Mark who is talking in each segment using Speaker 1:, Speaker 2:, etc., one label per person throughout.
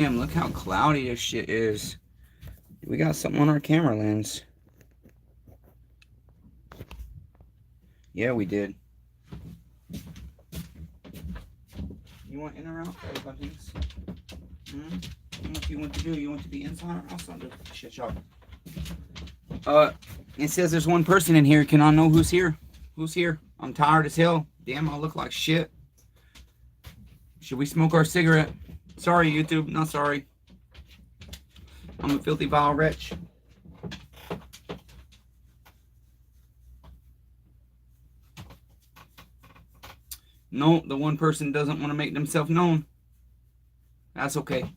Speaker 1: Damn, look how cloudy this shit is. We got something on our camera lens. Yeah, we did. You want in or out, buddies? What do you want to do? You want to be inside or outside the shit shop? It says there's one person in here. Can I know who's here? Who's here? I'm tired as hell. Damn, I look like shit. Should we smoke our cigarette? Sorry, YouTube. Not sorry. I'm a filthy, vile wretch. No, the one person doesn't want to make themselves known. That's okay.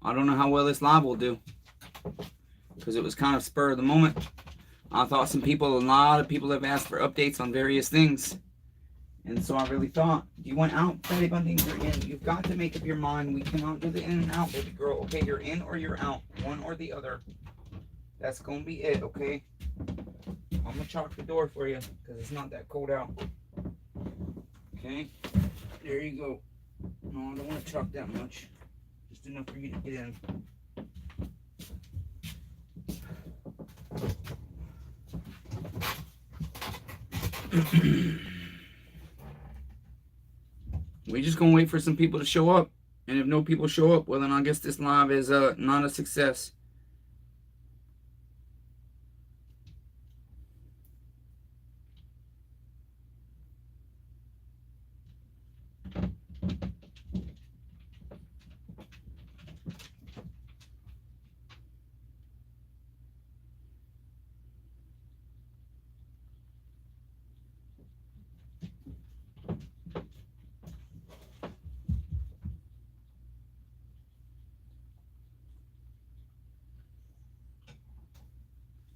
Speaker 1: I don't know how well this live will do, because it was kind of spur of the moment. I thought a lot of people have asked for updates on various things. And so I really thought, you went out, Betty Bunting, you're in. You've got to make up your mind. We cannot do the in and out, baby girl. Okay, you're in or you're out. One or the other. That's going to be it, okay? I'm going to chalk the door for you, because it's not that cold out. Okay? There you go. No, I don't want to chalk that much. Just enough for you to get in. We're just going to wait for some people to show up. And if no people show up, well, then I guess this live is not a success.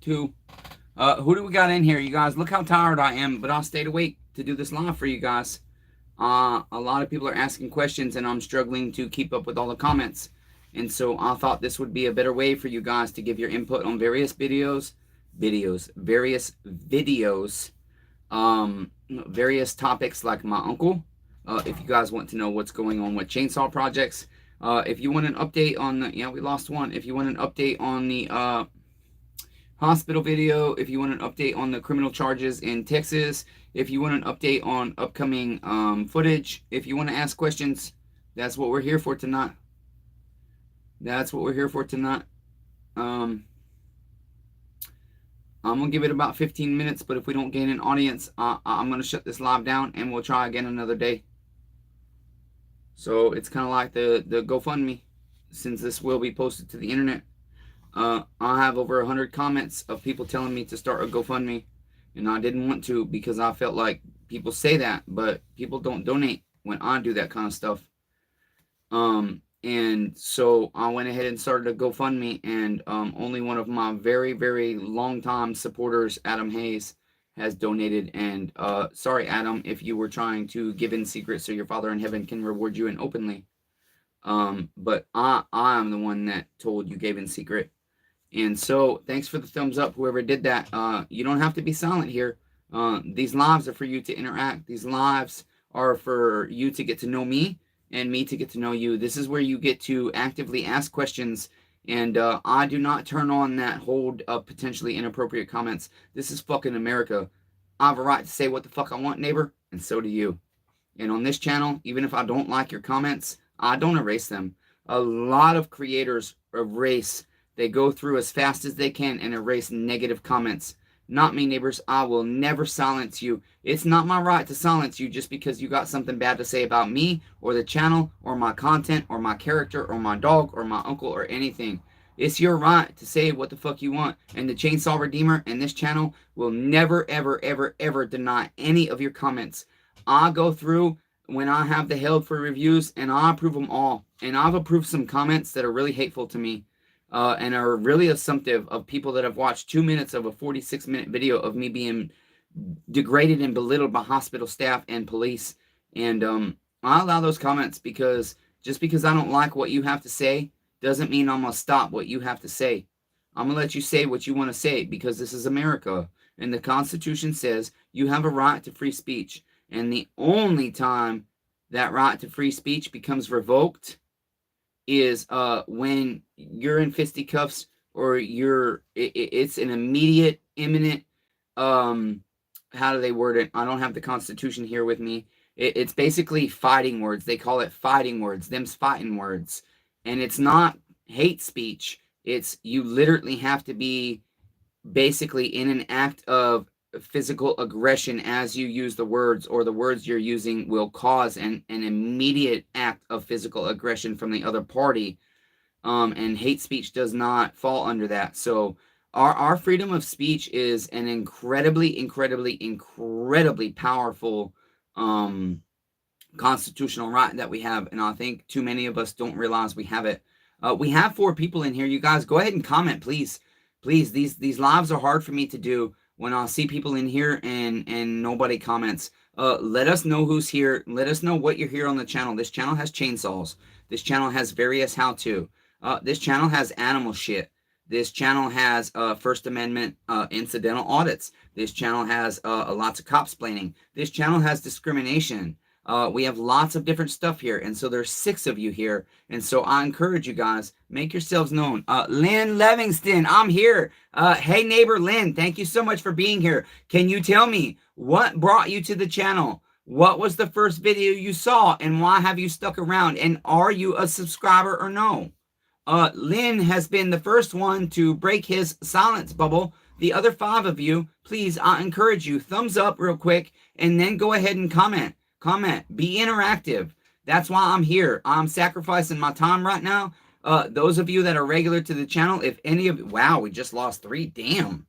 Speaker 1: Who do we got in here, you guys? Look how tired I am, but I stayed awake to do this live for you guys. A lot of people are asking questions, and I'm struggling to keep up with all the comments. And so I thought this would be a better way for you guys to give your input on various various topics like my uncle. If you guys want to know what's going on with chainsaw projects. If you want an update on the, we lost one. If you want an update on the hospital video, if you want an update on the criminal charges in Texas, if you want an update on upcoming footage, if you want to ask questions, that's what we're here for tonight. That's what we're here for tonight. I'm going to give it about 15 minutes, but if we don't gain an audience, I'm going to shut this live down and we'll try again another day. So it's kind of like the GoFundMe, since this will be posted to the internet. I have over 100 comments of people telling me to start a GoFundMe, and I didn't want to because I felt like people say that, but people don't donate when I do that kind of stuff. And so I went ahead and started a GoFundMe, and only one of my very, very long-time supporters, Adam Hayes, has donated. And sorry, Adam, if you were trying to give in secret so your Father in heaven can reward you in openly. But I am the one that told you gave in secret. And so thanks for the thumbs up, whoever did that. You don't have to be silent here. These lives are for you to interact. These lives are for you to get to know me and me to get to know you. This is where you get to actively ask questions. And I do not turn on that hold of potentially inappropriate comments. This is fucking America. I have a right to say what the fuck I want, neighbor, and so do you. And on this channel, even if I don't like your comments, I don't erase them. A lot of creators erase. They go through as fast as they can and erase negative comments. Not me, neighbors. I will never silence you. It's not my right to silence you just because you got something bad to say about me or the channel or my content or my character or my dog or my uncle or anything. It's your right to say what the fuck you want. And the Chainsaw Redeemer and this channel will never, ever, ever, ever deny any of your comments. I go through when I have the held for reviews and I approve them all. And I've approved some comments that are really hateful to me. And are really assumptive of people that have watched 2 minutes of a 46-minute video of me being degraded and belittled by hospital staff and police. And I allow those comments because just because I don't like what you have to say doesn't mean I'm going to stop what you have to say. I'm going to let you say what you want to say because this is America. And the Constitution says you have a right to free speech. And the only time that right to free speech becomes revoked is when you're in fisticuffs, or it's an immediate, imminent, how do they word it? I don't have the Constitution here with me. It's basically fighting words. They call it fighting words. Them's fighting words. And it's not hate speech. It's you literally have to be basically in an act of physical aggression as you use the words, or the words you're using will cause an immediate act of physical aggression from the other party. And hate speech does not fall under that. So our freedom of speech is an incredibly, incredibly, incredibly powerful constitutional right that we have, and I think too many of us don't realize we have it. We have 4 people in here. You guys go ahead and comment, please. Please, these lives are hard for me to do when I see people in here and nobody comments. Let us know who's here. Let us know what you're here on the channel. This channel has chainsaws. This channel has various how-to. This channel has animal shit. This channel has First Amendment incidental audits. This channel has lots of cop-splaining. This channel has discrimination. We have lots of different stuff here, and so there's 6 of you here, and so I encourage you guys, make yourselves known. Lynn Livingston, I'm here. Hey, neighbor Lynn, thank you so much for being here. Can you tell me what brought you to the channel? What was the first video you saw, and why have you stuck around, and are you a subscriber or no? Lynn has been the first one to break his silence bubble. The other 5 of you, please, I encourage you, thumbs up real quick, and then go ahead and comment. Comment. Be interactive. That's why I'm here. I'm sacrificing my time right now. Those of you that are regular to the channel, if any of... Wow, we just lost 3. Damn.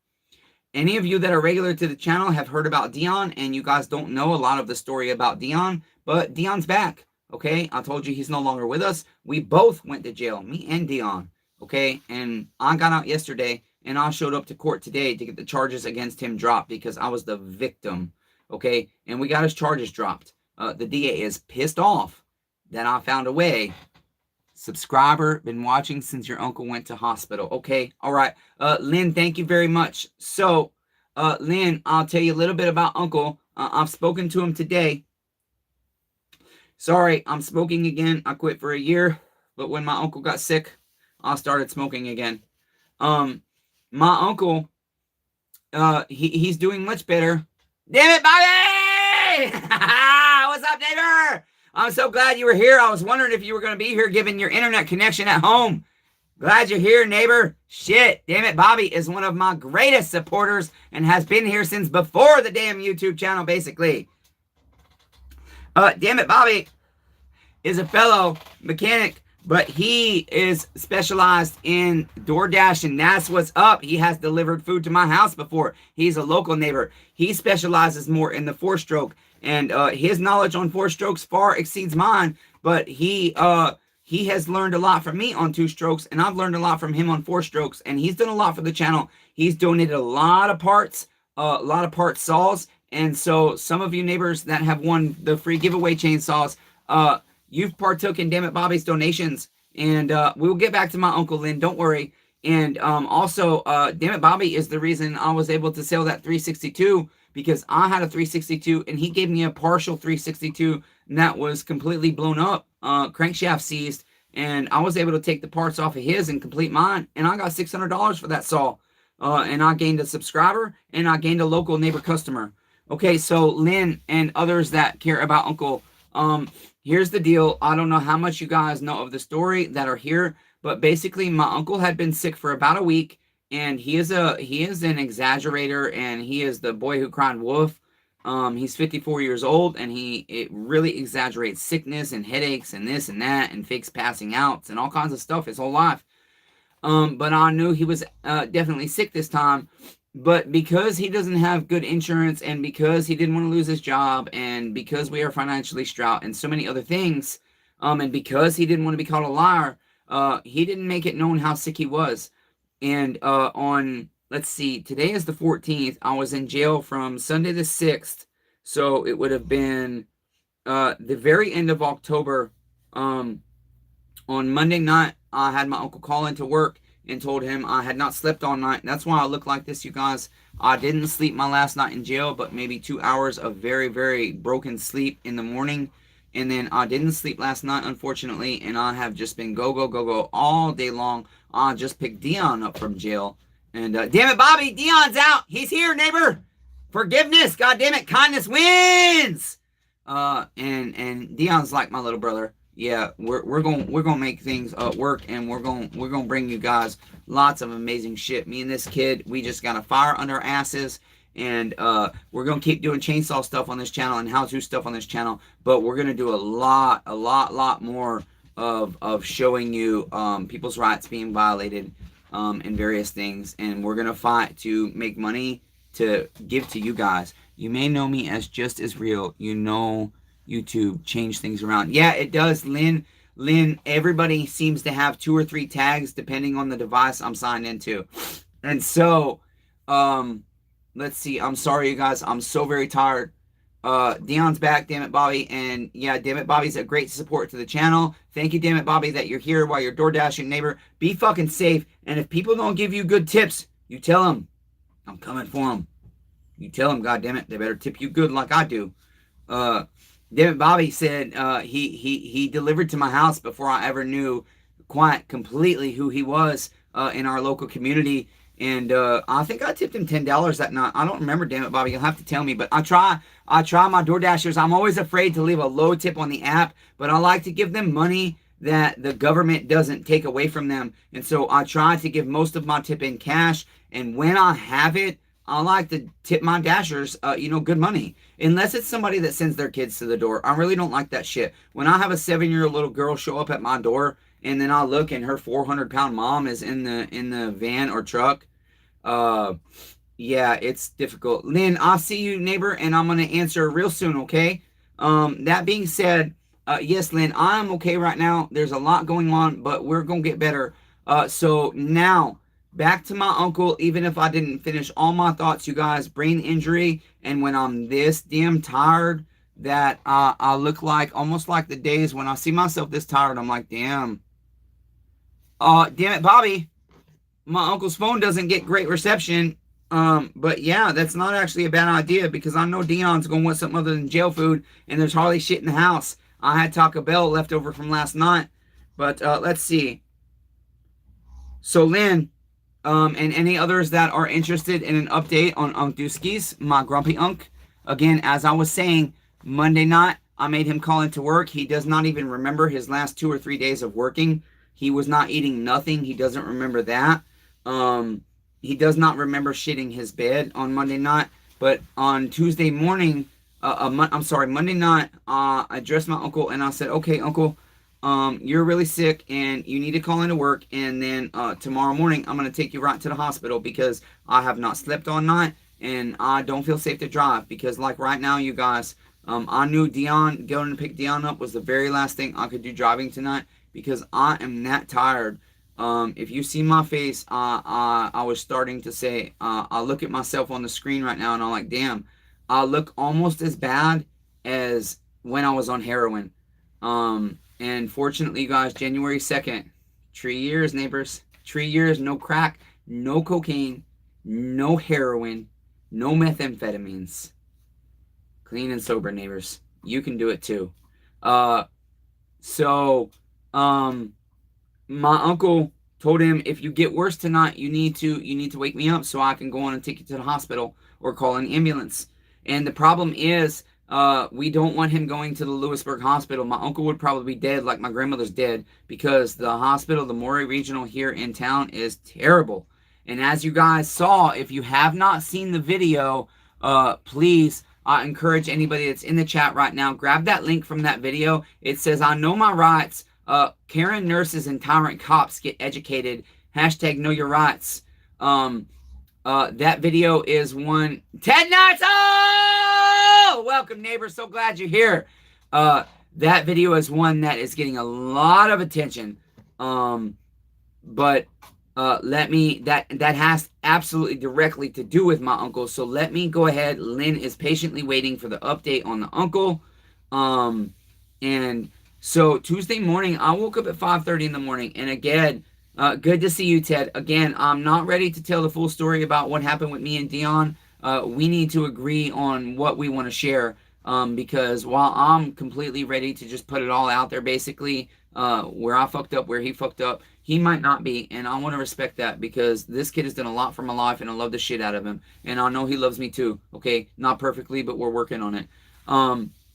Speaker 1: Any of you that are regular to the channel have heard about Dion, and you guys don't know a lot of the story about Dion, but Dion's back. Okay, I told you he's no longer with us. We both went to jail, me and Dion. Okay, and I got out yesterday, and I showed up to court today to get the charges against him dropped because I was the victim. Okay, and we got his charges dropped. The DA is pissed off that I found a way. Subscriber, been watching since your uncle went to hospital. Okay, all right. Lynn, thank you very much. So, Lynn, I'll tell you a little bit about Uncle. I've spoken to him today. Sorry, I'm smoking again. I quit for a year, but when my uncle got sick, I started smoking again. My uncle, he's doing much better. Damn it, Bobby! What's up, neighbor? I'm so glad you were here. I was wondering if you were going to be here given your internet connection at home. Glad you're here, neighbor. Shit, damn it, Bobby is one of my greatest supporters and has been here since before the damn YouTube channel, basically. Damn it, Bobby is a fellow mechanic, but he is specialized in DoorDash, and that's what's up. He has delivered food to my house before. He's a local neighbor. He specializes more in the 4-stroke, and his knowledge on 4-strokes far exceeds mine, but he has learned a lot from me on 2-strokes, and I've learned a lot from him on 4-strokes, and he's done a lot for the channel. He's donated a lot of parts saws. And so some of you neighbors that have won the free giveaway chainsaws, you've partook in Damn It Bobby's donations. And we'll get back to my Uncle Lynn, don't worry. And also, Damn It Bobby is the reason I was able to sell that 362, because I had a 362 and he gave me a partial 362 and that was completely blown up, crankshaft seized. And I was able to take the parts off of his and complete mine. And I got $600 for that saw. And I gained a subscriber and I gained a local neighbor customer. Okay, so Lynn and others that care about Uncle, here's the deal. I don't know how much you guys know of the story that are here, but basically my uncle had been sick for about a week, and he is an exaggerator, and he is the boy who cried wolf. He's 54 years old, and it really exaggerates sickness and headaches and this and that and fakes passing outs and all kinds of stuff his whole life. But I knew he was definitely sick this time. But because he doesn't have good insurance, and because he didn't want to lose his job, and because we are financially strapped and so many other things, and because he didn't want to be called a liar, he didn't make it known how sick he was. And let's see, today is the 14th. I was in jail from Sunday the 6th. So it would have been the very end of October. On Monday night, I had my uncle call into work and told him I had not slept all night. That's why I look like this, you guys. I didn't sleep my last night in jail, but maybe 2 hours of very, very broken sleep in the morning. And then I didn't sleep last night, unfortunately, and I have just been go all day long. I just picked Dion up from jail. And damn it, Bobby, Dion's out. He's here, neighbor. Forgiveness, God damn it, kindness wins. And Dion's like my little brother. Yeah, we're gonna make things work, and we're gonna bring you guys lots of amazing shit. Me and this kid, we just got a fire under our asses. And we're going to keep doing chainsaw stuff on this channel and how-to stuff on this channel. But we're going to do a lot more of showing you people's rights being violated and various things. And we're going to fight to make money to give to you guys. You may know me as Just As Real. You know YouTube changed things around. Yeah, it does, Lynn, everybody seems to have 2 or 3 tags depending on the device I'm signed into. And so... let's see. I'm sorry, you guys. I'm so very tired. Dion's back, damn it, Bobby. And yeah, damn it, Bobby's a great support to the channel. Thank you, damn it, Bobby, that you're here while you're door dashing, neighbor. Be fucking safe. And if people don't give you good tips, you tell them I'm coming for them. You tell them, God damn it, they better tip you good like I do. Damn it, Bobby said he delivered to my house before I ever knew quite completely who he was in our local community. And I think I tipped him $10 that night. I don't remember, damn it, Bobby. You'll have to tell me. But I try my DoorDashers. I'm always afraid to leave a low tip on the app, but I like to give them money that the government doesn't take away from them. And so I try to give most of my tip in cash. And when I have it, I like to tip my dashers, good money. Unless it's somebody that sends their kids to the door. I really don't like that shit. When I have a 7-year-old little girl show up at my door, and then I look and her 400-pound mom is in the van or truck. Yeah, it's difficult. Lynn, I'll see you, neighbor, and I'm going to answer real soon, okay? That being said, yes, Lynn, I'm okay right now. There's a lot going on, but we're going to get better. So now, back to my uncle, even if I didn't finish all my thoughts, you guys, brain injury, and when I'm this damn tired that I look like, almost like the days when I see myself this tired, I'm like, damn. Damn it, Bobby. My uncle's phone doesn't get great reception. But yeah, that's not actually a bad idea because I know Dion's going to want something other than jail food and there's hardly shit in the house. I had Taco Bell left over from last night. But let's see. So Lynn, and any others that are interested in an update on Unc Dooskies, my grumpy Unc. Again, as I was saying, Monday night, I made him call into work. He does not even remember his last 2 or 3 days of working. He was not eating nothing. He doesn't remember that. He does not remember shitting his bed on Monday night. But on Tuesday morning, Monday night, I addressed my uncle and I said, okay, uncle, you're really sick and you need to call into work. And then tomorrow morning, I'm going to take you right to the hospital because I have not slept all night and I don't feel safe to drive. Because like right now, you guys, I knew going to pick Dion up was the very last thing I could do driving tonight. Because I am that tired. If you see my face, I was starting to say, I look at myself on the screen right now and I'm like, damn, I look almost as bad as when I was on heroin. And fortunately, you guys, January 2nd, 3 years, neighbors, 3 years, no crack, no cocaine, no heroin, no methamphetamines. Clean and sober, neighbors. You can do it too. My uncle told him, if you get worse tonight, you need to wake me up so I can go on and take you to the hospital or call an ambulance. And the problem is, we don't want him going to the Lewisburg hospital. My uncle would probably be dead like my grandmother's dead because the hospital, the Maury Regional here in town is terrible. And as you guys saw, if you have not seen the video, please, I encourage anybody that's in the chat right now, grab that link from that video. It says, I know my rights. Karen nurses and tyrant cops get educated. Hashtag know your rights. That video is one. Ted Nuts! Oh! Welcome, neighbor. So glad you're here. That video is one that is getting a lot of attention. That has absolutely directly to do with my uncle. So let me go ahead. Lynn is patiently waiting for the update on the uncle. And so Tuesday morning, I woke up at 5:30 in the morning. And again, good to see you, Ted. Again, I'm not ready to tell the full story about what happened with me and Dion. We need to agree on what we want to share. because while I'm completely ready to just put it all out there, basically, where I fucked up, where he fucked up, he might not be, and I want to respect that because this kid has done a lot for my life, and I love the shit out of him, and I know he loves me too. Okay, not perfectly, but we're working on it.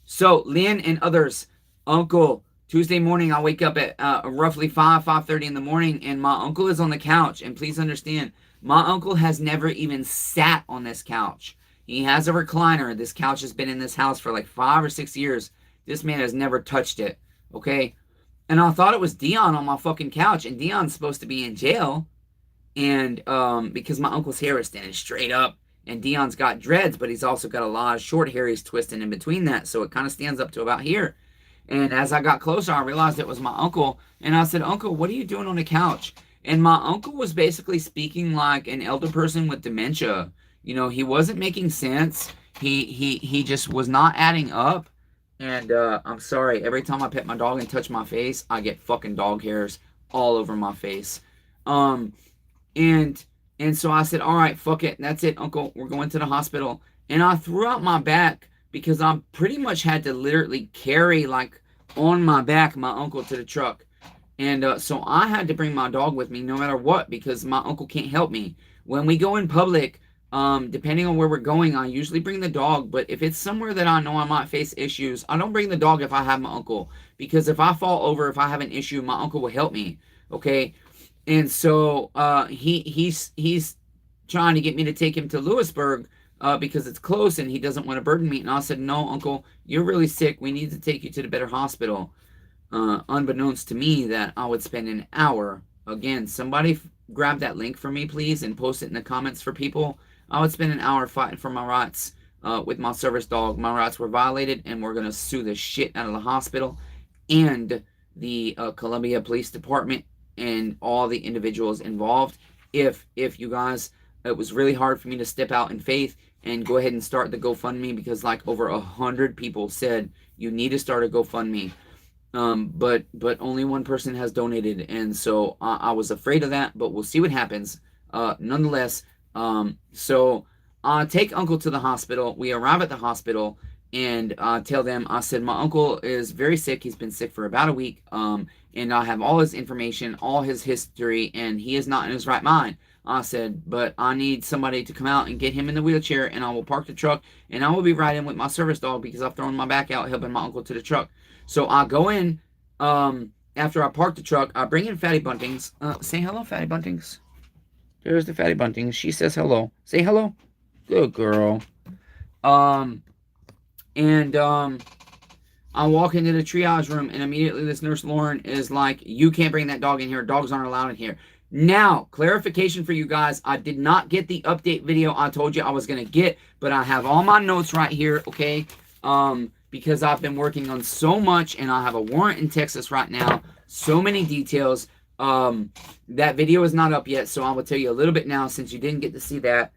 Speaker 1: So Lynn and others, Uncle. Tuesday morning, I wake up at roughly 5:30 in the morning, and my uncle is on the couch. And please understand, my uncle has never even sat on this couch. He has a recliner. This couch has been in this house for like 5 or 6 years. This man has never touched it. Okay? And I thought it was Dion on my fucking couch, and Dion's supposed to be in jail. And because my uncle's hair is standing straight up, and Dion's got dreads, but he's also got a lot of short hair he's twisting in between that, so it kind of stands up to about here. And as I got closer, I realized it was my uncle. And I said, Uncle, what are you doing on the couch? And my uncle was basically speaking like an elder person with dementia. You know, he wasn't making sense. He just was not adding up. And I'm sorry, every time I pet my dog and touch my face, I get fucking dog hairs all over my face. And so I said, all right, fuck it. That's it, Uncle. We're going to the hospital. And I threw out my back because I pretty much had to literally carry, like, on my back, my uncle to the truck. And so I had to bring my dog with me no matter what because my uncle can't help me. When we go in public, depending on where we're going, I usually bring the dog. But if it's somewhere that I know I might face issues, I don't bring the dog if I have my uncle. Because if I fall over, if I have an issue, my uncle will help me. Okay? And so he's trying to get me to take him to Lewisburg, because it's close and he doesn't want to burden me. And I said, no, Uncle, you're really sick. We need to take you to the better hospital. Unbeknownst to me that I would spend an hour. Again, somebody grab that link for me, please, and post it in the comments for people. I would spend an hour fighting for my rights with my service dog. My rights were violated, and we're going to sue the shit out of the hospital and the Columbia Police Department and all the individuals involved. If you guys, it was really hard for me to step out in faith and go ahead and start the GoFundMe because like over 100 people said you need to start a GoFundMe, but only one person has donated, and so I was afraid of that, but we'll see what happens. Nonetheless, so I take Uncle to the hospital. We arrive at the hospital, and tell them, I said, my uncle is very sick. He's been sick for about a week, and I have all his information, all his history, and he is not in his right mind. I said, but I need somebody to come out and get him in the wheelchair, and I will park the truck, and I will be riding with my service dog because I've thrown my back out helping my uncle to the truck. So I go in, after I park the truck, I bring in Fatty Buntings. Say hello, Fatty Buntings. There's the Fatty Buntings. She says hello. Say hello. Good girl. I walk into the triage room, and immediately this nurse Lauren is like, you can't bring that dog in here. Dogs aren't allowed in here. Now, clarification for you guys. I did not get the update video I told you I was going to get, but I have all my notes right here, okay? Because I've been working on so much, and I have a warrant in Texas right now. So many details. That video is not up yet, so I will tell you a little bit now since you didn't get to see that.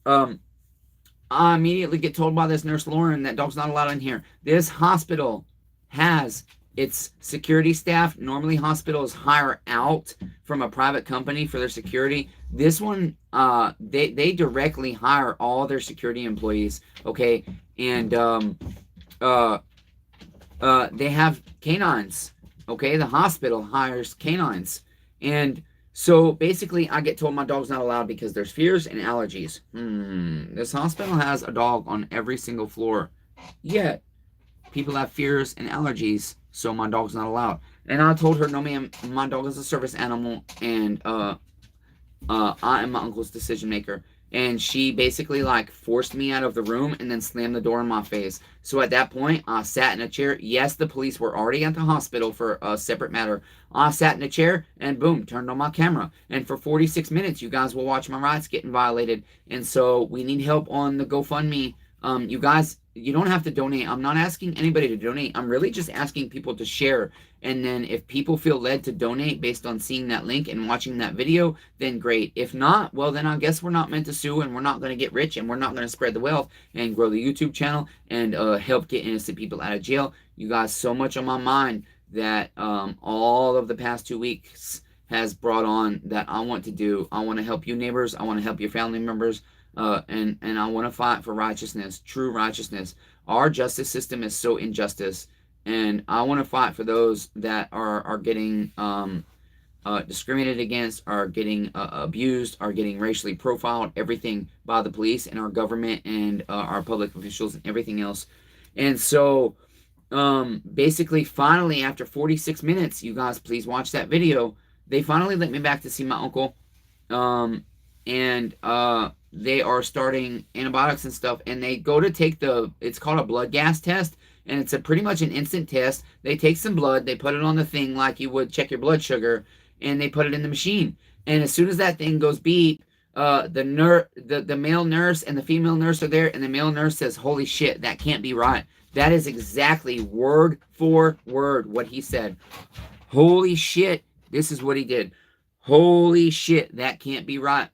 Speaker 1: I immediately get told by this nurse Lauren that dog's not allowed in here. This hospital has its security staff. Normally hospitals hire out from a private company for their security. This one, they directly hire all their security employees, okay? And they have canines, okay? The hospital hires canines. And so basically I get told my dog's not allowed because there's fears and allergies. This hospital has a dog on every single floor, yet people have fears and allergies, so my dog's not allowed. And I told her, no ma'am, my dog is a service animal, and I am my uncle's decision maker. And she basically like forced me out of the room and then slammed the door in my face. So at that point, I sat in a chair. Yes, the police were already at the hospital for a separate matter. I sat in a chair and boom, turned on my camera. And for 46 minutes, you guys will watch my rights getting violated. And so we need help on the GoFundMe. You guys, you don't have to donate. I'm not asking anybody to donate. I'm really just asking people to share. And then if people feel led to donate based on seeing that link and watching that video, then great. If not, well, then I guess we're not meant to sue, and we're not going to get rich, and we're not going to spread the wealth and grow the YouTube channel and help get innocent people out of jail. You guys, so much on my mind that all of the past 2 weeks has brought on that I want to do. I want to help you neighbors. I want to help your family members. And I want to fight for righteousness, true righteousness. Our justice system is so injustice, and I want to fight for those that are getting discriminated against, are getting abused, are getting racially profiled, everything by the police and our government and our public officials and everything else. And so basically, finally, after 46 minutes, you guys please watch that video, they finally let me back to see my uncle. And they are starting antibiotics and stuff, and they go to take it's called a blood gas test, and it's pretty much an instant test. They take some blood, they put it on the thing like you would check your blood sugar, and they put it in the machine. And as soon as that thing goes beep, the male nurse and the female nurse are there, and the male nurse says, "Holy shit, that can't be right." That is exactly word for word what he said. Holy shit, this is what he did. Holy shit, that can't be right.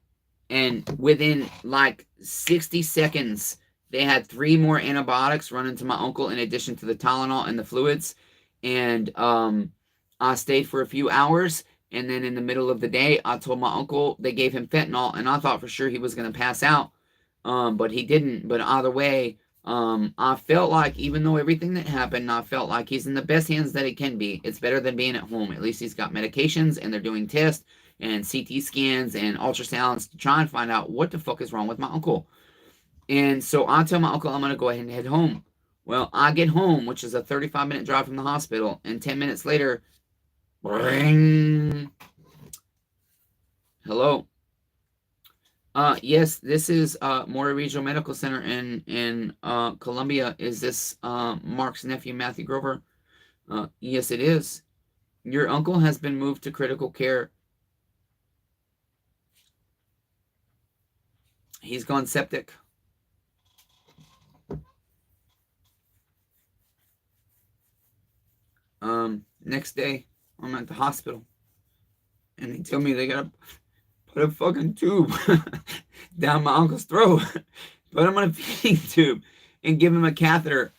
Speaker 1: And within like 60 seconds, they had 3 more antibiotics run into my uncle in addition to the Tylenol and the fluids. And I stayed for a few hours. And then in the middle of the day, I told my uncle they gave him fentanyl. And I thought for sure he was going to pass out. But he didn't. But either way, I felt like, even though everything that happened, I felt like he's in the best hands that he can be. It's better than being at home. At least he's got medications, and they're doing tests and CT scans and ultrasounds to try and find out what the fuck is wrong with my uncle. And so I tell my uncle I'm going to go ahead and head home. Well, I get home, which is a 35-minute drive from the hospital, and 10 minutes later, ring. Hello. Yes, this is Maury Regional Medical Center in Columbia. Is this Mark's nephew, Matthew Grover? Yes, it is. Your uncle has been moved to critical care. He's gone septic. Next day, I'm at the hospital, and they tell me they gotta put a fucking tube down my uncle's throat, put him on a feeding tube, and give him a catheter.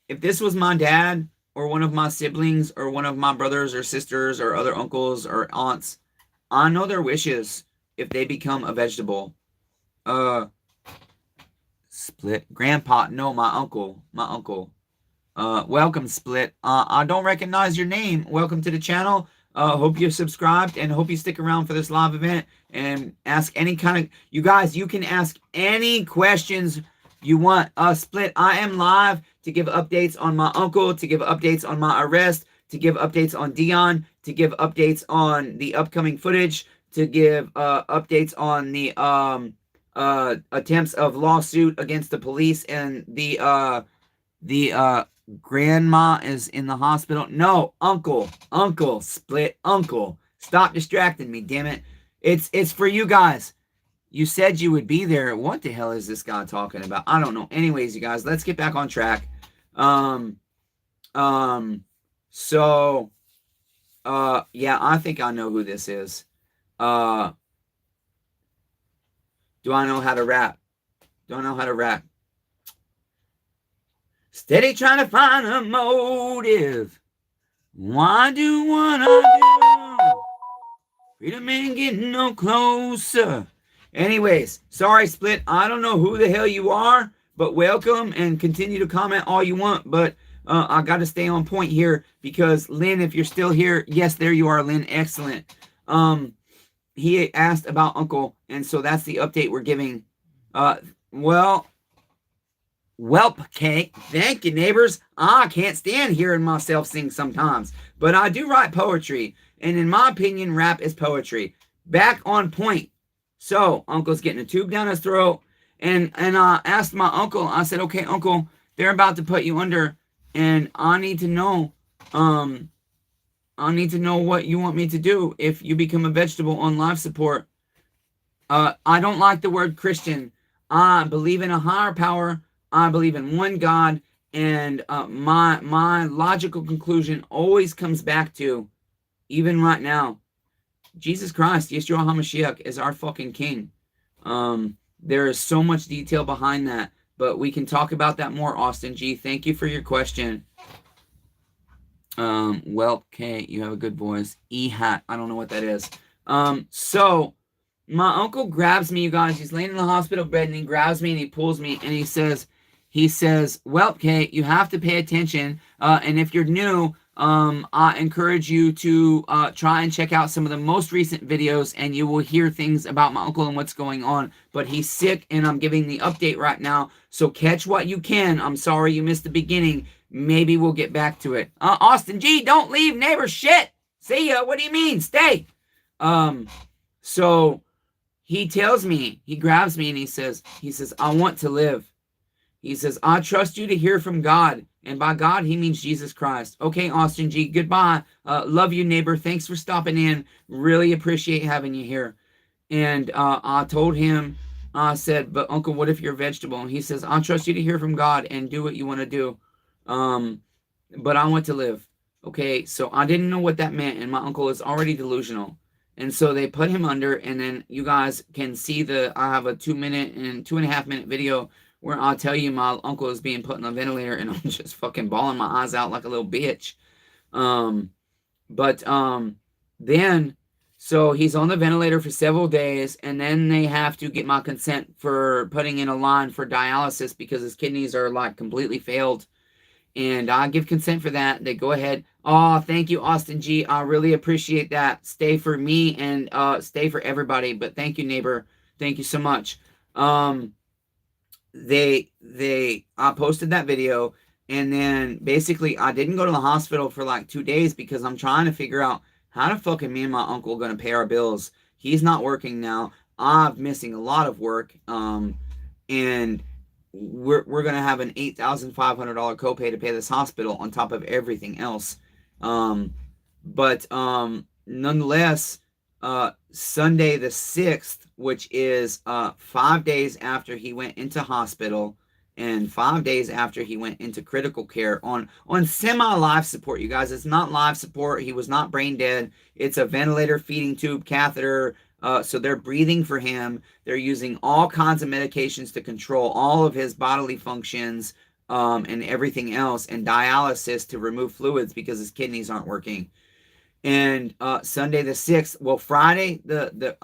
Speaker 1: If this was my dad or one of my siblings or one of my brothers or sisters or other uncles or aunts, I know their wishes if they become a vegetable. Split. Grandpa. No, my uncle. Welcome, Split. I don't recognize your name. Welcome to the channel. Hope you're subscribed, and hope you stick around for this live event and ask any kind of... You guys, you can ask any questions you want. Split, I am live to give updates on my uncle, to give updates on my arrest, to give updates on Dion, to give updates on the upcoming footage, to give updates on the attempts of lawsuit against the police, and the grandma is in the hospital. No, uncle, Split, uncle. Stop distracting me, damn it. It's for you guys. You said you would be there. What the hell is this guy talking about? I don't know. Anyways, you guys, let's get back on track. Yeah, I think I know who this is. Do I know how to rap? Don't know how to rap. Steady trying to find a motive. Why do what I do? Freedom ain't getting no closer. Anyways, sorry, Split. I don't know who the hell you are, but welcome, and continue to comment all you want. But I got to stay on point here because, Lynn, if you're still here, yes, there you are, Lynn. Excellent. He asked about Uncle, and so that's the update we're giving. Well, welp cake. Thank you, neighbors. I can't stand hearing myself sing sometimes, but I do write poetry, and in my opinion, rap is poetry. Back on point. So, Uncle's getting a tube down his throat, and I asked my uncle, I said, okay, Uncle, they're about to put you under, and I need to know, what you want me to do if you become a vegetable on life support. I don't like the word Christian. I believe in a higher power. I believe in one God, and my logical conclusion always comes back to, even right now, Jesus Christ, Yeshua HaMashiach, is our fucking king. There is so much detail behind that, but we can talk about that more, Austin G. Thank you for your question. Well, Kate, you have a good voice. E-hat, I don't know what that is. So, my uncle grabs me, you guys. He's laying in the hospital bed and he grabs me and he pulls me and he says, well, Kate, you have to pay attention. And if you're new, I encourage you to try and check out some of the most recent videos and you will hear things about my uncle and what's going on. But he's sick and I'm giving the update right now. So catch what you can. I'm sorry you missed the beginning. Maybe we'll get back to it. Austin G, don't leave, neighbor. Shit. See ya. What do you mean? Stay. So he tells me, he grabs me and he says, I want to live. He says, I trust you to hear from God. And by God, he means Jesus Christ. Okay, Austin G, goodbye. Love you, neighbor. Thanks for stopping in. Really appreciate having you here. And I told him, I said, but uncle, what if you're a vegetable? And he says, I trust you to hear from God and do what you want to do. But I want to live. Okay, so I didn't know what that meant. And my uncle is already delusional. And so they put him under, and then you guys can see I have a 2-minute and 2.5-minute video where I'll tell you my uncle is being put in a ventilator, and I'm just fucking bawling my eyes out like a little bitch. Then, so he's on the ventilator for several days, and then they have to get my consent for putting in a line for dialysis because his kidneys are like completely failed. And I give consent for that. They go ahead. Oh, thank you, Austin G. I really appreciate that. Stay for me and stay for everybody. But thank you, neighbor. Thank you so much. I posted that video, and then basically I didn't go to the hospital for like 2 days because I'm trying to figure out how the fucking me and my uncle are gonna pay our bills. He's not working now. I'm missing a lot of work. And we're gonna have an $8,500 copay to pay this hospital on top of everything else. Nonetheless, Sunday the 6th, which is 5 days after he went into hospital and 5 days after he went into critical care on semi-life support, you guys. It's not life support. He was not brain dead. It's a ventilator, feeding tube, catheter. So they're breathing for him. They're using all kinds of medications to control all of his bodily functions and everything else, and dialysis to remove fluids because his kidneys aren't working. And Sunday the 6th, well, Friday the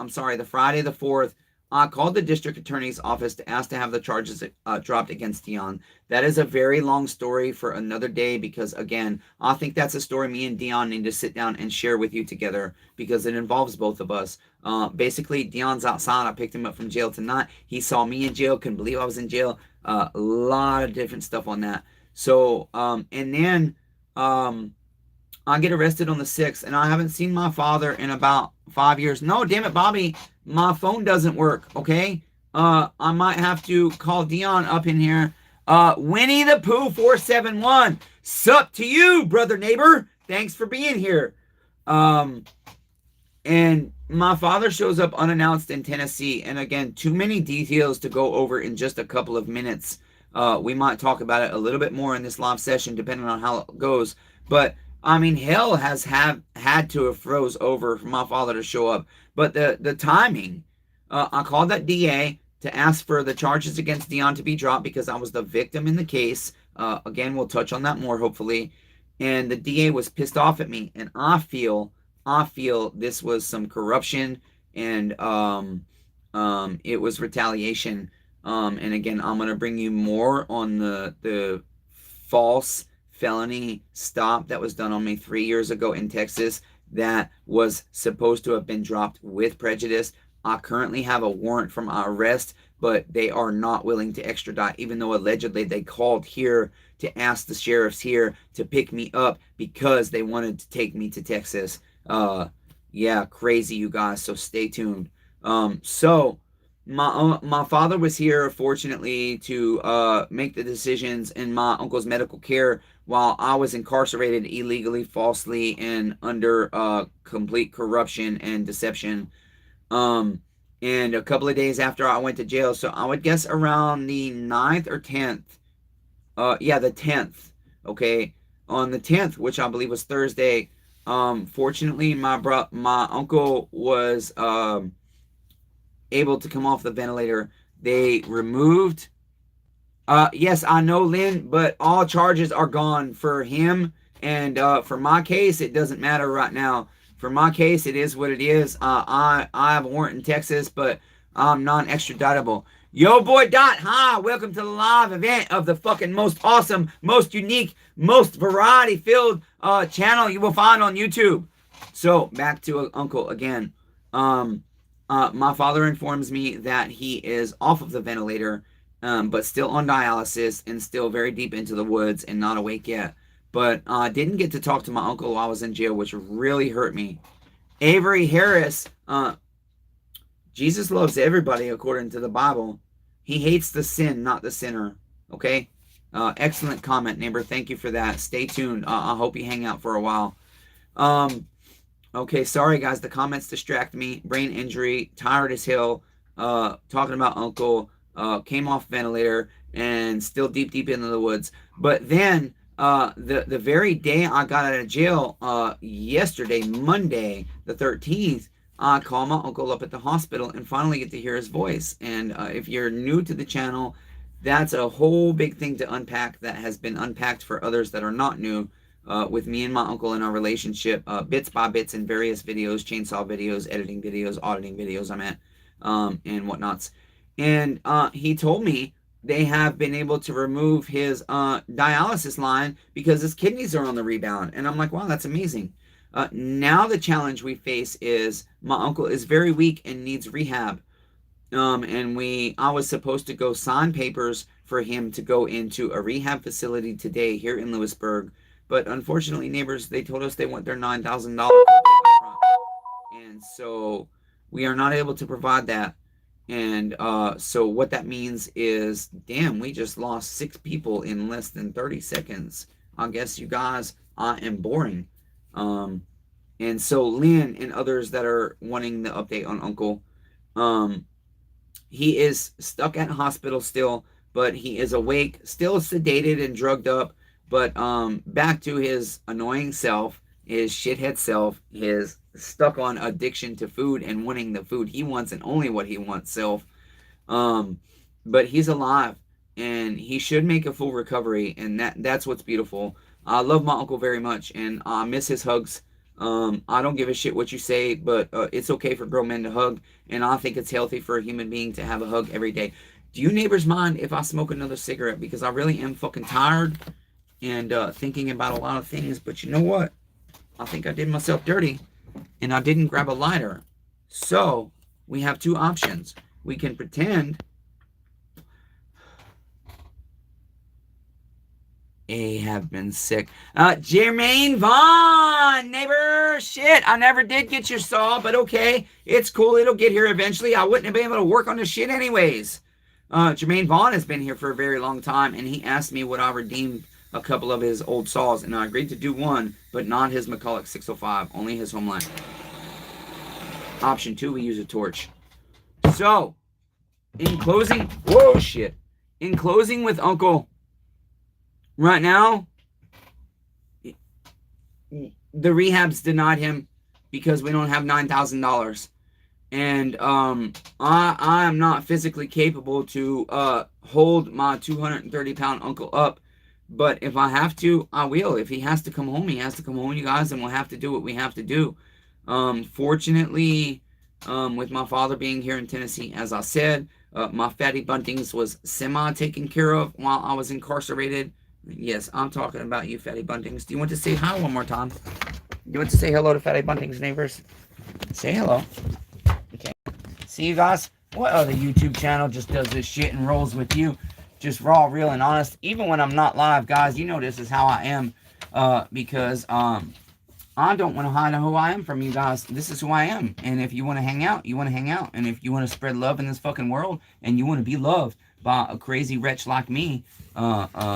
Speaker 1: Friday the 4th, I called the district attorney's office to ask to have the charges dropped against Dion. That is a very long story for another day because, again, I think that's a story me and Dion need to sit down and share with you together because it involves both of us. Basically, Dion's outside. I picked him up from jail tonight. He saw me in jail, couldn't believe I was in jail. A lot of different stuff on that. So, and then I get arrested on the 6th, and I haven't seen my father in about 5 years. No, damn it, Bobby. My phone doesn't work, okay? I might have to call Dion up in here. Winnie the Pooh 471. Sup to you, brother neighbor. Thanks for being here. And my father shows up unannounced in Tennessee. And again, too many details to go over in just a couple of minutes. We might talk about it a little bit more in this live session, depending on how it goes. But I mean, hell has had to have froze over for my father to show up. But the timing, I called that DA to ask for the charges against Dion to be dropped because I was the victim in the case. Again, we'll touch on that more, hopefully. And the DA was pissed off at me. And I feel this was some corruption and it was retaliation. And again, I'm going to bring you more on the false felony stop that was done on me 3 years ago in Texas that was supposed to have been dropped with prejudice. I currently have a warrant for my arrest, but they are not willing to extradite, even though allegedly they called here to ask the sheriffs here to pick me up because they wanted to take me to Texas. Yeah, crazy, you guys, so stay tuned. So my father was here, fortunately, to make the decisions in my uncle's medical care while I was incarcerated illegally, falsely, and under complete corruption and deception. And a couple of days after I went to jail, so I would guess around the 9th or 10th. Yeah, the 10th. Okay, on the 10th, which I believe was Thursday. Fortunately, my uncle was able to come off the ventilator. They removed. Yes, I know, Lynn, but all charges are gone for him, and for my case, it doesn't matter right now. For my case, it is what it is. I have a warrant in Texas, but I'm non-extraditable. Yo, boy Dot, hi, welcome to the live event of the fucking most awesome, most unique, most variety-filled channel you will find on YouTube. So, back to Uncle again. My father informs me that he is off of the ventilator, but still on dialysis and still very deep into the woods and not awake yet. But I didn't get to talk to my uncle while I was in jail, which really hurt me. Avery Harris, Jesus loves everybody according to the Bible. He hates the sin, not the sinner. Okay? Excellent comment, neighbor. Thank you for that. Stay tuned. I hope you hang out for a while. Okay, sorry guys. The comments distract me. Brain injury, tired as hell. Talking about uncle. Came off ventilator and still deep into the woods. But then the very day I got out of jail, yesterday, Monday, the 13th, I call my uncle up at the hospital and finally get to hear his voice. And if you're new to the channel, that's a whole big thing to unpack that has been unpacked for others that are not new with me and my uncle in our relationship, bits by bits in various videos, chainsaw videos, editing videos, auditing videos, and whatnots. And he told me they have been able to remove his dialysis line because his kidneys are on the rebound. And I'm like, wow, that's amazing. Now the challenge we face is my uncle is very weak and needs rehab. And I was supposed to go sign papers for him to go into a rehab facility today here in Lewisburg. But unfortunately, neighbors, they told us they want their $9,000 upfront. And so we are not able to provide that. And so what that means is, damn, we just lost 6 people in less than 30 seconds. I guess you guys, I am boring. And so Lynn and others that are wanting the update on Uncle, he is stuck at hospital still, but he is awake, still sedated and drugged up, but back to his annoying self, his shithead self, his stuck on addiction to food and wanting the food he wants and only what he wants self. But he's alive and he should make a full recovery, and that's what's beautiful. I love my uncle very much and I miss his hugs. I don't give a shit what you say, but it's okay for grown men to hug, and I think it's healthy for a human being to have a hug every day. Do you neighbors mind if I smoke another cigarette? Because I really am fucking tired and thinking about a lot of things, but you know what? I think I did myself dirty and I didn't grab a lighter. So we have 2 options. We can pretend have been sick. Jermaine Vaughn, neighbor, shit, I never did get your saw, but okay, it's cool, it'll get here eventually. I wouldn't have been able to work on this shit anyways. Jermaine Vaughn has been here for a very long time, and he asked me would I redeem a couple of his old saws, and I agreed to do one, but not his McCulloch 605, only his Homeland. Option 2, we use a torch. So, in closing, whoa, shit. In closing with Uncle, right now, the rehab's denied him because we don't have $9,000. And I am not physically capable to hold my 230-pound uncle up. But if I have to, I will. If he has to come home, he has to come home, you guys, and we'll have to do what we have to do. Fortunately, with my father being here in Tennessee, as I said, my fatty buntings was semi-taken care of while I was incarcerated. Yes, I'm talking about you, fatty buntings. Do you want to say hi one more time? Do you want to say hello to fatty buntings, neighbors? Say hello. Okay. See you guys? What other YouTube channel just does this shit and rolls with you? Just raw, real, and honest. Even when I'm not live, guys, you know this is how I am. Because I don't want to hide who I am from you guys. This is who I am. And if you want to hang out, you want to hang out. And if you want to spread love in this fucking world, and you want to be loved by a crazy wretch like me,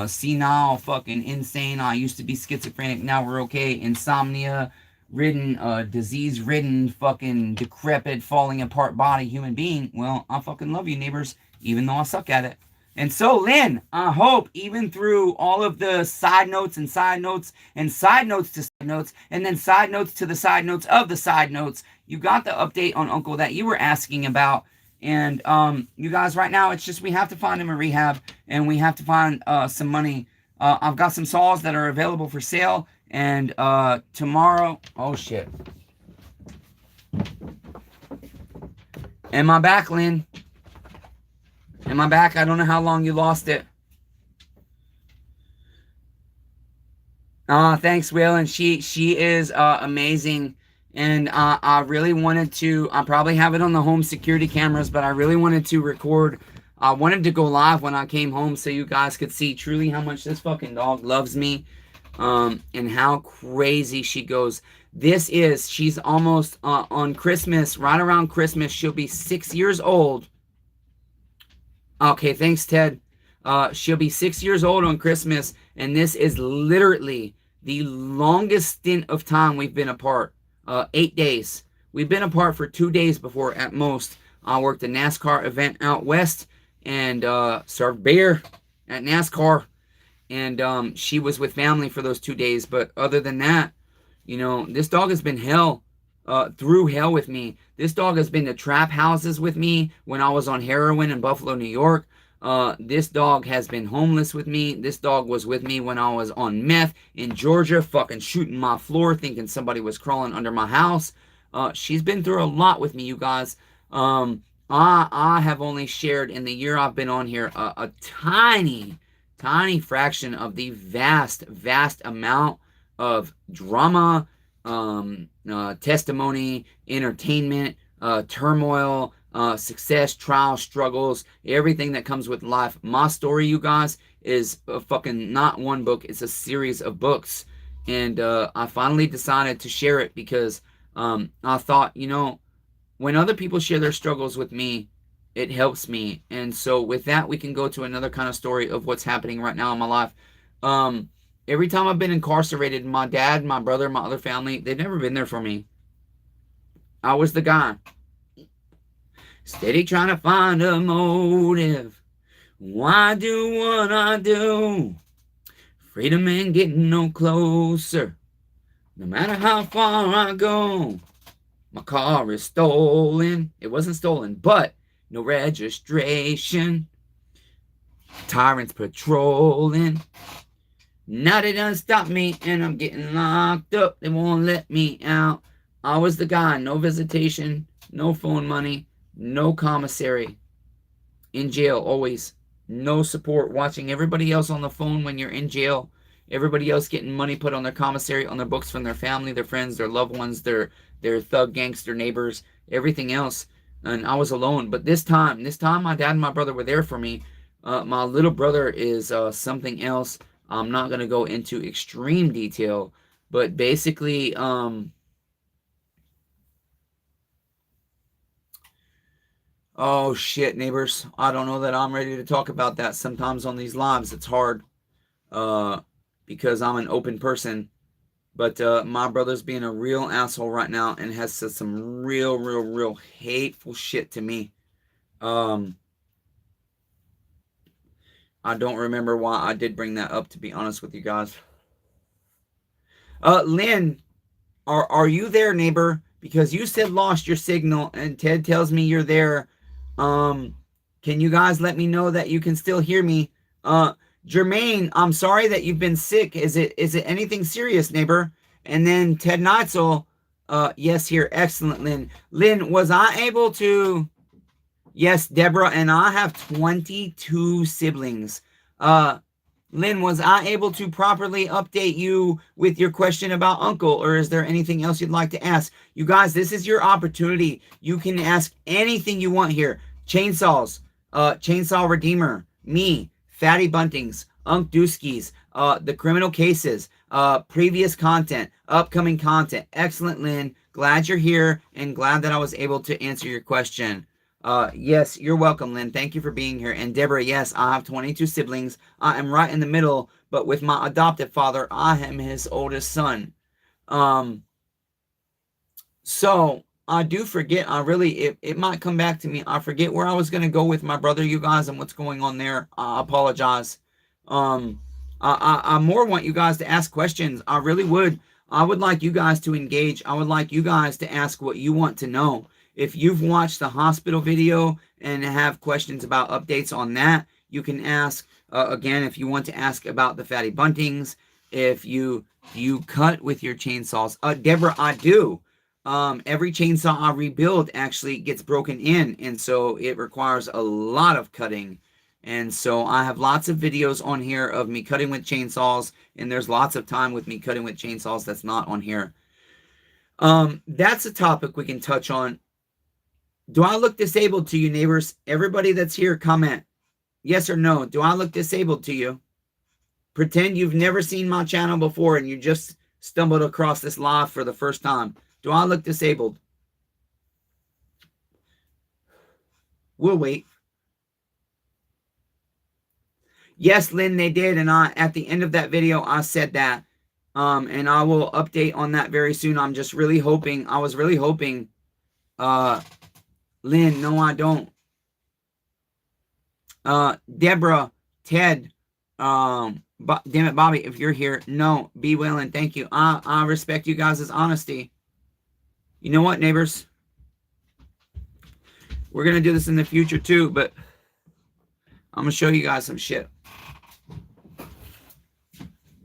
Speaker 1: senile, fucking insane, I used to be schizophrenic, now we're okay, insomnia-ridden, disease-ridden, fucking decrepit, falling apart body human being, well, I fucking love you, neighbors, even though I suck at it. And so, Lynn, I hope even through all of the side notes and side notes and side notes to side notes and then side notes to the side notes of the side notes, you got the update on Uncle that you were asking about. And you guys, right now, it's just we have to find him a rehab and we have to find some money. I've got some saws that are available for sale. And tomorrow, oh shit. Am I back, Lynn? Am I back? I don't know how long you lost it. Thanks, Waylon. She is amazing. And I really wanted to, I probably have it on the home security cameras, but I really wanted to record. I wanted to go live when I came home so you guys could see truly how much this fucking dog loves me. And how crazy she goes. She's almost on Christmas, right around Christmas, she'll be 6 years old. Okay, thanks, Ted. She'll be 6 years old on Christmas, and this is literally the longest stint of time we've been apart. 8 days. We've been apart for 2 days before at most. I worked a NASCAR event out west and served beer at NASCAR. And she was with family for those 2 days. But other than that, you know, this dog has been through hell with me. This dog has been to trap houses with me when I was on heroin in Buffalo, New York. This dog has been homeless with me. This dog was with me when I was on meth in Georgia, fucking shooting my floor, thinking somebody was crawling under my house. She's been through a lot with me, you guys. I have only shared in the year I've been on here a tiny fraction of the vast amount of drama, testimony, entertainment, turmoil, success, trials, struggles, everything that comes with life. My story, you guys, is fucking not one book. It's a series of books. And I finally decided to share it because I thought, you know, when other people share their struggles with me, it helps me. And so with that, we can go to another kind of story of what's happening right now in my life. Every time I've been incarcerated, my dad, my brother, my other family, they've never been there for me. I was the guy. Steady trying to find a motive. Why do what I do? Freedom ain't getting no closer. No matter how far I go. My car is stolen. It wasn't stolen, but no registration. Tyrants patrolling. Now they done stop me and I'm getting locked up. They won't let me out. I was the guy. No visitation. No phone money. No commissary. In jail always. No support. Watching everybody else on the phone when you're in jail. Everybody else getting money put on their commissary, on their books from their family, their friends, their loved ones, their thug gangster neighbors, everything else. And I was alone. But this time my dad and my brother were there for me. My little brother is something else. I'm not going to go into extreme detail. But basically, oh shit, neighbors. I don't know that I'm ready to talk about that. Sometimes on these lives, it's hard. Because I'm an open person. But my brother's being a real asshole right now and has said some real hateful shit to me. I don't remember why I did bring that up, to be honest with you guys. Lynn, are you there, neighbor? Because you said lost your signal and Ted tells me you're there. Can you guys let me know that you can still hear me? Jermaine, I'm sorry that you've been sick. Is it anything serious, neighbor? And then Ted Neitzel, yes, here. Excellent, Lynn. Lynn, was I able to... Yes, Deborah, and I have 22 siblings. Lynn, was I able to properly update you with your question about Uncle, or is there anything else you'd like to ask? You guys, this is your opportunity. You can ask anything you want here. Chainsaws, Chainsaw Redeemer, me, Fatty Buntings, Unc Dooskies, the criminal cases, previous content, upcoming content. Excellent, Lynn. Glad you're here and glad that I was able to answer your question. Yes, you're welcome, Lynn. Thank you for being here. And Deborah, yes, I have 22 siblings. I am right in the middle, but with my adoptive father, I am his oldest son. So I do forget. It might come back to me. I forget where I was going to go with my brother, you guys, and what's going on there. I apologize. I more want you guys to ask questions. I really would. I would like you guys to engage. I would like you guys to ask what you want to know. If you've watched the hospital video and have questions about updates on that, you can ask. Again, if you want to ask about the Fatty Buntings, if you cut with your chainsaws. Deborah, I do. every chainsaw I rebuild actually gets broken in, and so it requires a lot of cutting. And so I have lots of videos on here of me cutting with chainsaws, and there's lots of time with me cutting with chainsaws that's not on here. That's a topic we can touch on. Do I look disabled to you, neighbors? Everybody that's here, comment yes or no. Do I look disabled to you? Pretend you've never seen my channel before and you just stumbled across this live for the first time. Do I look disabled? We'll wait. Yes, Lynn, they did. And at the end of that video, I said that. And I will update on that very soon. I'm just really hoping. I was really hoping. Lynn, no, I don't. Deborah, Ted, damn it, Bobby, if you're here, no, be willing. Thank you. I respect you guys' honesty. You know what, neighbors? We're going to do this in the future too, but I'm going to show you guys some shit.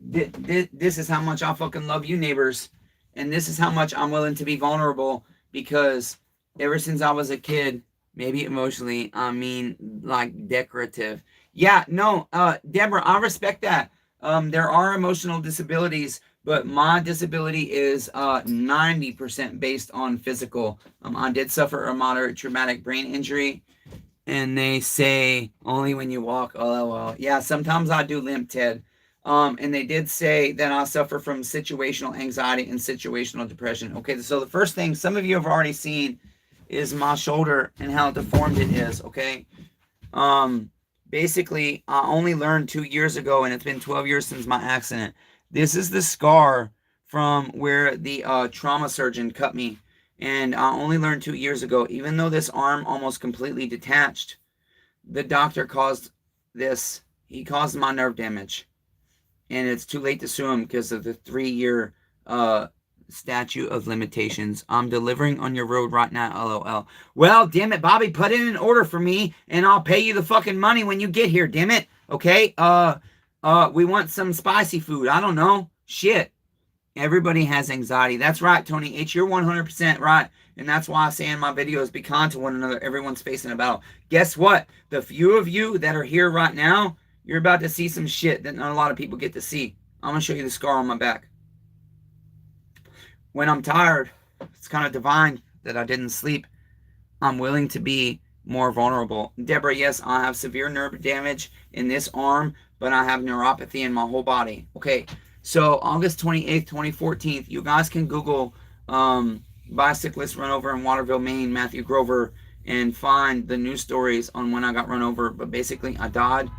Speaker 1: This is how much I fucking love you, neighbors. And this is how much I'm willing to be vulnerable, because ever since I was a kid, maybe emotionally, I mean, like decorative. Yeah, no, Deborah, I respect that. There are emotional disabilities, but my disability is 90% based on physical. I did suffer a moderate traumatic brain injury, and they say only when you walk. LOL. Yeah, sometimes I do limp, Ted. And they did say that I suffer from situational anxiety and situational depression. Okay, so the first thing some of you have already seen is my shoulder and how deformed it is. Okay, basically I only learned 2 years ago, and it's been 12 years since my accident. This is the scar from where the trauma surgeon cut me, and I only learned 2 years ago. Even though this arm almost completely detached, the doctor caused this. He caused my nerve damage, and it's too late to sue him because of the 3-year statute of limitations. I'm delivering on your road right now, LOL. Well, damn it, Bobby, put in an order for me and I'll pay you the fucking money when you get here, damn it. Okay? We want some spicy food. I don't know. Shit. Everybody has anxiety. That's right, Tony H. You're 100% right. And that's why I say in my videos, be kind to one another. Everyone's facing a battle. Guess what? The few of you that are here right now, you're about to see some shit that not a lot of people get to see. I'm going to show you the scar on my back. When I'm tired, it's kind of divine that I didn't sleep. I'm willing to be more vulnerable. Deborah, yes, I have severe nerve damage in this arm, but I have neuropathy in my whole body. Okay, so August 28th, 2014, you guys can Google bicyclist run over in Waterville, Maine, Matthew Grover, and find the news stories on when I got run over. But basically, I died.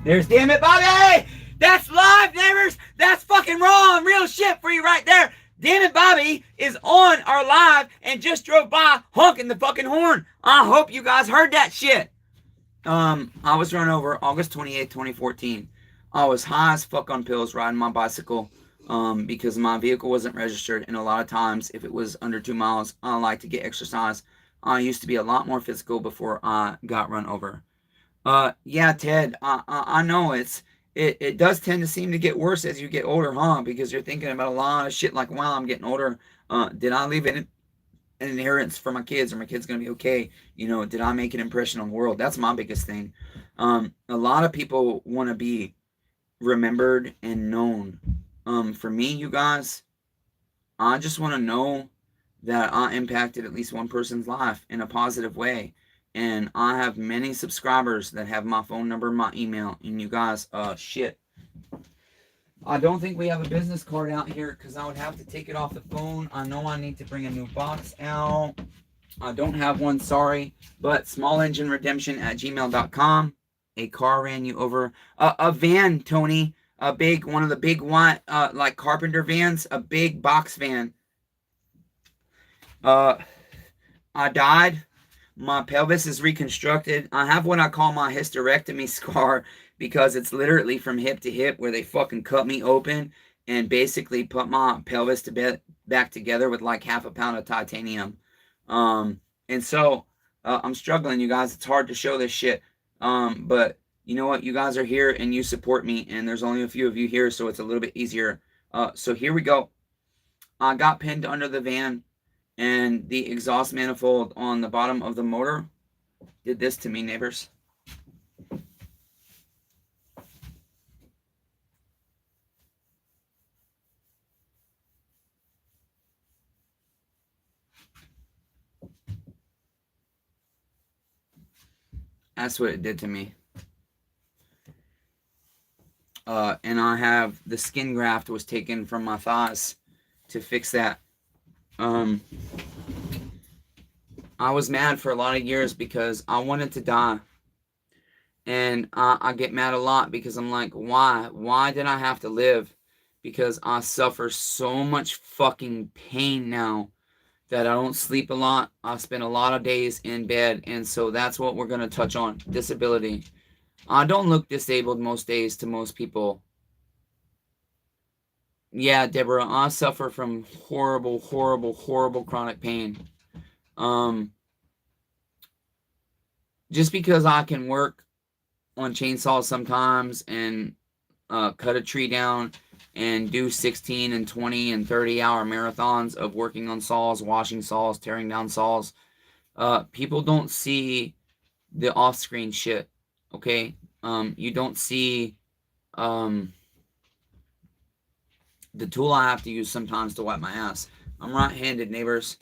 Speaker 1: There's damn it, Bobby! That's live, neighbors! That's fucking wrong! Real shit for you right there! Damn it, Bobby is on our live and just drove by honking the fucking horn. I hope you guys heard that shit. I was run over August 28th, 2014. I was high as fuck on pills riding my bicycle because my vehicle wasn't registered. And a lot of times, if it was under 2 miles, I like to get exercise. I used to be a lot more physical before I got run over. Yeah, Ted, I know it does tend to seem to get worse as you get older, huh? Because you're thinking about a lot of shit like, wow, I'm getting older. Did I leave an inheritance for my kids? Are my kids going to be okay? You know, did I make an impression on the world? That's my biggest thing. A lot of people want to be remembered and known. For me, you guys, I just want to know that I impacted at least one person's life in a positive way. And I have many subscribers that have my phone number, my email, and you guys, shit. I don't think we have a business card out here because I would have to take it off the phone. I know I need to bring a new box out. I don't have one, sorry. But smallengineredemption@gmail.com. A car ran you over. A van, Tony. One of the big white, like carpenter vans. A big box van. I died. My pelvis is reconstructed. I have what I call my hysterectomy scar because it's literally from hip to hip where they fucking cut me open and basically put my pelvis back together with like half a pound of titanium. And so I'm struggling, you guys. It's hard to show this shit. But you know what? You guys are here and you support me, and there's only a few of you here, so it's a little bit easier. So here we go. I got pinned under the van, And the exhaust manifold on the bottom of the motor did this to me, neighbors. That's what it did to me. And I have the skin graft was taken from my thighs to fix that. I was mad for a lot of years because I wanted to die. And I get mad a lot because I'm like, why? Why did I have to live? Because I suffer so much fucking pain now that I don't sleep a lot. I spend a lot of days in bed. And so that's what we're going to touch on. Disability. I don't look disabled most days to most people. Yeah, Deborah, I suffer from horrible, horrible, horrible chronic pain. Just because I can work on chainsaws sometimes and cut a tree down and do 16 and 20 and 30 hour marathons of working on saws, washing saws, tearing down saws. People don't see the off-screen shit, okay? You don't see the tool I have to use sometimes to wipe my ass. I'm right-handed, neighbors.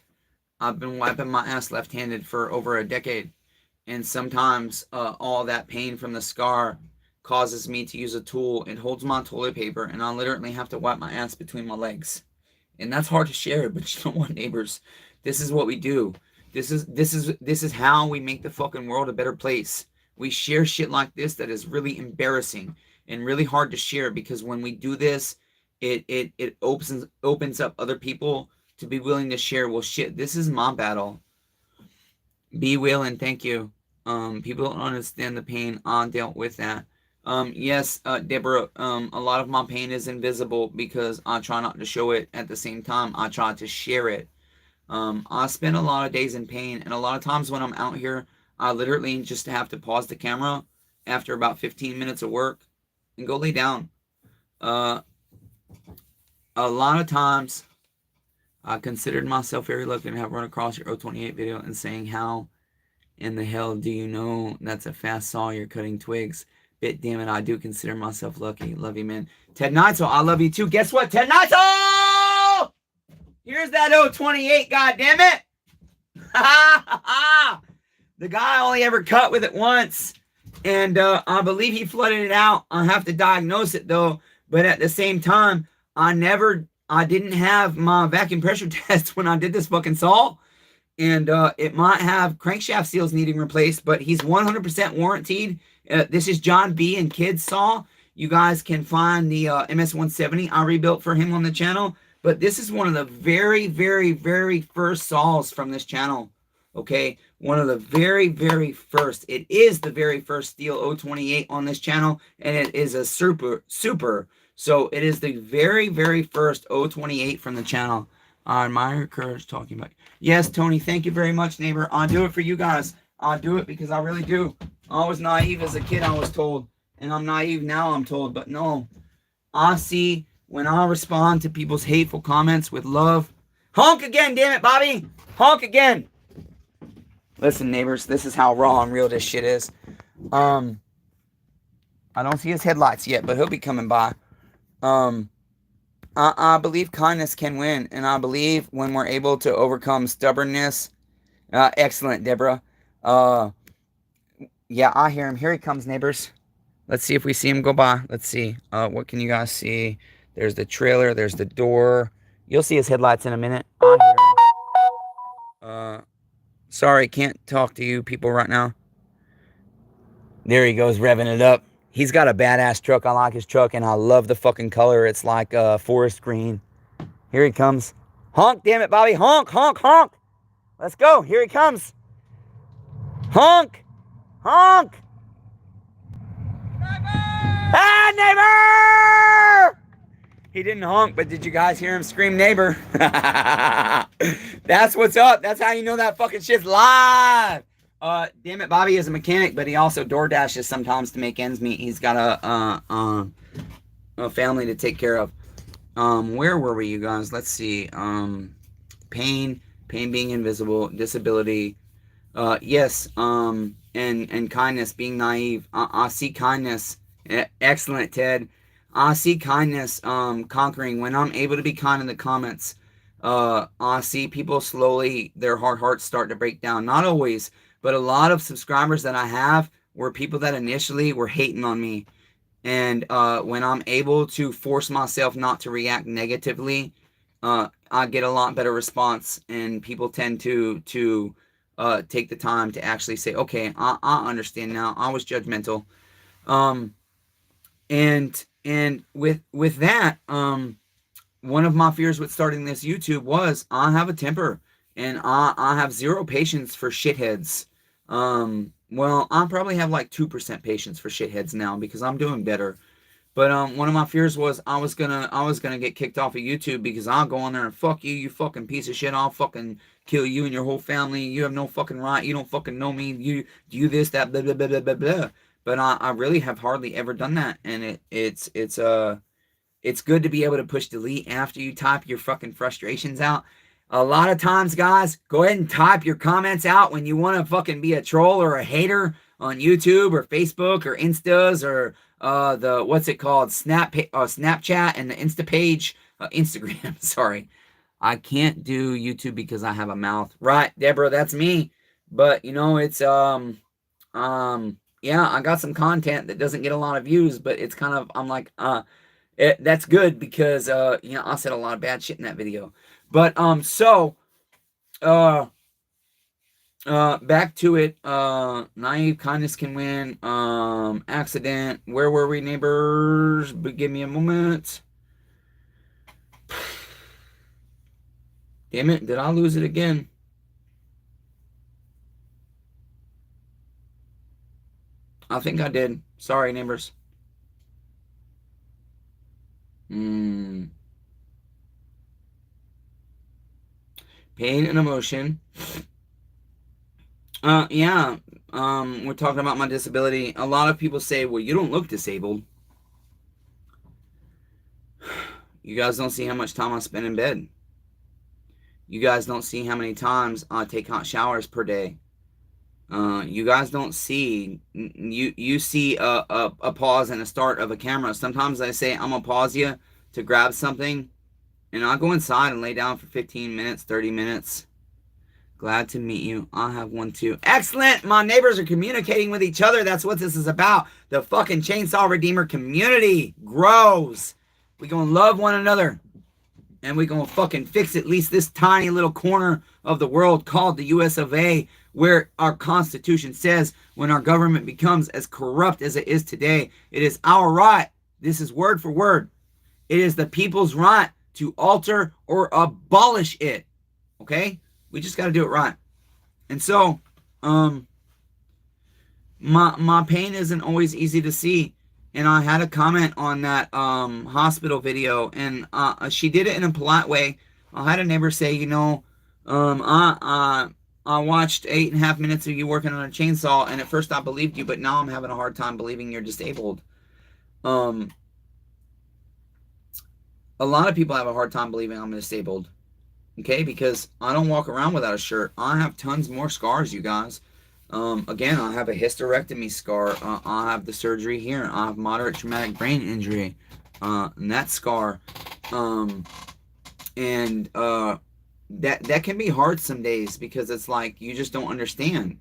Speaker 1: I've been wiping my ass left-handed for over a decade. And sometimes all that pain from the scar causes me to use a tool. It holds my toilet paper, and I literally have to wipe my ass between my legs. And that's hard to share, but you know what, neighbors? This is what we do. This is how we make the fucking world a better place. We share shit like this that is really embarrassing and really hard to share, because when we do this, it opens up other people to be willing to share. Well, shit, this is my battle. Be willing, thank you. People don't understand the pain. I dealt with that. Yes, Deborah, a lot of my pain is invisible because I try not to show it. At the same time, I try to share it. I spend a lot of days in pain, and a lot of times when I'm out here, I literally just have to pause the camera after about 15 minutes of work and go lay down. A lot of times, I considered myself very lucky to have run across your 028 video and saying, how in the hell do you know that's a fast saw you're cutting twigs? Bit damn it, I do consider myself lucky. Love you, man. Ted Naito, I love you too. Guess what, Ted Naito? Here's that 028, goddammit. The guy only ever cut with it once. And I believe he flooded it out. I have to diagnose it though. But at the same time, I didn't have my vacuum pressure test when I did this fucking saw. And it might have crankshaft seals needing replaced, but he's 100% warranted. This is John B. and Kids saw. You guys can find the MS-170 I rebuilt for him on the channel. But this is one of the very, very, very first saws from this channel. Okay, one of the very, very first. It is the very first steel 028 on this channel, and it is a super. So it is the very, very first 028 from the channel. I admire your courage talking about. Yes, Tony, thank you very much, neighbor. I'll do it for you guys. I'll do it because I really do. I was naive as a kid, I was told. And I'm naive now, I'm told. But no, I see when I respond to people's hateful comments with love. Honk again, damn it, Bobby. Honk again. Listen, neighbors, this is how raw and real this shit is. I don't see his headlights yet, but he'll be coming by. I believe kindness can win, and I believe when we're able to overcome stubbornness. Excellent, Deborah. Yeah, I hear him. Here he comes, neighbors. Let's see if we see him go by. Let's see. What can you guys see? There's the trailer. There's the door. You'll see his headlights in a minute. I hear him. Sorry, can't talk to you people right now. There he goes, revving it up. He's got a badass truck. I like his truck, and I love the fucking color. It's like forest green. Here he comes. Honk, damn it, Bobby. Honk, honk, honk. Let's go. Here he comes. Honk. Honk. Neighbor! Ah, neighbor! He didn't honk, but did you guys hear him scream neighbor? That's what's up. That's how you know that fucking shit's live. Damn it, Bobby is a mechanic, but he also door dashes sometimes to make ends meet. He's got a family to take care of. Where were we, you guys? Let's see. Pain. pain being invisible, disability, yes, and kindness being naive. I see kindness. Excellent, Ted. I see kindness conquering when I'm able to be kind in the comments. I see people slowly, their hard hearts start to break down. Not always, but a lot of subscribers that I have were people that initially were hating on me. And when I'm able to force myself not to react negatively, I get a lot better response, and people tend to take the time to actually say, okay, I understand now. I was judgmental. And with that, one of my fears with starting this YouTube was I have a temper, and I have zero patience for shitheads. Well, I probably have like 2% patience for shitheads now because I'm doing better. But one of my fears was I was gonna get kicked off of YouTube because I'll go on there and fuck you, you fucking piece of shit. I'll fucking kill you and your whole family. You have no fucking right. You don't fucking know me. You this, that, blah blah blah blah blah blah. But I really have hardly ever done that, and it's good to be able to push delete after you type your fucking frustrations out. A lot of times, guys, go ahead and type your comments out when you want to fucking be a troll or a hater on YouTube or Facebook or Instas or the, what's it called, Snapchat and the Insta page, Instagram, sorry. I can't do YouTube because I have a mouth. Right, Deborah, that's me. But, you know, it's, yeah, I got some content that doesn't get a lot of views, but it's kind of, I'm like, that's good because, you know, I said a lot of bad shit in that video. But, back to it. Naive kindness can win. Accident. Where were we, neighbors? But give me a moment. Damn it, did I lose it again? I think I did. Sorry, neighbors. Pain and emotion. Yeah. We're talking about my disability. A lot of people say, well, you don't look disabled. You guys don't see how much time I spend in bed. You guys don't see how many times I take hot showers per day. You guys don't see, you see a pause and a start of a camera. Sometimes I say, I'm gonna pause you to grab something, and I'll go inside and lay down for 15 minutes, 30 minutes. Glad to meet you. I have one too. Excellent. My neighbors are communicating with each other. That's what this is about. The fucking Chainsaw Redeemer community grows. We gonna love one another, and we gonna fucking fix at least this tiny little corner of the world called the US of A, where our Constitution says when our government becomes as corrupt as it is today, it is our right. This is word for word. It is the people's right to alter or abolish it. Okay? We just got to do it right. And so, my pain isn't always easy to see. And I had a comment on that hospital video, and she did it in a polite way. I had a neighbor say, you know, I watched 8.5 minutes of you working on a chainsaw, and at first I believed you, but now I'm having a hard time believing you're disabled. A lot of people have a hard time believing I'm disabled. Okay, because I don't walk around without a shirt. I have tons more scars, you guys. Again, I have a hysterectomy scar. I have the surgery here. I have moderate traumatic brain injury. And that scar. That can be hard some days because it's like you just don't understand.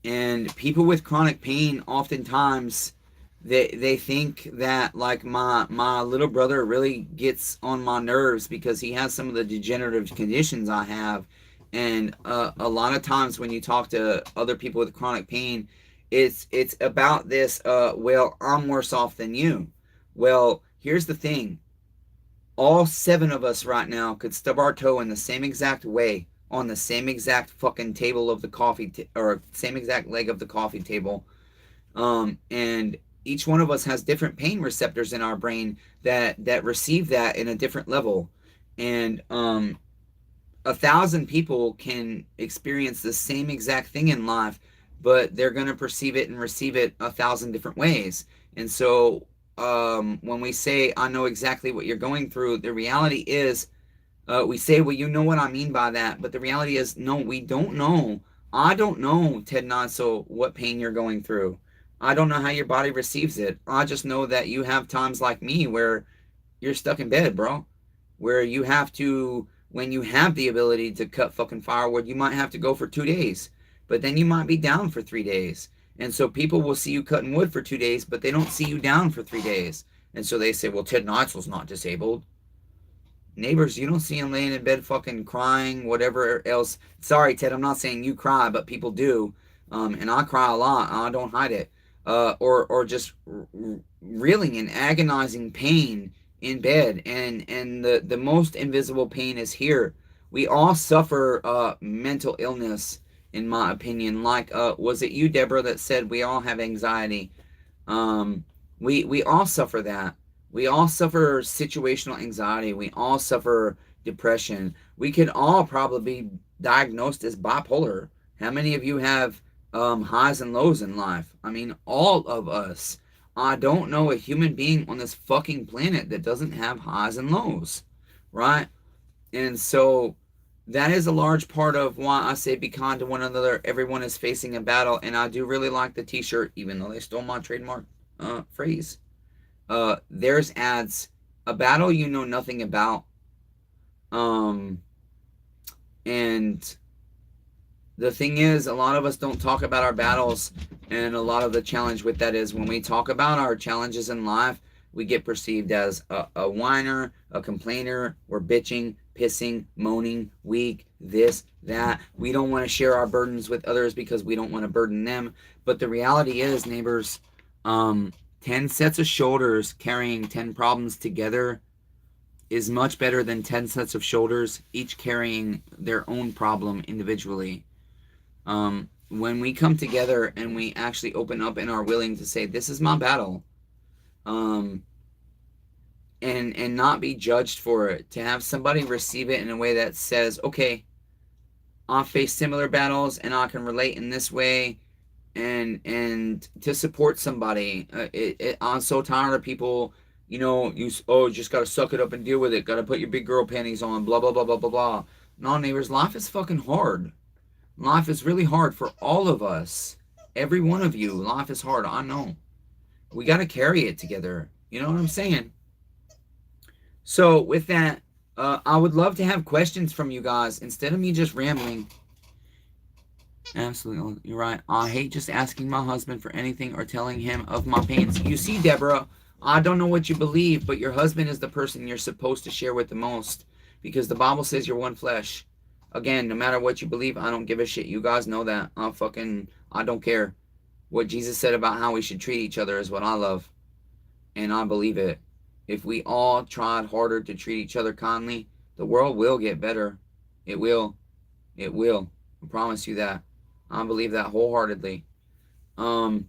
Speaker 1: And people with chronic pain oftentimes they think that like my little brother really gets on my nerves because he has some of the degenerative conditions I have. And a lot of times when you talk to other people with chronic pain, it's about this, well, I'm worse off than you. Well, here's the thing. All 7 of us right now could stub our toe in the same exact way on the same exact fucking table of the coffee, or same exact leg of the coffee table. And each one of us has different pain receptors in our brain that receive that in a different level. And 1,000 people can experience the same exact thing in life, but they're going to perceive it and receive it 1,000 different ways. And so when we say, I know exactly what you're going through, the reality is We say, well, you know what I mean by that. But the reality is, no, we don't know. I don't know, Ted Notso, what pain you're going through. I don't know how your body receives it. I just know that you have times like me where you're stuck in bed, bro. Where you have to, when you have the ability to cut fucking firewood, you might have to go for 2 days. But then you might be down for 3 days. And so people will see you cutting wood for 2 days, but they don't see you down for 3 days. And so they say, well, Ted Notso's not disabled. Neighbors, you don't see him laying in bed fucking crying, whatever else. Sorry, Ted, I'm not saying you cry, but people do. And I cry a lot. I don't hide it. Or just reeling in agonizing pain in bed. And the most invisible pain is here. We all suffer mental illness, in my opinion. Like, was it you, Deborah, that said we all have anxiety? We all suffer that. We all suffer situational anxiety. We all suffer depression. We could all probably be diagnosed as bipolar. How many of you have highs and lows in life? I mean, all of us. I don't know a human being on this fucking planet that doesn't have highs and lows, right? And so that is a large part of why I say be kind to one another. Everyone is facing a battle, and I do really like the t-shirt, even though they stole my trademark phrase. There's ads, a battle you know nothing about. And the thing is, a lot of us don't talk about our battles, and a lot of the challenge with that is when we talk about our challenges in life, we get perceived as a whiner, a complainer, we're bitching, pissing, moaning, weak, this, that. We don't want to share our burdens with others because we don't want to burden them. But the reality is, neighbors, 10 sets of shoulders carrying 10 problems together is much better than 10 sets of shoulders, each carrying their own problem individually. When we come together and we actually open up and are willing to say, this is my battle, and not be judged for it, to have somebody receive it in a way that says, okay, I face similar battles and I can relate in this way, and to support somebody. I'm so tired of people, you just gotta suck it up and deal with it, gotta put your big girl panties on, blah blah blah blah blah blah. No, neighbors, life is fucking hard. Life is really hard for all of us. Every one of you, life is hard. I know. We gotta carry it together. You know what I'm saying? So with that, I would love to have questions from you guys instead of me just rambling. Absolutely, you're right. I hate just asking my husband for anything or telling him of my pains. You see, Deborah, I don't know what you believe, but your husband is the person you're supposed to share with the most, because the Bible says you're one flesh. Again, no matter what you believe, I don't give a shit. You guys know that. I don't care. What Jesus said about how we should treat each other is what I love, and I believe it. If we all tried harder to treat each other kindly, the world will get better. It will. It will. I promise you that. I believe that wholeheartedly. I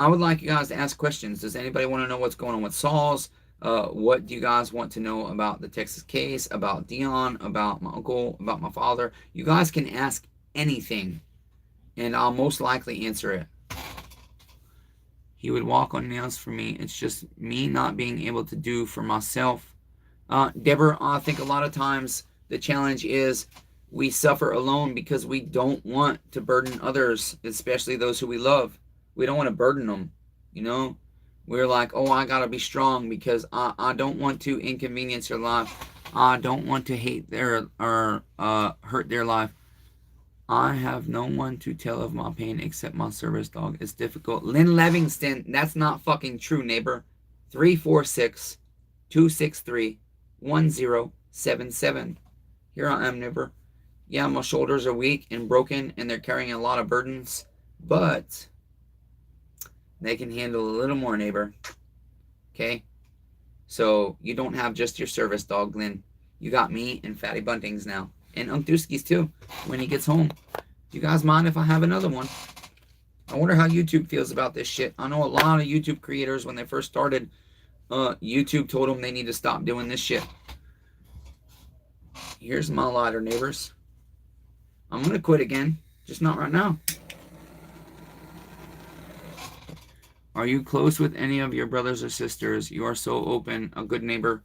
Speaker 1: would like you guys to ask questions. Does anybody want to know what's going on with Saul's? What do you guys want to know about the Texas case, about Dion, about my uncle, about my father? You guys can ask anything, and I'll most likely answer it. He would walk on nails for me. It's just me not being able to do for myself. Deborah, I think a lot of times the challenge is we suffer alone because we don't want to burden others, especially those who we love. We don't want to burden them, We're like, oh, I got to be strong because I don't want to inconvenience their life. I don't want to hate their or hurt their life. I have no one to tell of my pain except my service dog. It's difficult. Lynn Livingston, that's not fucking true, neighbor. 346-263-1077. Here I am, neighbor. Yeah, my shoulders are weak and broken, and they're carrying a lot of burdens, but they can handle a little more, neighbor. Okay? So you don't have just your service dog, Lynn. You got me and Fatty Buntings now. And Unkdooskies too, when he gets home. Do you guys mind if I have another one? I wonder how YouTube feels about this shit. I know a lot of YouTube creators, when they first started, YouTube told them they need to stop doing this shit. Here's my lighter, neighbors. I'm going to quit again. Just not right now. Are you close with any of your brothers or sisters? You are so open, a good neighbor.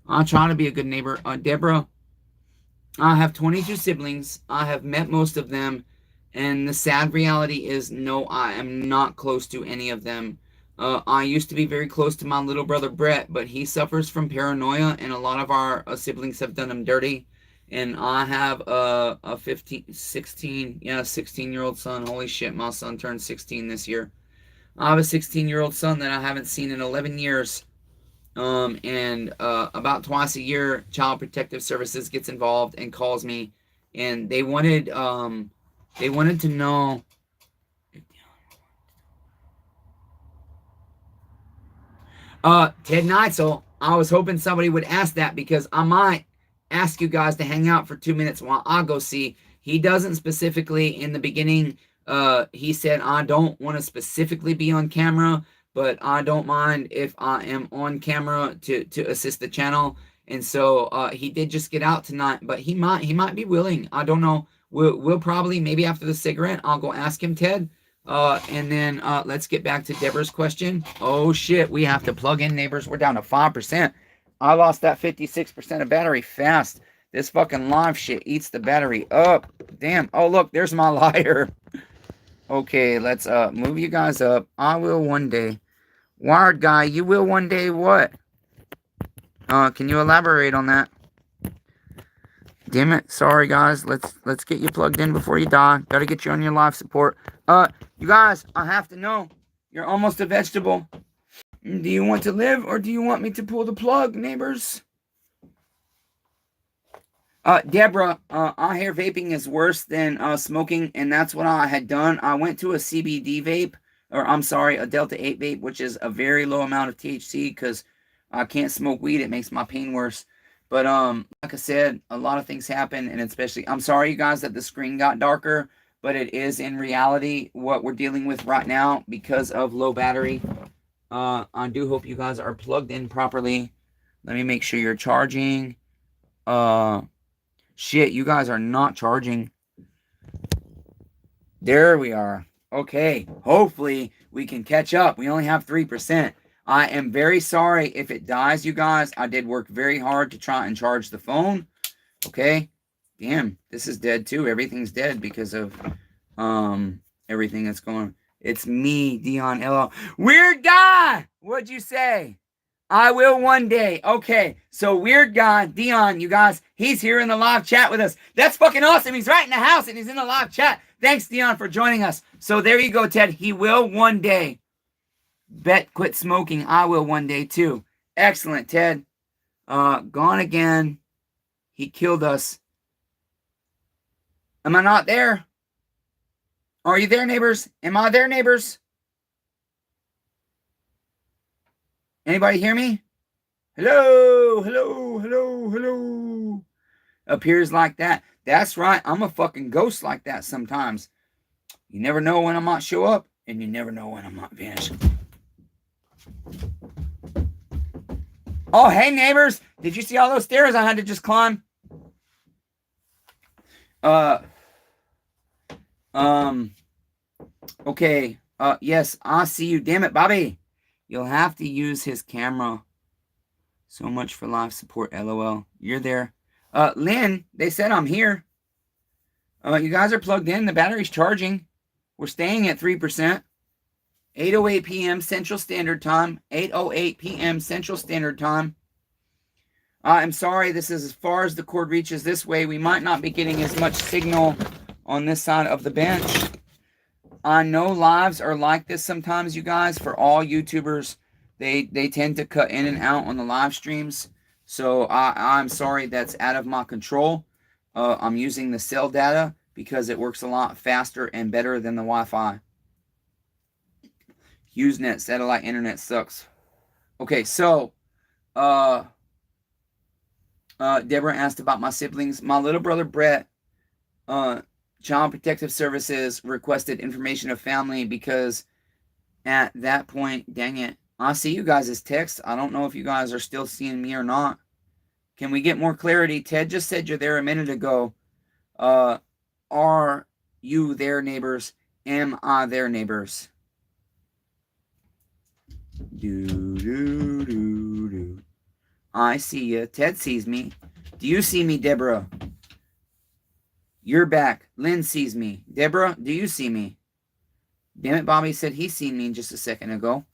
Speaker 1: I'll try to be a good neighbor. Deborah, I have 22 siblings. I have met most of them. And the sad reality is, no, I am not close to any of them. I used to be very close to my little brother Brett, but he suffers from paranoia, and a lot of our siblings have done him dirty. And I have a 16-year-old son. Holy shit, my son turned 16 this year. I have a 16-year-old son that I haven't seen in 11 years. And about twice a year, Child Protective Services gets involved and calls me, and they wanted to know. Ted Neitzel, I was hoping somebody would ask that, because I might ask you guys to hang out for 2 minutes while I go see. He doesn't specifically, in the beginning, he said, I don't want to specifically be on camera, but I don't mind if I am on camera to assist the channel. And so he did just get out tonight, but he might be willing. I don't know. We'll probably, maybe after the cigarette, I'll go ask him, Ted. And then let's get back to Deborah's question. Oh shit, we have to plug in, neighbors. We're down to 5%. I lost that 56% of battery fast. This fucking live shit eats the battery up. Damn. Oh look, there's my lighter. Okay, let's move you guys up. I will one day. Wired guy, you will one day what? Can you elaborate on that? Damn it. Sorry, guys. Let's get you plugged in before you die. Gotta get you on your life support. You guys, I have to know. You're almost a vegetable. Do you want to live, or do you want me to pull the plug, neighbors? Deborah, I hear vaping is worse than smoking, and that's what I had done. I went to a CBD vape, or I'm sorry, a Delta 8 vape, which is a very low amount of THC, because I can't smoke weed. It makes my pain worse. But like I said, a lot of things happen, and especially, I'm sorry, you guys, that the screen got darker, but it is in reality what we're dealing with right now because of low battery. I do hope you guys are plugged in properly. Let me make sure you're charging. Shit, you guys are not charging. There we are. Okay, hopefully we can catch up. We only have 3%. I am very sorry if it dies, you guys. I did work very hard to try and charge the phone. Okay. Damn, this is dead too. Everything's dead because of everything that's going on. It's me, Dion Elo. Weird guy! What'd you say? I will one day. Okay, so weird guy, Dion, you guys, he's here in the live chat with us. That's fucking awesome. He's right in the house and he's in the live chat. Thanks, Dion, for joining us. So there you go, Ted. He will one day. Bet quit smoking. I will one day too. Excellent, Ted. Gone again. He killed us. Am I not there? Are you there, neighbors? Am I there, neighbors? Anybody hear me? Hello, hello, hello, hello. Appears like that. That's right. I'm a fucking ghost like that sometimes. You never know when I might show up, and you never know when I might vanish. Oh, hey, neighbors. Did you see all those stairs I had to just climb? Okay. Yes, I see you. Damn it, Bobby. You'll have to use his camera. So much for live support, LOL. You're there. Lynn, they said I'm here. You guys are plugged in. The battery's charging. We're staying at 3%. 8:08 p.m. Central Standard Time. 8:08 p.m. Central Standard Time. I'm sorry, this is as far as the cord reaches this way. We might not be getting as much signal on this side of the bench. I know lives are like this sometimes, you guys. For all YouTubers, they tend to cut in and out on the live streams. So I'm sorry, that's out of my control. I'm using the cell data because it works a lot faster and better than the Wi-Fi. Usenet satellite internet sucks. Okay, so Deborah asked about my siblings. My little brother Brett, Child Protective Services requested information of family because at that point, dang it, I see you guys' text. I don't know if you guys are still seeing me or not. Can we get more clarity? Ted just said you're there a minute ago. Are you there, neighbors? Am I there, neighbors? Do, do, do, do. I see you. Ted sees me. Do you see me, Deborah? You're back. Lynn sees me. Deborah, do you see me? Damn it, Bobby said he seen me just a second ago.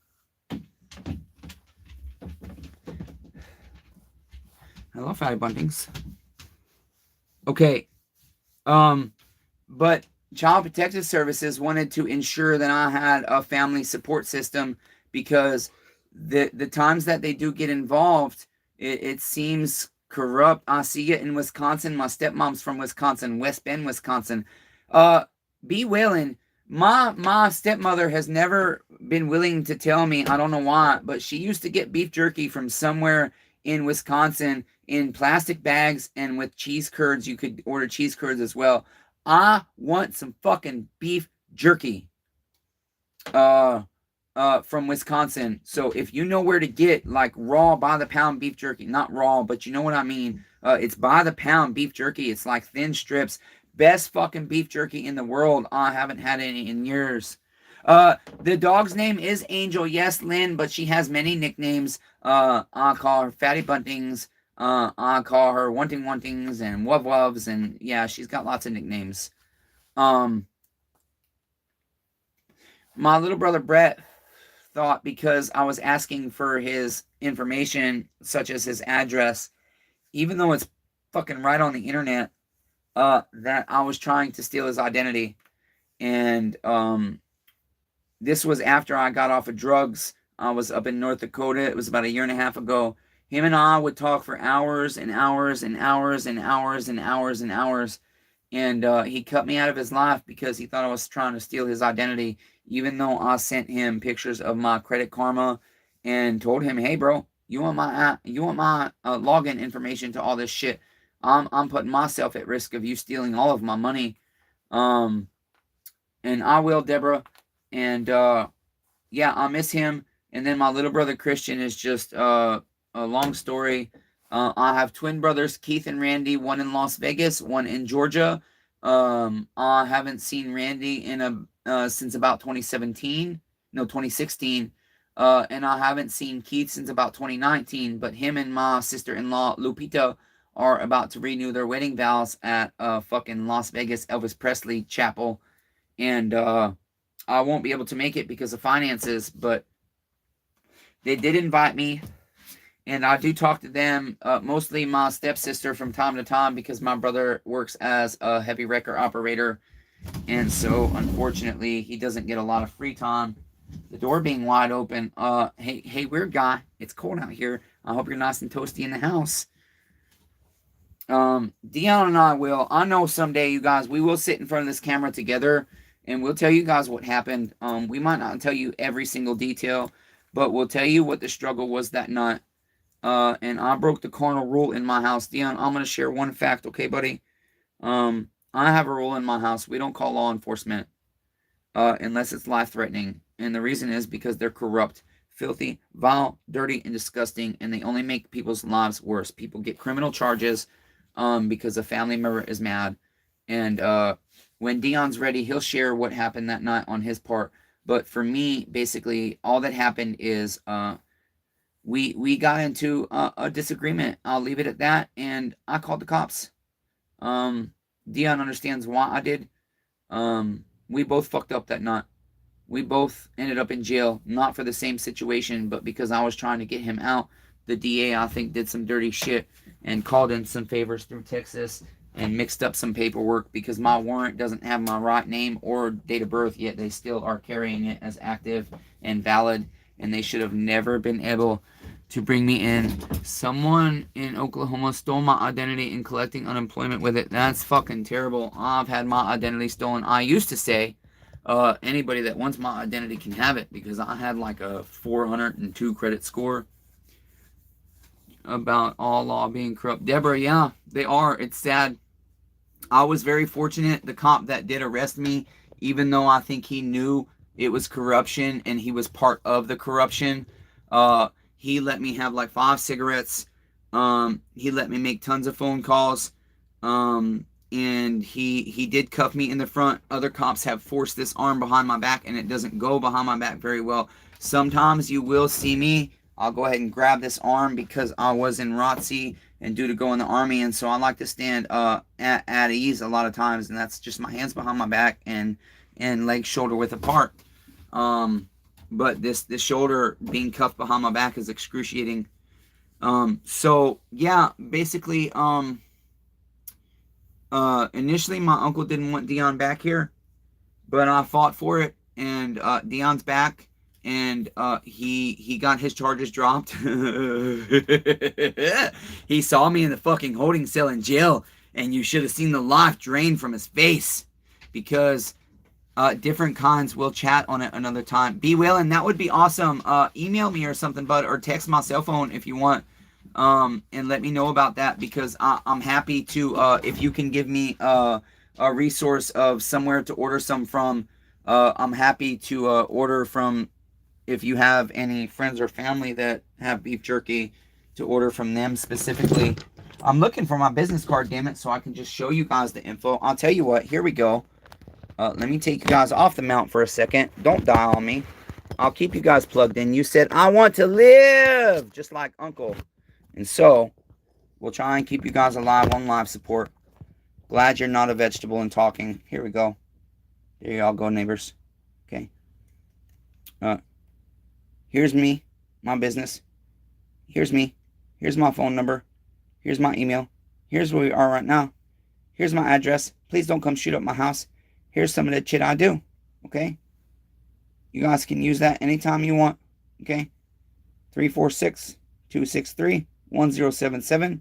Speaker 1: Hello, Fatty Buntings. Okay. But Child Protective Services wanted to ensure that I had a family support system because the times that they do get involved, it seems corrupt. I see it in Wisconsin. My stepmom's from Wisconsin, West Bend, Wisconsin. B. Whalen, my stepmother has never been willing to tell me, I don't know why, but she used to get beef jerky from somewhere in Wisconsin in plastic bags and with cheese curds. You could order cheese curds as well. I want some fucking beef jerky from Wisconsin. So if you know where to get like raw by the pound beef jerky, not raw, but you know what I mean. It's by the pound beef jerky. It's like thin strips. Best fucking beef jerky in the world. I haven't had any in years. The dog's name is Angel. Yes, Lynn, but she has many nicknames. I call her Fatty Buntings. I call her Wantings and Wubs, and yeah, she's got lots of nicknames. My little brother Brett thought because I was asking for his information, such as his address, even though it's fucking right on the internet, that I was trying to steal his identity. And this was after I got off of drugs. I was up in North Dakota. It was about 1.5 years ago. Him and I would talk for hours and hours and hours and hours and hours and hours. And he cut me out of his life because he thought I was trying to steal his identity, even though I sent him pictures of my Credit Karma and told him, hey, bro, you want my login information to all this shit? I'm putting myself at risk of you stealing all of my money. And I will, Deborah. And yeah, I miss him. And then my little brother Christian is just a long story. I have twin brothers, Keith and Randy, one in Las Vegas, one in Georgia. I haven't seen Randy since about 2016. And I haven't seen Keith since about 2019. But him and my sister-in-law, Lupita, are about to renew their wedding vows at fucking Las Vegas Elvis Presley Chapel. And I won't be able to make it because of finances, but they did invite me. And I do talk to them, mostly my stepsister from time to time because my brother works as a heavy wrecker operator. And so, unfortunately, he doesn't get a lot of free time. The door being wide open. Hey, weird guy. It's cold out here. I hope you're nice and toasty in the house. Dion and I know someday, you guys, we will sit in front of this camera together and we'll tell you guys what happened. We might not tell you every single detail, but we'll tell you what the struggle was that night. And I broke the cardinal rule in my house. Dion, I'm going to share one fact, okay, buddy? I have a rule in my house. We don't call law enforcement unless it's life-threatening. And the reason is because they're corrupt, filthy, vile, dirty, and disgusting, and they only make people's lives worse. People get criminal charges because a family member is mad. And when Dion's ready, he'll share what happened that night on his part. But for me, basically, all that happened is we got into a disagreement. I'll leave it at that. And I called the cops. Dion understands why I did. We both fucked up that night. We both ended up in jail, not for the same situation, but because I was trying to get him out. The DA, I think, did some dirty shit and called in some favors through Texas and mixed up some paperwork because my warrant doesn't have my right name or date of birth, yet they still are carrying it as active and valid, and they should have never been able to bring me in. Someone in Oklahoma stole my identity and collecting unemployment with it. That's fucking terrible. I've had my identity stolen. I used to say anybody that wants my identity can have it because I had like a 402 credit score. About all law being corrupt. Deborah, yeah, they are. It's sad. I was very fortunate. The cop that did arrest me, even though I think he knew it was corruption and he was part of the corruption, he let me have like 5 cigarettes. He let me make tons of phone calls. And he did cuff me in the front. Other cops have forced this arm behind my back and it doesn't go behind my back very well. Sometimes you will see me. I'll go ahead and grab this arm because I was in ROTC and due to go in the Army, and so I like to stand at ease a lot of times, and that's just my hands behind my back and legs shoulder width apart. But this shoulder being cuffed behind my back is excruciating. So yeah, basically, initially my uncle didn't want Dion back here, but I fought for it, and Dion's back, and he got his charges dropped. He saw me in the fucking holding cell in jail, and you should have seen the life drain from his face, because different kinds. We'll chat on it another time. Be willing, that would be awesome. Email me or something, bud, or text my cell phone if you want, and let me know about that, because I'm happy to, if you can give me a resource of somewhere to order some from, I'm happy to order from. If you have any friends or family that have beef jerky, to order from them specifically. I'm looking for my business card, damn it, so I can just show you guys the info. I'll tell you what, here we go. Let me take you guys off the mount for a second. Don't die on me. I'll keep you guys plugged in. You said, I want to live, just like Uncle. And so, we'll try and keep you guys alive on live support. Glad you're not a vegetable and talking. Here we go. There y'all go, neighbors. Okay. Here's me, my business. Here's me. Here's my phone number. Here's my email. Here's where we are right now. Here's my address. Please don't come shoot up my house. Here's some of the shit I do. Okay? You guys can use that anytime you want. Okay? 346-263-1077.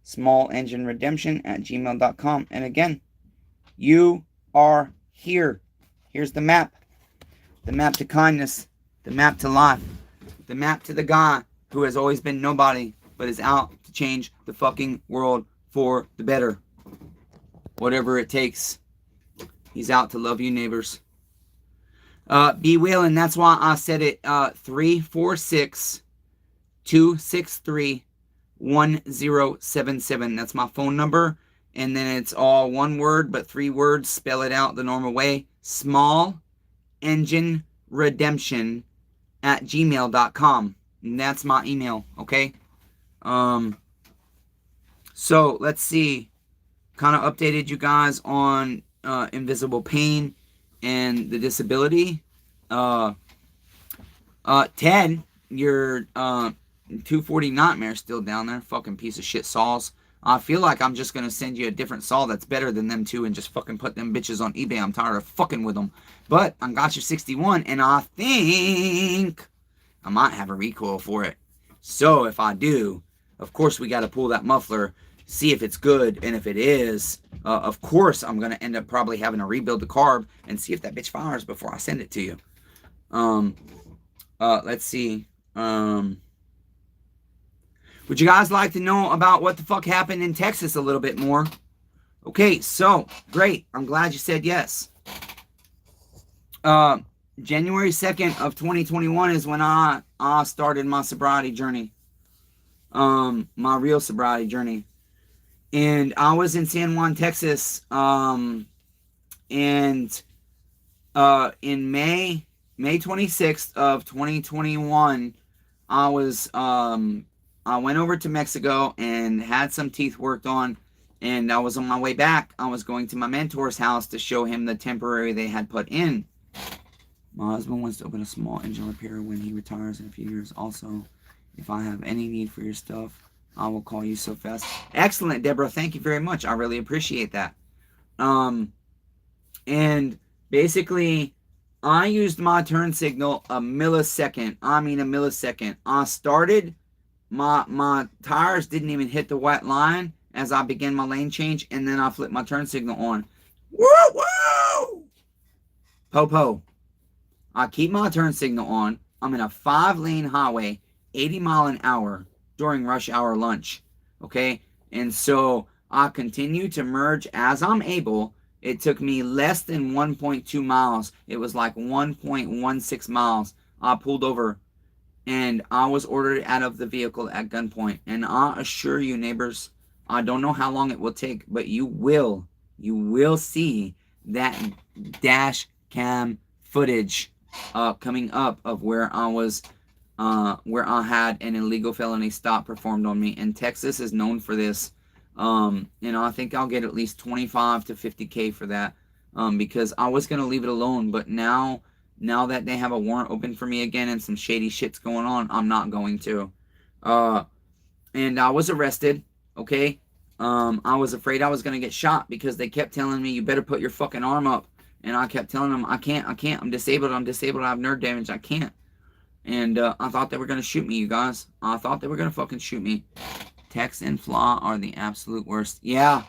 Speaker 1: SmallEngineRedemption@gmail.com. And again, you are here. Here's the map. The map to kindness. The map to life. The map to the guy who has always been nobody, but is out to change the fucking world for the better. Whatever it takes. He's out to love you, neighbors. Be willing. That's why I said it. 346-263-1077. That's my phone number. And then it's all one word, but 3 words. Spell it out the normal way. SmallEngineRedemption@gmail.com. And that's my email. Okay. So let's see. Kind of updated you guys on invisible pain and the disability. Ted, your 240 nightmare still down there. Fucking piece of shit saws. I feel like I'm just going to send you a different saw that's better than them two and just fucking put them bitches on eBay. I'm tired of fucking with them. But I got your 61, and I think I might have a recoil for it. So if I do, of course we got to pull that muffler, see if it's good, and if it is, of course I'm going to end up probably having to rebuild the carb and see if that bitch fires before I send it to you. Let's see. Would you guys like to know about what the fuck happened in Texas a little bit more? Okay, so, great. I'm glad you said yes. January 2nd of 2021 is when I started my sobriety journey. My real sobriety journey. And I was in San Juan, Texas, and in May 26th of 2021, I went over to Mexico and had some teeth worked on, and I was on my way back. I was going to my mentor's house to show him the temporary they had put in. My husband wants to open a small engine repair when he retires in a few years. Also, if I have any need for your stuff, I will call you so fast. Excellent, Deborah. Thank you very much. I really appreciate that. And basically, I used my turn signal a millisecond. I mean a millisecond. I started, my tires didn't even hit the white line as I began my lane change, and then I flipped my turn signal on. Woo woo! Po-po. I keep my turn signal on. I'm in a 5-lane highway, 80 mile an hour during rush hour lunch. Okay? And so I continue to merge as I'm able. It took me less than 1.2 miles. It was like 1.16 miles. I pulled over and I was ordered out of the vehicle at gunpoint. And I assure you, neighbors, I don't know how long it will take, but you will see that dash cam footage coming up of where I was where I had an illegal felony stop performed on me, and Texas is known for this. I think I'll get at least 25 to 50K for that, because I was gonna leave it alone, but now that they have a warrant open for me again and some shady shit's going on, I'm not going to. And I was arrested. Okay, I was afraid I was gonna get shot because they kept telling me, you better put your fucking arm up, and I kept telling them, I can't, I'm disabled, I have nerve damage, I can't. And I thought they were going to shoot me, you guys. I thought they were going to fucking shoot me. Tex and Flaw are the absolute worst. Yeah,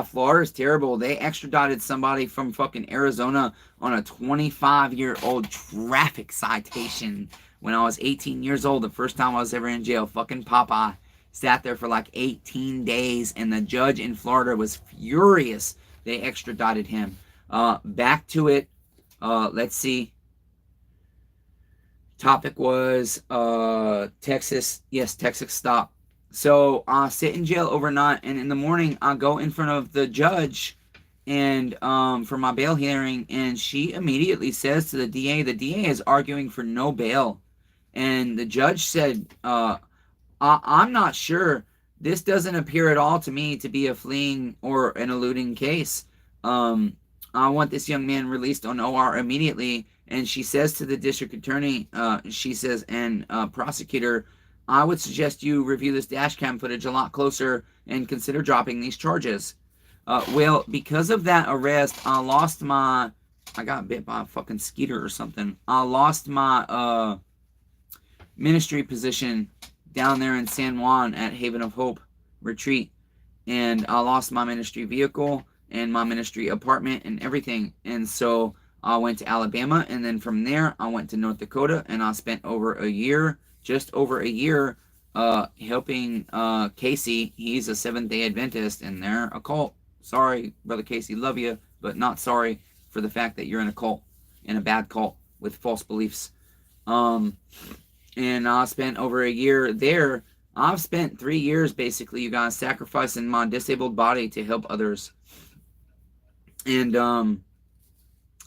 Speaker 1: Florida's terrible. They extradited somebody from fucking Arizona on a 25-year-old traffic citation when I was 18 years old, the first time I was ever in jail. Fucking Popeye sat there for like 18 days, and the judge in Florida was furious they extradited him. Back to it. Let's see. Topic was Texas. Yes, Texas stop. So I sit in jail overnight, and in the morning I go in front of the judge and for my bail hearing, and she immediately says to the DA is arguing for no bail. And the judge said, I'm not sure. This doesn't appear at all to me to be a fleeing or an eluding case. I want this young man released on OR immediately. And she says to the district attorney, she says, and prosecutor, I would suggest you review this dash cam footage a lot closer and consider dropping these charges. Well, because of that arrest, I got bit by a fucking skeeter or something. I lost my ministry position down there in San Juan at Haven of Hope Retreat. And I lost my ministry vehicle and my ministry apartment and everything. And so I went to Alabama, and then from there I went to North Dakota, and I spent just over a year, helping Casey. He's a Seventh-day Adventist, and they're a cult. Sorry, Brother Casey, love you, but not sorry for the fact that you're in a cult, in a bad cult with false beliefs. And I spent over a year there. I've spent 3 years, basically, you guys, sacrificing my disabled body to help others. And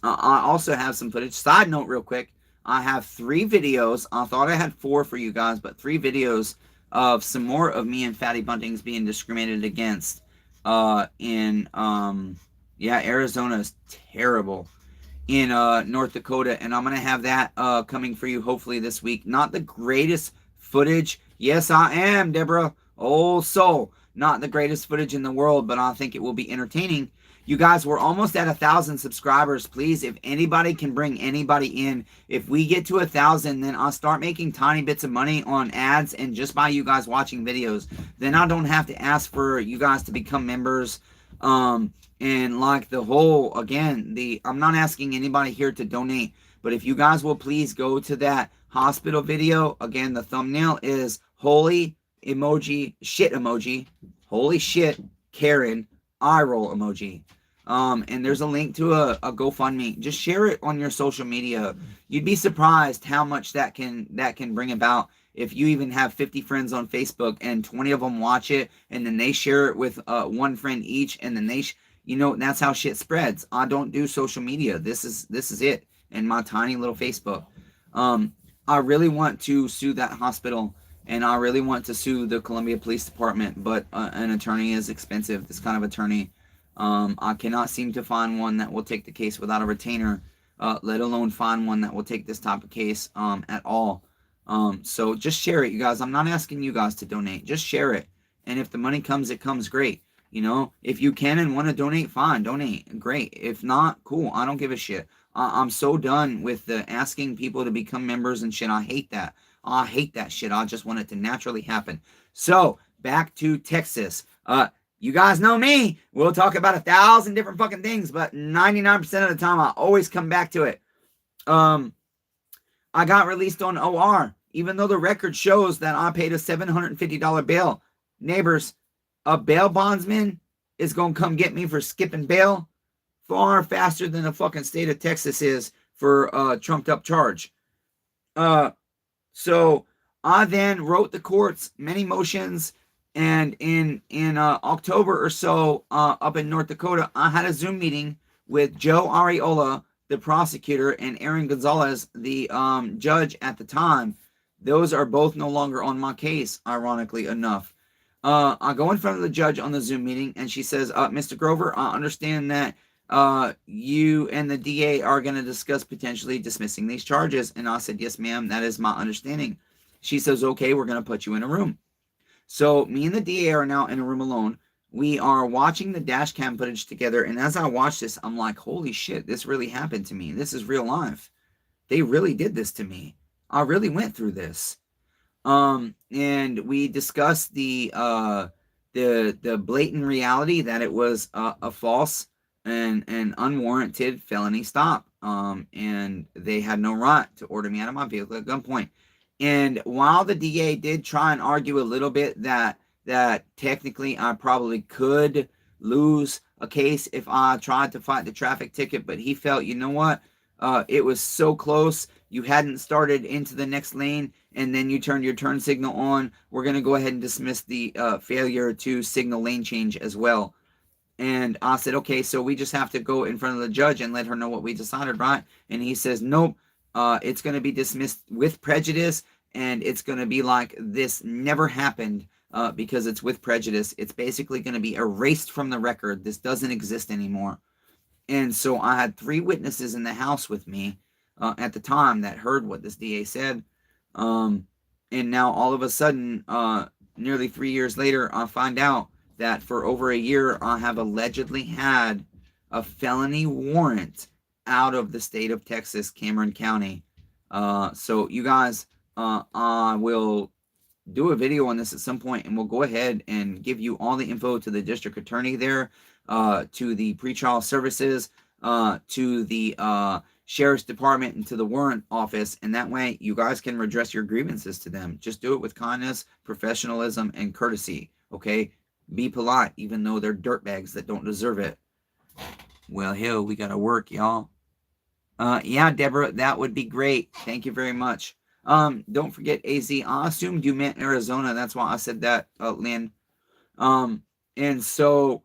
Speaker 1: I also have some footage. Side note real quick, I have 3 videos. I thought I had 4 for you guys, but 3 videos of some more of me and Fatty Buntings being discriminated against in Arizona is terrible. In North Dakota, and I'm going to have that coming for you hopefully this week. Not the greatest footage. Yes, I am, Deborah. Old soul. Not the greatest footage in the world, but I think it will be entertaining. You guys, we're almost at 1,000 subscribers. Please, if anybody can bring anybody in, if we get to 1,000, then I'll start making tiny bits of money on ads and just by you guys watching videos. Then I don't have to ask for you guys to become members. And like the whole, again, I'm not asking anybody here to donate, but if you guys will please go to that hospital video. Again, the thumbnail is holy emoji, shit emoji, holy shit, Karen, eye roll emoji. And there's a link to a GoFundMe. Just share it on your social media. You'd be surprised how much that can bring about. If you even have 50 friends on Facebook and 20 of them watch it, and then they share it with one friend each, and then that's how shit spreads. I don't do social media. This is it. And my tiny little Facebook. I really want to sue that hospital, and I really want to sue the Columbia Police Department, but an attorney is expensive. This kind of attorney. I cannot seem to find one that will take the case without a retainer, let alone find one that will take this type of case at all. So just share it, you guys. I'm not asking you guys to donate. Just share it. And if the money comes, it comes, great. If you can and want to donate, fine, donate, great. If not, cool, I don't give a shit. I'm so done with the asking people to become members and shit. I hate that. I hate that shit. I just want it to naturally happen. So, back to Texas. You guys know me. We'll talk about 1,000 different fucking things, but 99% of the time, I always come back to it. I got released on OR, even though the record shows that I paid a $750 bail. Neighbors, a bail bondsman is going to come get me for skipping bail far faster than the fucking state of Texas is for a trumped up charge. So I then wrote the courts many motions, and in October or so, up in North Dakota, I had a Zoom meeting with Joe Ariola, the prosecutor, and Aaron Gonzalez, the judge at the time. Those are both no longer on my case, ironically enough. I go in front of the judge on the Zoom meeting, and she says, Mr. Grover, I understand that you and the DA are going to discuss potentially dismissing these charges. And I said, yes, ma'am, that is my understanding. She says, okay, we're going to put you in a room. So me and the DA are now in a room alone. We are watching the dash cam footage together. And as I watch this, I'm like, holy shit, this really happened to me. This is real life. They really did this to me. I really went through this. And we discussed the blatant reality that it was a false and unwarranted felony stop. And they had no right to order me out of my vehicle at gunpoint. And while the DA did try and argue a little bit that technically I probably could lose a case if I tried to fight the traffic ticket, but he felt, you know what, it was so close. You hadn't started into the next lane, and then you turned your turn signal on. We're going to go ahead and dismiss the failure to signal lane change as well. And I said, okay, so we just have to go in front of the judge and let her know what we decided, right? And he says, nope, it's going to be dismissed with prejudice, and it's going to be like this never happened because it's with prejudice. It's basically going to be erased from the record. This doesn't exist anymore. And so I had 3 witnesses in the house with me at the time that heard what this DA said. And now all of a sudden, nearly 3 years later, I find out that for over a year, I have allegedly had a felony warrant out of the state of Texas, Cameron County. So you guys, I will do a video on this at some point, and we'll go ahead and give you all the info to the district attorney there, to the pretrial services, to the sheriff's department, and to the warrant office. And that way you guys can redress your grievances to them. Just do it with kindness, professionalism, and courtesy. Okay? Be polite, even though they're dirtbags that don't deserve it. Well, hell, we gotta work, y'all. Yeah, Deborah, that would be great. Thank you very much. Don't forget AZ. I assumed you meant Arizona. That's why I said that, Lynn. And so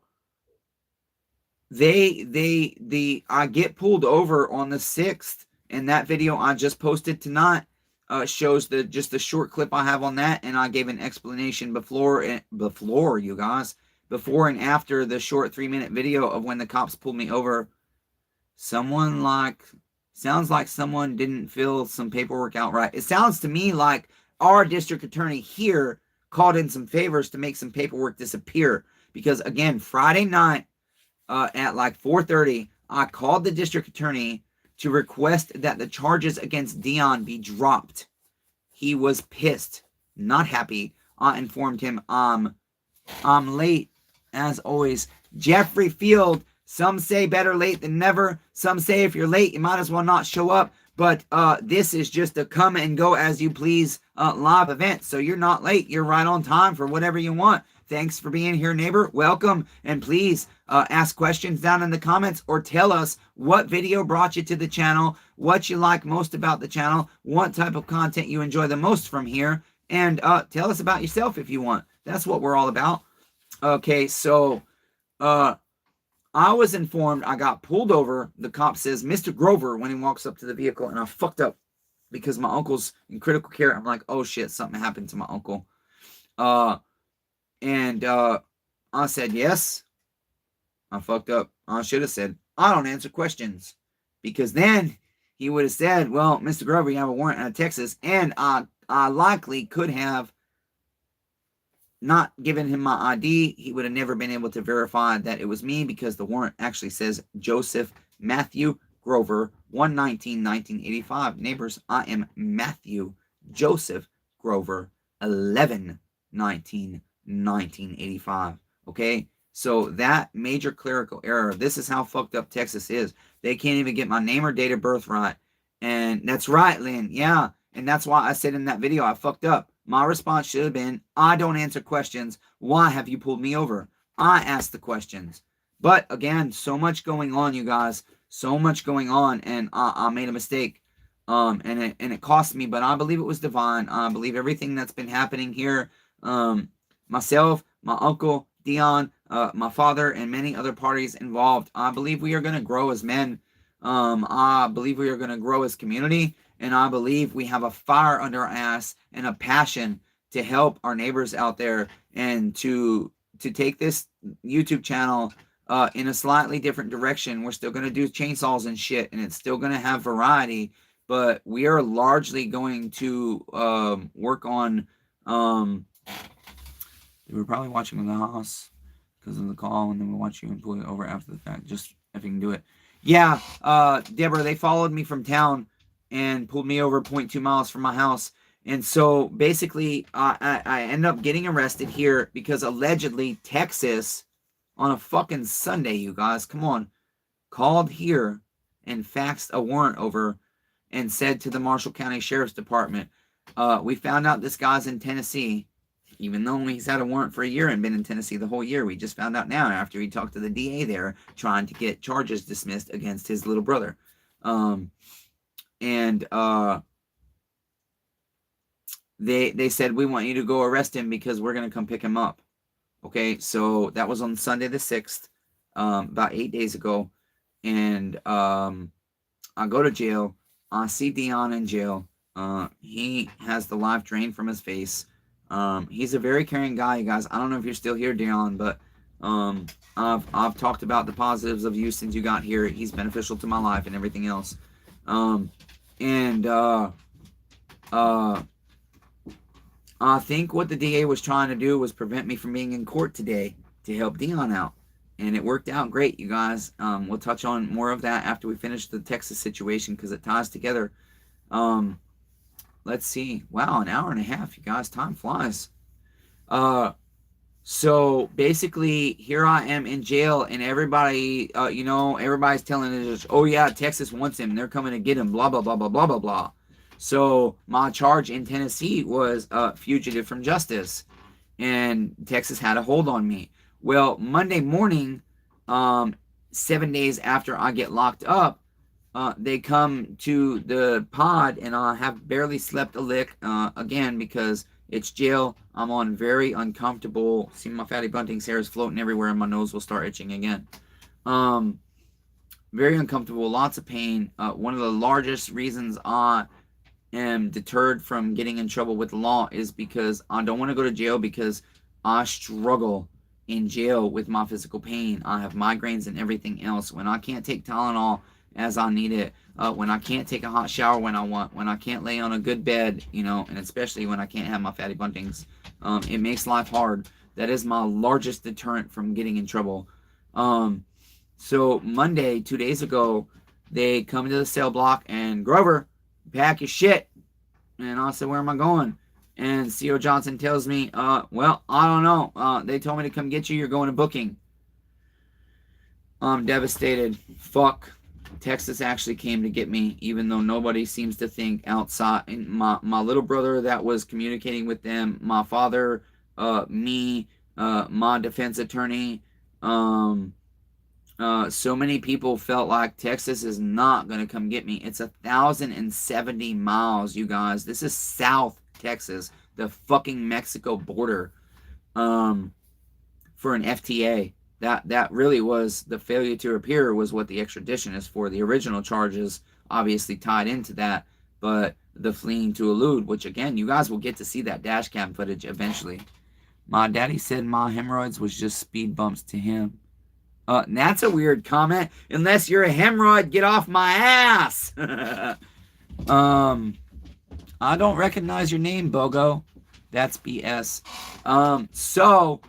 Speaker 1: I get pulled over on the 6th, and that video I just posted tonight shows just the short clip I have on that, and I gave an explanation before, you guys, before and after the short 3-minute video of when the cops pulled me over. Sounds like someone didn't fill some paperwork out right. It sounds to me like our district attorney here called in some favors to make some paperwork disappear. Because again, Friday night at like 4:30, I called the district attorney to request that the charges against Dion be dropped. He was pissed, not happy. I informed him I'm late, as always. Jeffrey Field, some say better late than never. Some say if you're late, you might as well not show up. But this is just a come and go as you please live event. So you're not late. You're right on time for whatever you want. Thanks for being here, neighbor. Welcome. And please ask questions down in the comments, or tell us what video brought you to the channel, what you like most about the channel, what type of content you enjoy the most from here, and tell us about yourself if you want. That's what we're all about. Okay, so I was informed I got pulled over. The cop says, Mr. Grover, when he walks up to the vehicle, and I fucked up because my uncle's in critical care. I'm like, oh shit, something happened to my uncle. And I said, yes, I fucked up. I should have said, I don't answer questions. Because then he would have said, well, Mr. Grover, you have a warrant out of Texas. And I likely could have not given him my ID. He would have never been able to verify that it was me, because the warrant actually says Joseph Matthew Grover, 1/19/1985. Neighbors, I am Matthew Joseph Grover, 11/19/1985. Okay, so that major clerical error. This is how fucked up Texas is. They can't even get my name or date of birth right. And that's right, Lynn. Yeah, and that's why I said in that video I fucked up. My response should have been, I don't answer questions. Why have you pulled me over? I asked the questions. But again, so much going on, you guys. So much going on, and I made a mistake. And it cost me, but I believe it was divine. I believe everything that's been happening here, myself, my uncle, Dion, my father, and many other parties involved. I believe we are going to grow as men. I believe we are going to grow as community. And I believe we have a fire under our ass and a passion to help our neighbors out there and to take this YouTube channel in a slightly different direction. We're still going to do chainsaws and shit, and it's still going to have variety, but we are largely going to work on they were probably watching in the house because of the call, and then we'll watch you and pull it over after the fact. Just if you can do it. Yeah, Deborah, they followed me from town and pulled me over 0.2 miles from my house. And so basically, I ended up getting arrested here because allegedly Texas, on a fucking Sunday, you guys, come on, called here and faxed a warrant over and said to the Marshall County Sheriff's Department, we found out this guy's in Tennessee, even though he's had a warrant for a year and been in Tennessee the whole year. We just found out now after he talked to the DA there trying to get charges dismissed against his little brother. They said, we want you to go arrest him because we're going to come pick him up. Okay, so that was on Sunday the 6th, about 8 days ago. And I go to jail. I see Dion in jail. He has the life drained from his face. He's a very caring guy, you guys. I don't know if you're still here, Dion, but I've talked about the positives of you since you got here. He's beneficial to my life and everything else. I think what the DA was trying to do was prevent me from being in court today to help Dion out. And it worked out great, you guys. We'll touch on more of that after we finish the Texas situation because it ties together. Let's see. Wow, an hour and a half, you guys. Time flies. So basically, here I am in jail, and everybody, everybody's telling us, oh yeah, Texas wants him. They're coming to get him, blah, blah, blah, blah, blah, blah, blah. So my charge in Tennessee was fugitive from justice, and Texas had a hold on me. Well, Monday morning, 7 days after I get locked up, they come to the pod, and I have barely slept a lick, again, because it's jail. I'm on very uncomfortable. See, my fatty bunting's hair is floating everywhere, and my nose will start itching again. Very uncomfortable, lots of pain. One of the largest reasons I am deterred from getting in trouble with the law is because I don't want to go to jail because I struggle in jail with my physical pain. I have migraines and everything else. When I can't take Tylenol as I need it, when I can't take a hot shower when I want, when I can't lay on a good bed, and especially when I can't have my fatty buntings, it makes life hard. That is my largest deterrent from getting in trouble. So Monday, 2 days ago, they come to the cell block and, Grover, pack your shit. And I said, where am I going? And C.O. Johnson tells me, well, I don't know. They told me to come get you. You're going to booking. I'm devastated. Fuck. Texas actually came to get me, even though nobody seems to think outside. My little brother that was communicating with them, my father, me, my defense attorney, so many people felt like Texas is not going to come get me. It's 1,070 miles, you guys. This is South Texas, the fucking Mexico border, for an FTA. That really was the failure to appear was what the extradition is for. The original charges obviously tied into that, but the fleeing to elude, which again, you guys will get to see that dash cam footage eventually. My daddy said my hemorrhoids was just speed bumps to him. That's a weird comment. Unless you're a hemorrhoid, get off my ass. I don't recognize your name, Bogo. That's BS. So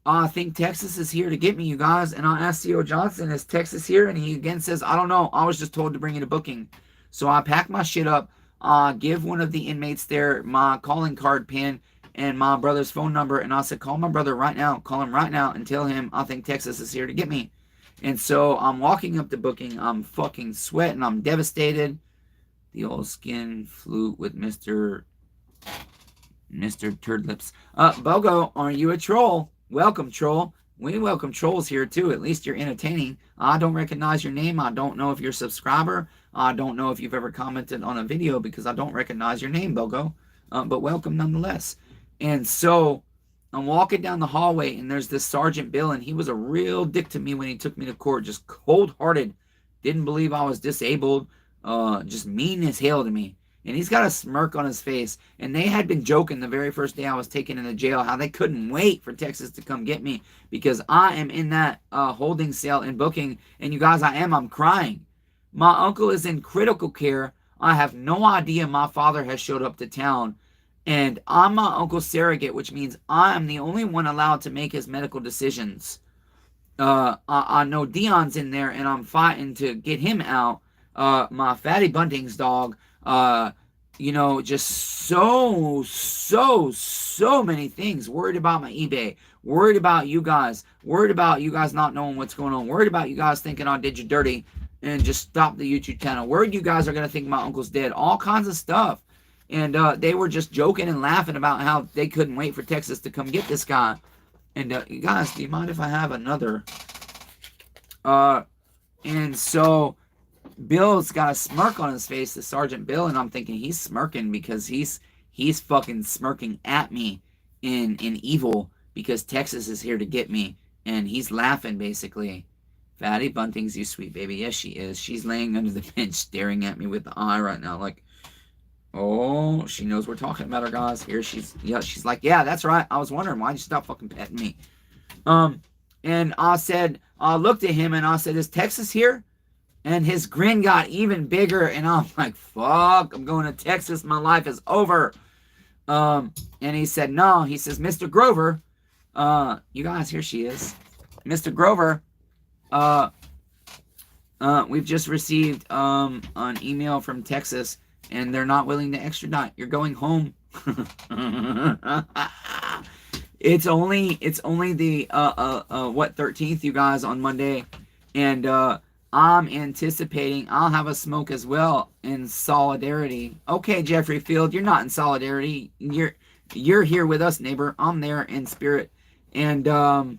Speaker 1: I think Texas is here to get me, you guys. And I asked C.O. Johnson, is Texas here? And he again says, I don't know. I was just told to bring you to booking. So I pack my shit up, give one of the inmates there my calling card pin and my brother's phone number. And I said, call my brother right now. Call him right now and tell him I think Texas is here to get me. And so I'm walking up to booking. I'm fucking sweating. I'm devastated. The old skin flute with Mr. Turdlips. Bogo, are you a troll? Welcome, troll. We welcome trolls here, too. At least you're entertaining. I don't recognize your name. I don't know if you're a subscriber. I don't know if you've ever commented on a video because I don't recognize your name, Bogo. But welcome nonetheless. And so I'm walking down the hallway, and there's this Sergeant Bill, and he was a real dick to me when he took me to court. Just cold-hearted. Didn't believe I was disabled. just mean as hell to me. And he's got a smirk on his face. And they had been joking the very first day I was taken into jail how they couldn't wait for Texas to come get me because I am in that holding cell in booking. And you guys, I'm crying. My uncle is in critical care. I have no idea my father has showed up to town. And I'm my uncle's surrogate, which means I am the only one allowed to make his medical decisions. I know Dion's in there, and I'm fighting to get him out. My Fatty Bunting's dog, just so many things. Worried about my eBay. Worried about you guys. Worried about you guys not knowing what's going on. Worried about you guys thinking I did you dirty and just stop the YouTube channel. Worried you guys are going to think my uncle's dead. All kinds of stuff. And they were just joking and laughing about how they couldn't wait for Texas to come get this guy. And you guys, do you mind if I have another? And so Bill's got a smirk on his face, the Sergeant Bill, and I'm thinking he's smirking because he's fucking smirking at me in evil because Texas is here to get me. And he's laughing, basically. Fatty Bunting's you sweet baby. Yes, she is. She's laying under the bench staring at me with the eye right now like, oh, she knows we're talking about her, guys. Here she's like, yeah, that's right. I was wondering, why'd you stop fucking petting me? And I looked at him and I said, is Texas here? And his grin got even bigger. And I'm like, fuck, I'm going to Texas. My life is over. And he said, no. He says, Mr. Grover, you guys, here she is. Mr. Grover, we've just received an email from Texas. And they're not willing to extradite. You're going home. It's only the 13th, you guys, on Monday, and I'm anticipating I'll have a smoke as well in solidarity. Okay, Jeffrey Field, you're not in solidarity. You're here with us, neighbor. I'm there in spirit, and I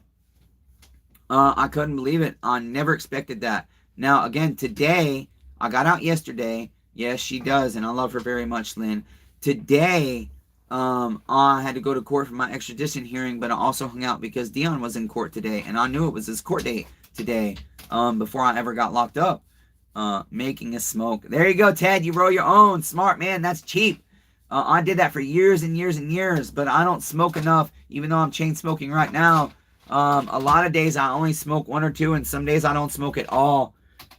Speaker 1: couldn't believe it. I never expected that. Now, again, today I got out yesterday. Yes, she does, and I love her very much, Lynn. Today, I had to go to court for my extradition hearing, but I also hung out because Dion was in court today, and I knew it was his court date today before I ever got locked up. Making a smoke. There you go, Ted. You roll your own. Smart, man. That's cheap. I did that for years and years and years, but I don't smoke enough, even though I'm chain smoking right now. A lot of days I only smoke one or two, and some days I don't smoke at all.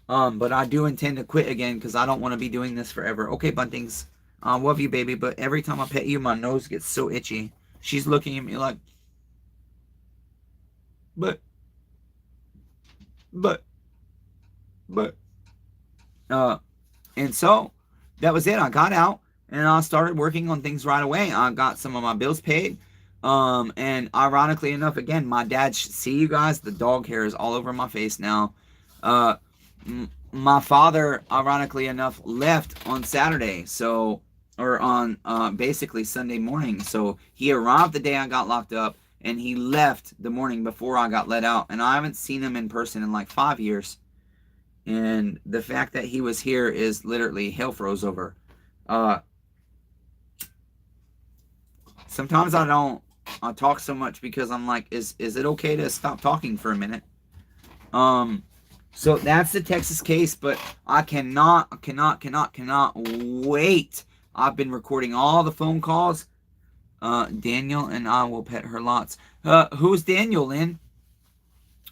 Speaker 1: But I do intend to quit again because I don't want to be doing this forever. Okay, Buntings. I love you, baby, but every time I pet you, my nose gets so itchy. She's looking at me like, but. And so that was it. I got out and I started working on things right away. I got some of my bills paid. And ironically enough, again, my dad, see you guys, the dog hair is all over my face now. My father, ironically enough, left on Saturday, or on basically Sunday morning. So he arrived the day I got locked up, and he left the morning before I got let out. And I haven't seen him in person in like 5 years. And the fact that he was here is literally hell froze over. Sometimes I talk so much because I'm like, is it okay to stop talking for a minute? So that's the Texas case, but I cannot wait. I've been recording all the phone calls. Daniel and I will pet her lots. Who's Daniel, Lynn?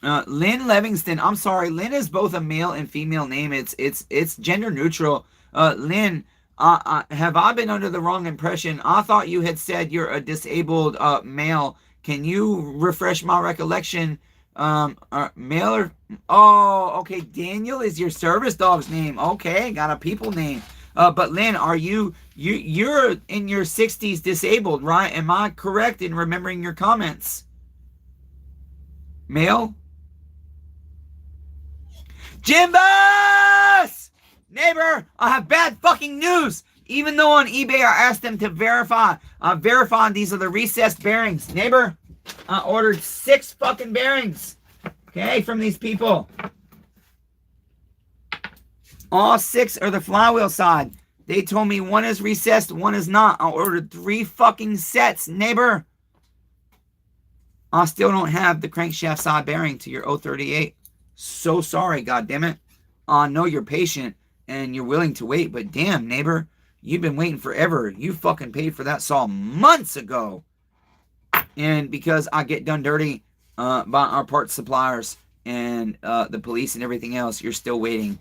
Speaker 1: Lynn Livingston. I'm sorry. Lynn is both a male and female name. It's gender neutral. Lynn, have I been under the wrong impression? I thought you had said you're a disabled male. Can you refresh my recollection? Male or... Oh, okay. Daniel is your service dog's name. Okay, got a people name. But Lynn, are you're in your 60s disabled, right? Am I correct in remembering your comments? Male? Jimbos! Neighbor, I have bad fucking news. Even though on eBay I asked them to verify, I'm verifying these are the recessed bearings. Neighbor, I ordered 6 fucking bearings. Okay, from these people. All 6 are the flywheel side. They told me one is recessed, one is not. I ordered 3 fucking sets, neighbor. I still don't have the crankshaft side bearing to your 038. So sorry, goddammit. I know you're patient, and you're willing to wait. But damn, neighbor, you've been waiting forever. You fucking paid for that saw months ago. And because I get done dirty by our parts suppliers and the police and everything else, you're still waiting.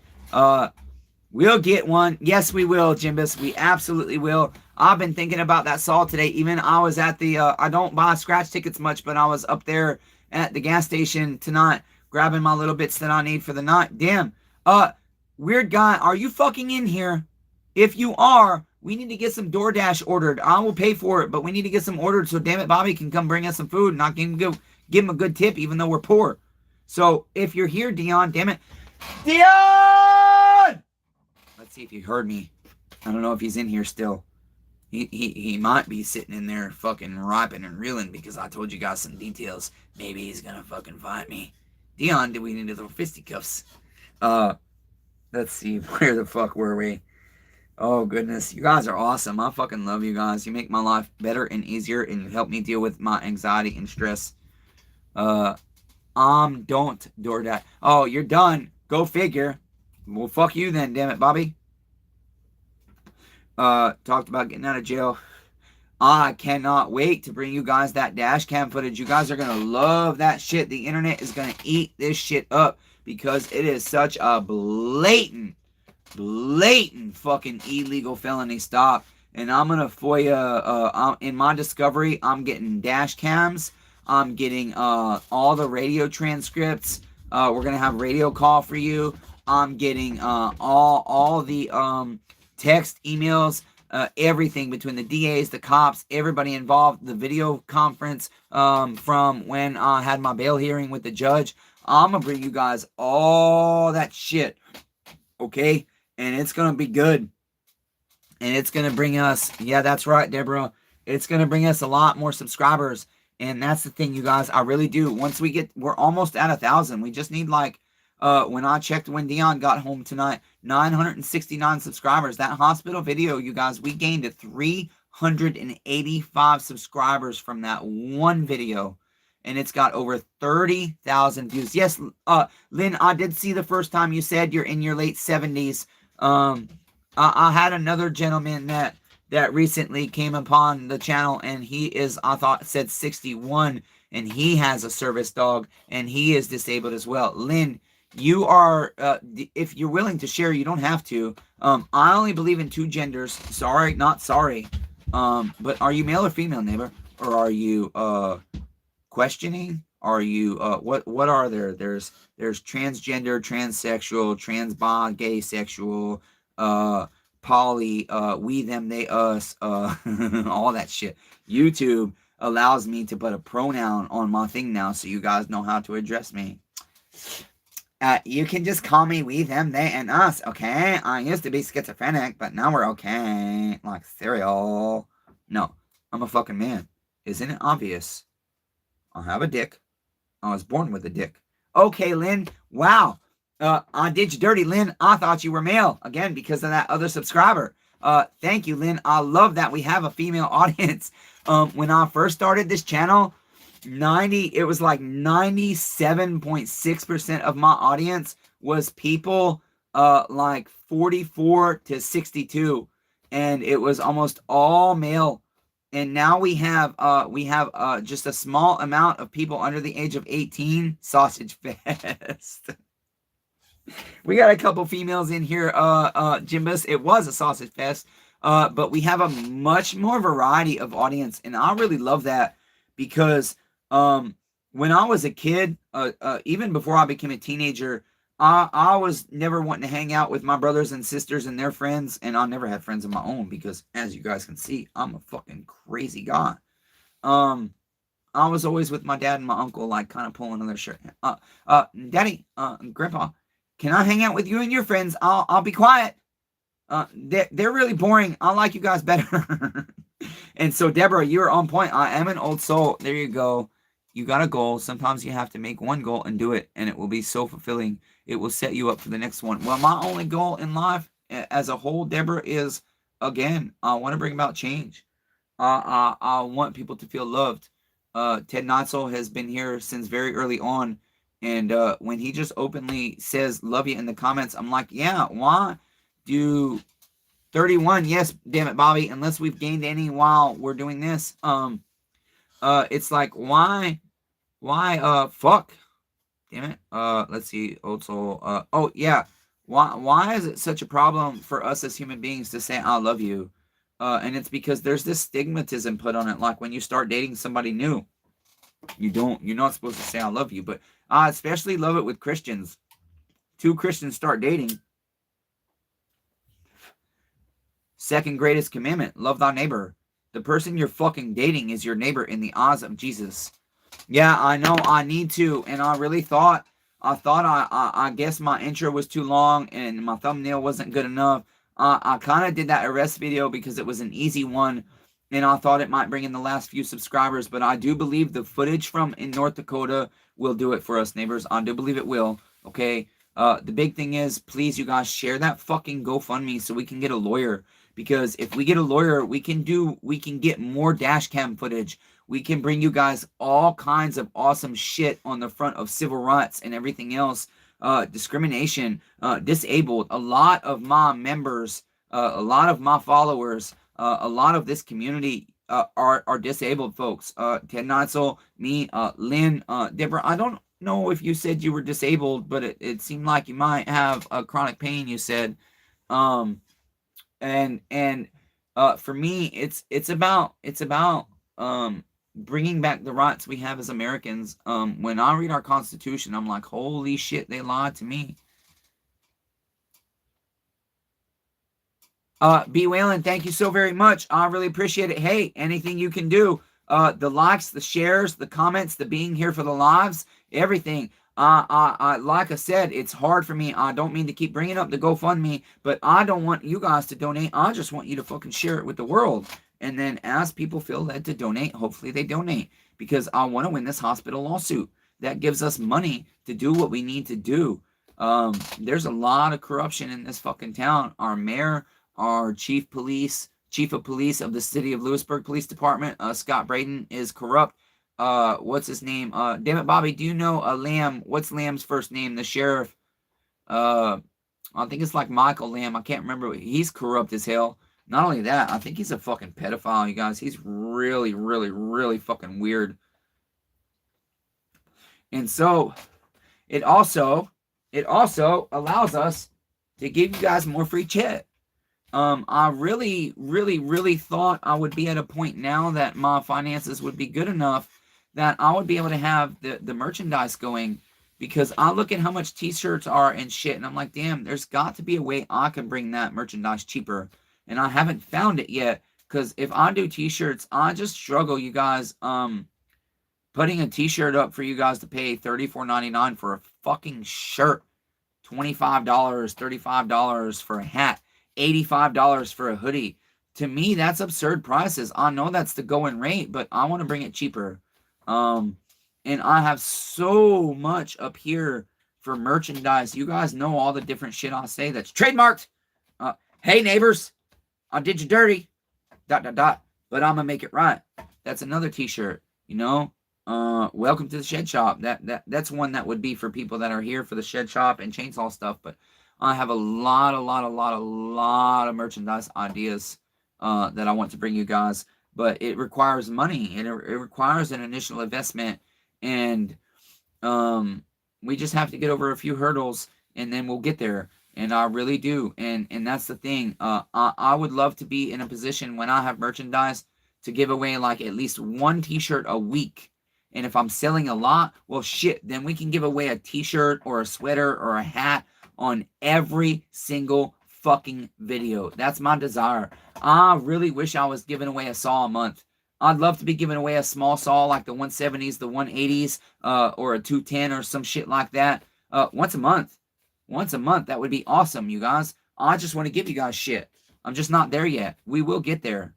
Speaker 1: We'll get one. Yes, we will, Jimbus. We absolutely will. I've been thinking about that saw today. Even I was at the, I don't buy scratch tickets much, but I was up there at the gas station tonight grabbing my little bits that I need for the night. Damn. Weird guy, are you fucking in here? If you are, we need to get some DoorDash ordered. I will pay for it, but we need to get some ordered so damn it, Bobby can come bring us some food and I can give him a good tip even though we're poor. So if you're here, Dion, damn it. Dion! Let's see if he heard me. I don't know if he's in here still. He might be sitting in there fucking ripping and reeling because I told you guys some details. Maybe he's gonna fucking fight me. Dion, do we need to throw fisticuffs? Let's see, where the fuck were we? Oh, goodness. You guys are awesome. I fucking love you guys. You make my life better and easier, and you help me deal with my anxiety and stress. Don't DoorDash. Oh, you're done. Go figure. Well, fuck you then, damn it, Bobby. Talked about getting out of jail. I cannot wait to bring you guys that dash cam footage. You guys are going to love that shit. The internet is going to eat this shit up because it is such a blatant fucking illegal felony stop. And I'm going to FOIA, in my discovery, I'm getting dash cams. I'm getting all the radio transcripts. We're going to have radio call for you. I'm getting all the text, emails, everything between the DAs, the cops, everybody involved, the video conference from when I had my bail hearing with the judge. I'm going to bring you guys all that shit, okay? And it's going to be good. And it's going to bring us, yeah, that's right, Deborah. It's going to bring us a lot more subscribers. And that's the thing, you guys. I really do. Once we're almost at 1,000. We just need like, when I checked when Dion got home tonight, 969 subscribers. That hospital video, you guys, we gained 385 subscribers from that one video. And it's got over 30,000 views. Yes, Lynn, I did see the first time you said you're in your late 70s. I had another gentleman that recently came upon the channel, and he is, I thought, said 61, and he has a service dog, and he is disabled as well. Lynn, you are, if you're willing to share, you don't have to. I only believe in 2 genders. Sorry, not sorry. But are you male or female, neighbor? Or are you, questioning? Are you, what are there? There's transgender, transsexual, transbi, gay, sexual, poly, we, them, they, us, all that shit. YouTube allows me to put a pronoun on my thing now, so you guys know how to address me. You can just call me we, them, they, and us, okay? I used to be schizophrenic, but now we're okay. Like cereal. No, I'm a fucking man. Isn't it obvious? I have a dick. I was born with a dick. Okay, Lynn. Wow. I did you dirty, Lynn. I thought you were male. Again, because of that other subscriber. Thank you, Lynn. I love that we have a female audience. When I first started this channel, it was like 97.6% of my audience was people like 44 to 62. And it was almost all male. And now we have just a small amount of people under the age of 18. Sausage Fest. We got a couple females in here, Jimbus. It was a Sausage Fest. But we have a much more variety of audience. And I really love that because when I was a kid, even before I became a teenager, I was never wanting to hang out with my brothers and sisters and their friends, and I never had friends of my own because, as you guys can see, I'm a fucking crazy guy. I was always with my dad and my uncle, like kind of pulling on their shirt. Daddy, Grandpa, can I hang out with you and your friends? I'll be quiet. They're really boring. I like you guys better. And so, Deborah, you're on point. I am an old soul. There you go. You got a goal. Sometimes you have to make one goal and do it, and it will be so fulfilling. It will set you up for the next one. Well, my only goal in life as a whole, Deborah, is, again, I want to bring about change. I want people to feel loved. Ted Notzel has been here since very early on, and when he just openly says love you in the comments, I'm like, yeah, why do 31. Yes, damn it, Bobby. Unless we've gained any while we're doing this. It's like, why, fuck. Damn it. Let's see. Also, oh yeah. Why is it such a problem for us as human beings to say I love you? And it's because there's this stigmatism put on it. Like when you start dating somebody new, you're not supposed to say I love you. But I especially love it with Christians. Two Christians start dating. Second greatest commandment, love thy neighbor. The person you're fucking dating is your neighbor in the eyes of Jesus. Yeah, I know I need to. And I really thought, I guess my intro was too long and my thumbnail wasn't good enough. I kind of did that arrest video because it was an easy one. And I thought it might bring in the last few subscribers. But I do believe the footage from in North Dakota will do it for us, neighbors. I do believe it will. Okay. The big thing is, please, you guys, share that fucking GoFundMe so we can get a lawyer. Because if we get a lawyer, we can get more dash cam footage. We can bring you guys all kinds of awesome shit on the front of civil rights and everything else. Discrimination, disabled. A lot of my members, a lot of my followers, a lot of this community are disabled folks. Ted Neitzel, me, Lynn, Deborah. I don't know if you said you were disabled, but it seemed like you might have a chronic pain, you said. And for me, it's about bringing back the rights we have as Americans. When I read our Constitution, I'm like, holy shit, they lied to me. B. Whalen, thank you so very much. I really appreciate it. Hey, anything you can do. The likes, the shares, the comments, the being here for the lives, everything. Like I said, it's hard for me. I don't mean to keep bringing up the GoFundMe, but I don't want you guys to donate. I just want you to fucking share it with the world. And then as people feel led to donate, hopefully they donate. Because I want to win this hospital lawsuit. That gives us money to do what we need to do. There's a lot of corruption in this fucking town. Our mayor, our chief of police of the city of Lewisburg Police Department, Scott Braden, is corrupt. What's his name? Damn it, Bobby, do you know Lamb? What's Lamb's first name? The sheriff. I think it's like Michael Lamb. I can't remember. He's corrupt as hell. Not only that, I think he's a fucking pedophile, you guys. He's really, really, really fucking weird. And so, it also allows us to give you guys more free chat. I really, really, really thought I would be at a point now that my finances would be good enough that I would be able to have the merchandise going, because I look at how much t-shirts are and shit, and I'm like, damn, there's got to be a way I can bring that merchandise cheaper, and I haven't found it yet, because if I do t-shirts, I just struggle, you guys, putting a t-shirt up for you guys to pay $34.99 for a fucking shirt, $25, $35 for a hat, $85 for a hoodie. To me, that's absurd prices. I know that's the going rate, but I want to bring it cheaper. And I have so much up here for merchandise. You guys know all the different shit I say that's trademarked. Hey, neighbors, I did you dirty. ... But I'm going to make it right. That's another t-shirt, you know. Welcome to the Shed Shop. That's one that would be for people that are here for the Shed Shop and chainsaw stuff. But I have a lot of merchandise ideas that I want to bring you guys. But it requires money, and it requires an initial investment, and we just have to get over a few hurdles, and then we'll get there. And I really do, and that's the thing. I would love to be in a position when I have merchandise to give away like at least one t-shirt a week. And if I'm selling a lot, well, shit, then we can give away a t-shirt or a sweater or a hat on every single fucking video. That's my desire. I really wish I was giving away a saw a month. I'd love to be giving away a small saw like the 170s, the 180s, or a 210 or some shit like that. Once a month. Once a month. That would be awesome, you guys. I just want to give you guys shit. I'm just not there yet. We will get there.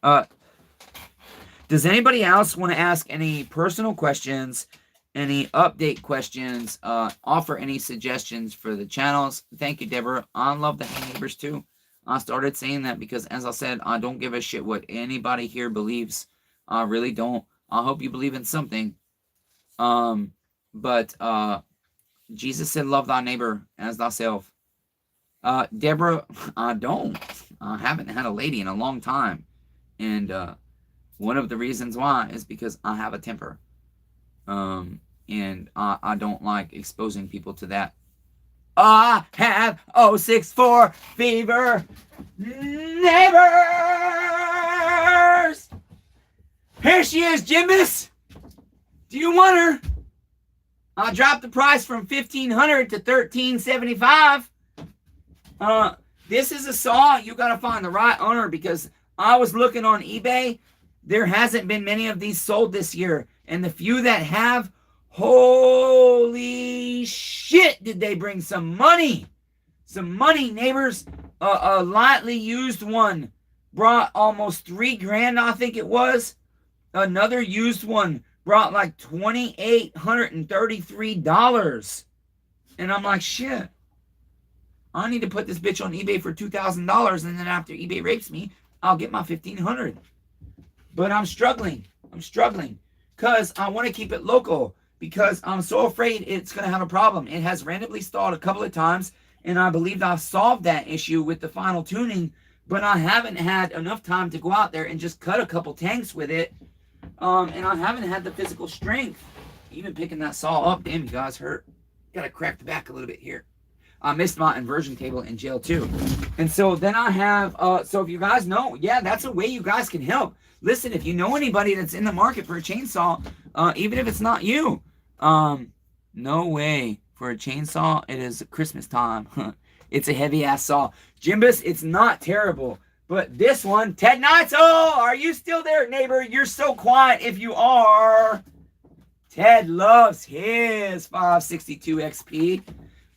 Speaker 1: Does anybody else want to ask any personal questions, any update questions, offer any suggestions for the channels? Thank you, Deborah. I love the Hey Neighbors too. I started saying that because, as I said, I don't give a shit what anybody here believes. I really don't. I hope you believe in something. But Jesus said, love thy neighbor as thyself. Deborah, I don't. I haven't had a lady in a long time. And one of the reasons why is because I have a temper. And I don't like exposing people to that. I have 064 fever. Neighbors! Here she is, Jimbus. Do you want her? I dropped the price from $1,500 to $1,375. This is a saw. You got to find the right owner, because I was looking on eBay. There hasn't been many of these sold this year. And the few that have, holy shit, did they bring some money. Some money, neighbors. A lightly used one brought almost $3,000, I think it was. Another used one brought like $2,833. And I'm like, shit. I need to put this bitch on eBay for $2,000, and then after eBay rapes me, I'll get my $1,500. But I'm struggling. Because I want to keep it local, because I'm so afraid it's going to have a problem. It has randomly stalled a couple of times, and I believe I've solved that issue with the final tuning, but I haven't had enough time to go out there and just cut a couple tanks with it, and I haven't had the physical strength. Even picking that saw up, damn, you guys hurt. Got to crack the back a little bit here. I missed my inversion table in jail too. And so then I have, so if you guys know, yeah, that's a way you guys can help. Listen, if you know anybody that's in the market for a chainsaw, even if it's not you, no way for a chainsaw. It is Christmas time. It's a heavy ass saw. Jimbus, it's not terrible. But this one, Ted Knights, oh, are you still there, neighbor? You're so quiet if you are. Ted loves his 562 XP.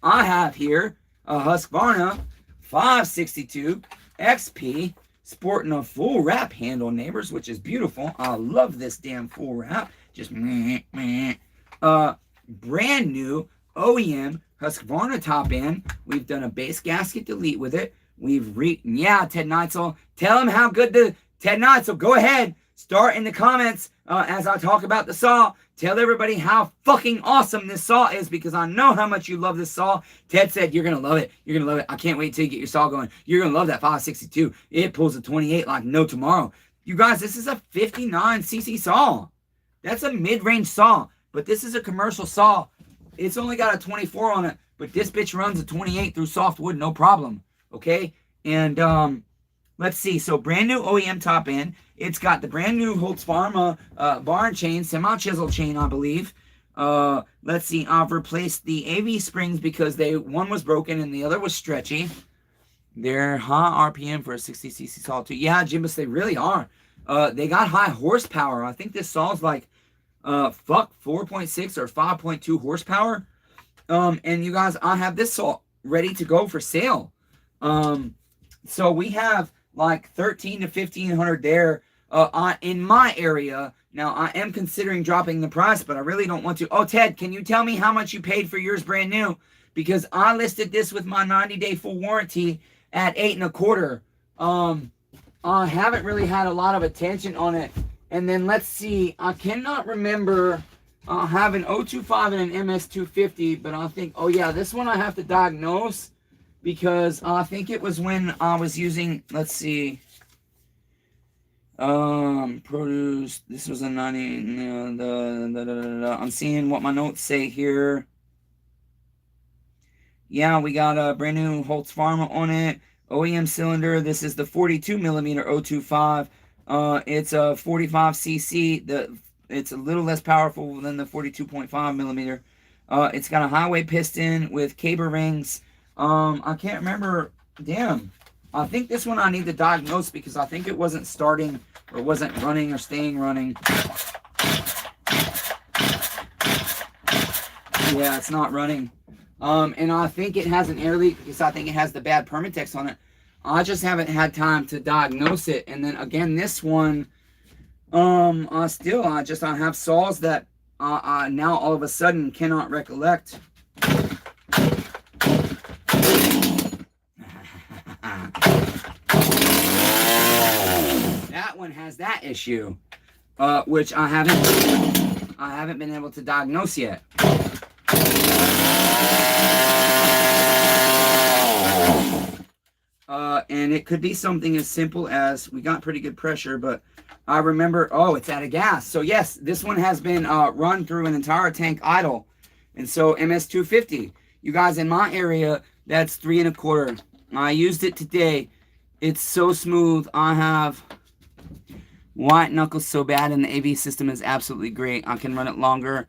Speaker 1: I have here a Husqvarna 562 XP sporting a full wrap handle, neighbors, which is beautiful. I love this damn full wrap. Just brand new OEM Husqvarna top end. We've done a base gasket delete with it. Yeah, Ted Neitzel. Tell him how good the Ted Neitzel. Go ahead. Start in the comments as I talk about the saw. Tell everybody how fucking awesome this saw is, because I know how much you love this saw. Ted said you're going to love it. You're going to love it. I can't wait till you get your saw going. You're going to love that 562. It pulls a 28 like no tomorrow. You guys, this is a 59cc saw. That's a mid-range saw, but this is a commercial saw. It's only got a 24 on it, but this bitch runs a 28 through softwood, no problem. Okay? And let's see. So brand new OEM top end. It's got the brand new Holtz Pharma barn chain, semi-chisel chain, I believe. Let's see. I've replaced the AV springs because one was broken and the other was stretchy. They're high RPM for a 60cc saw too. Yeah, Jimbus, they really are. They got high horsepower. I think this saw's like 4.6 or 5.2 horsepower. And you guys, I have this saw ready to go for sale. So we have like 1,300 to 1,500 there in my area. Now, I am considering dropping the price, but I really don't want to. Oh, Ted, can you tell me how much you paid for yours brand new? Because I listed this with my 90-day full warranty at $8.25. I haven't really had a lot of attention on it. And then let's see. I cannot remember. I have an 025 and an MS250, but I think, oh yeah, this one I have to diagnose. Because I think it was when I was using, let's see, produce, this was a 90, I'm seeing what my notes say here. Yeah, we got a brand new Holtz Pharma on it, OEM cylinder. This is the 42 millimeter 025. It's a 45cc. It's a little less powerful than the 42.5 millimeter. It's got a highway piston with caber rings. I can't remember. Damn. I think this one I need to diagnose because I think it wasn't starting or wasn't running or staying running. Yeah, it's not running. And I think it has an air leak because I think it has the bad Permatex on it. I just haven't had time to diagnose it. And then again, this one, I have saws that I now all of a sudden cannot recollect. That one has that issue, which I haven't been able to diagnose yet. And it could be something as simple as, we got pretty good pressure, but I remember, oh, it's out of gas. So yes, this one has been run through an entire tank idle. And so MS250, you guys in my area, that's 3 1/4. I used it today. It's so smooth. I have white knuckles so bad, and the AV system is absolutely great. I can run it longer.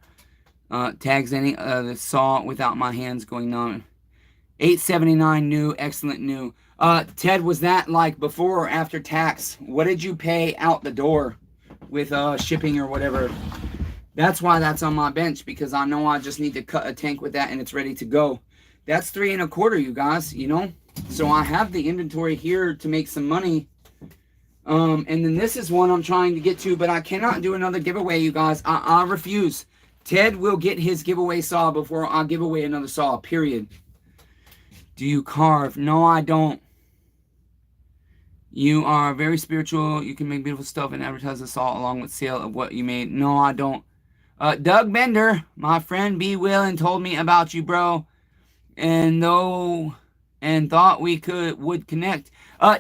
Speaker 1: Tags any the saw without my hands going numb. $8.79 new, excellent new. Ted, was that like before or after tax? What did you pay out the door with shipping or whatever? That's why that's on my bench, because I know I just need to cut a tank with that and it's ready to go. That's 3 1/4, you guys, you know. So I have the inventory here to make some money. And then this is one I'm trying to get to, but I cannot do another giveaway, you guys. I refuse. Ted will get his giveaway saw before I give away another saw, period. Do you carve? No, I don't. You are very spiritual. You can make beautiful stuff and advertise the saw along with sale of what you made. No, I don't. Doug Bender, my friend B. Willen, told me about you, bro. And thought we would connect.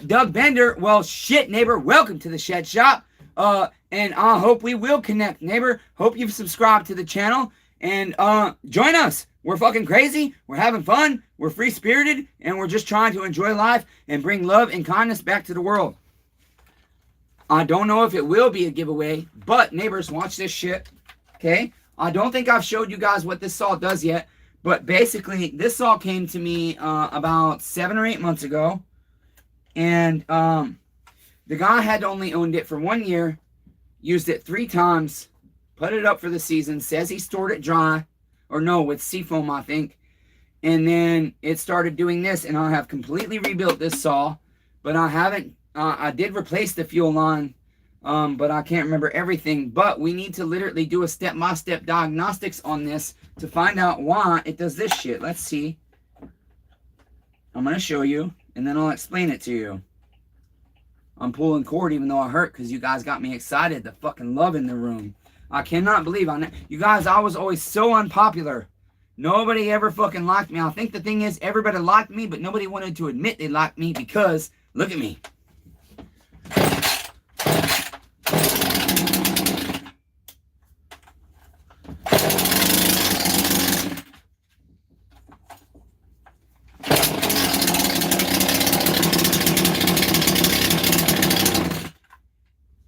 Speaker 1: Doug Bender, well, shit, neighbor. Welcome to the Shed Shop. And I hope we will connect, neighbor. Hope you've subscribed to the channel. And join us. We're fucking crazy. We're having fun. We're free-spirited. And we're just trying to enjoy life and bring love and kindness back to the world. I don't know if it will be a giveaway, but neighbors, watch this shit. Okay? I don't think I've showed you guys what this saw does yet. But basically, this saw came to me about 7 or 8 months ago. And the guy had only owned it for 1 year. Used it 3 times. Put it up for the season. Says he stored it dry. Or no, with seafoam, I think. And then it started doing this. And I have completely rebuilt this saw. But I haven't. I did replace the fuel line. But I can't remember everything. But we need to literally do a step-by-step diagnostics on this to find out why it does this shit. Let's see. I'm going to show you. And then I'll explain it to you. I'm pulling cord even though I hurt because you guys got me excited. The fucking love in the room. I cannot believe you guys, I was always so unpopular. Nobody ever fucking liked me. I think the thing is, everybody liked me, but nobody wanted to admit they liked me because, look at me.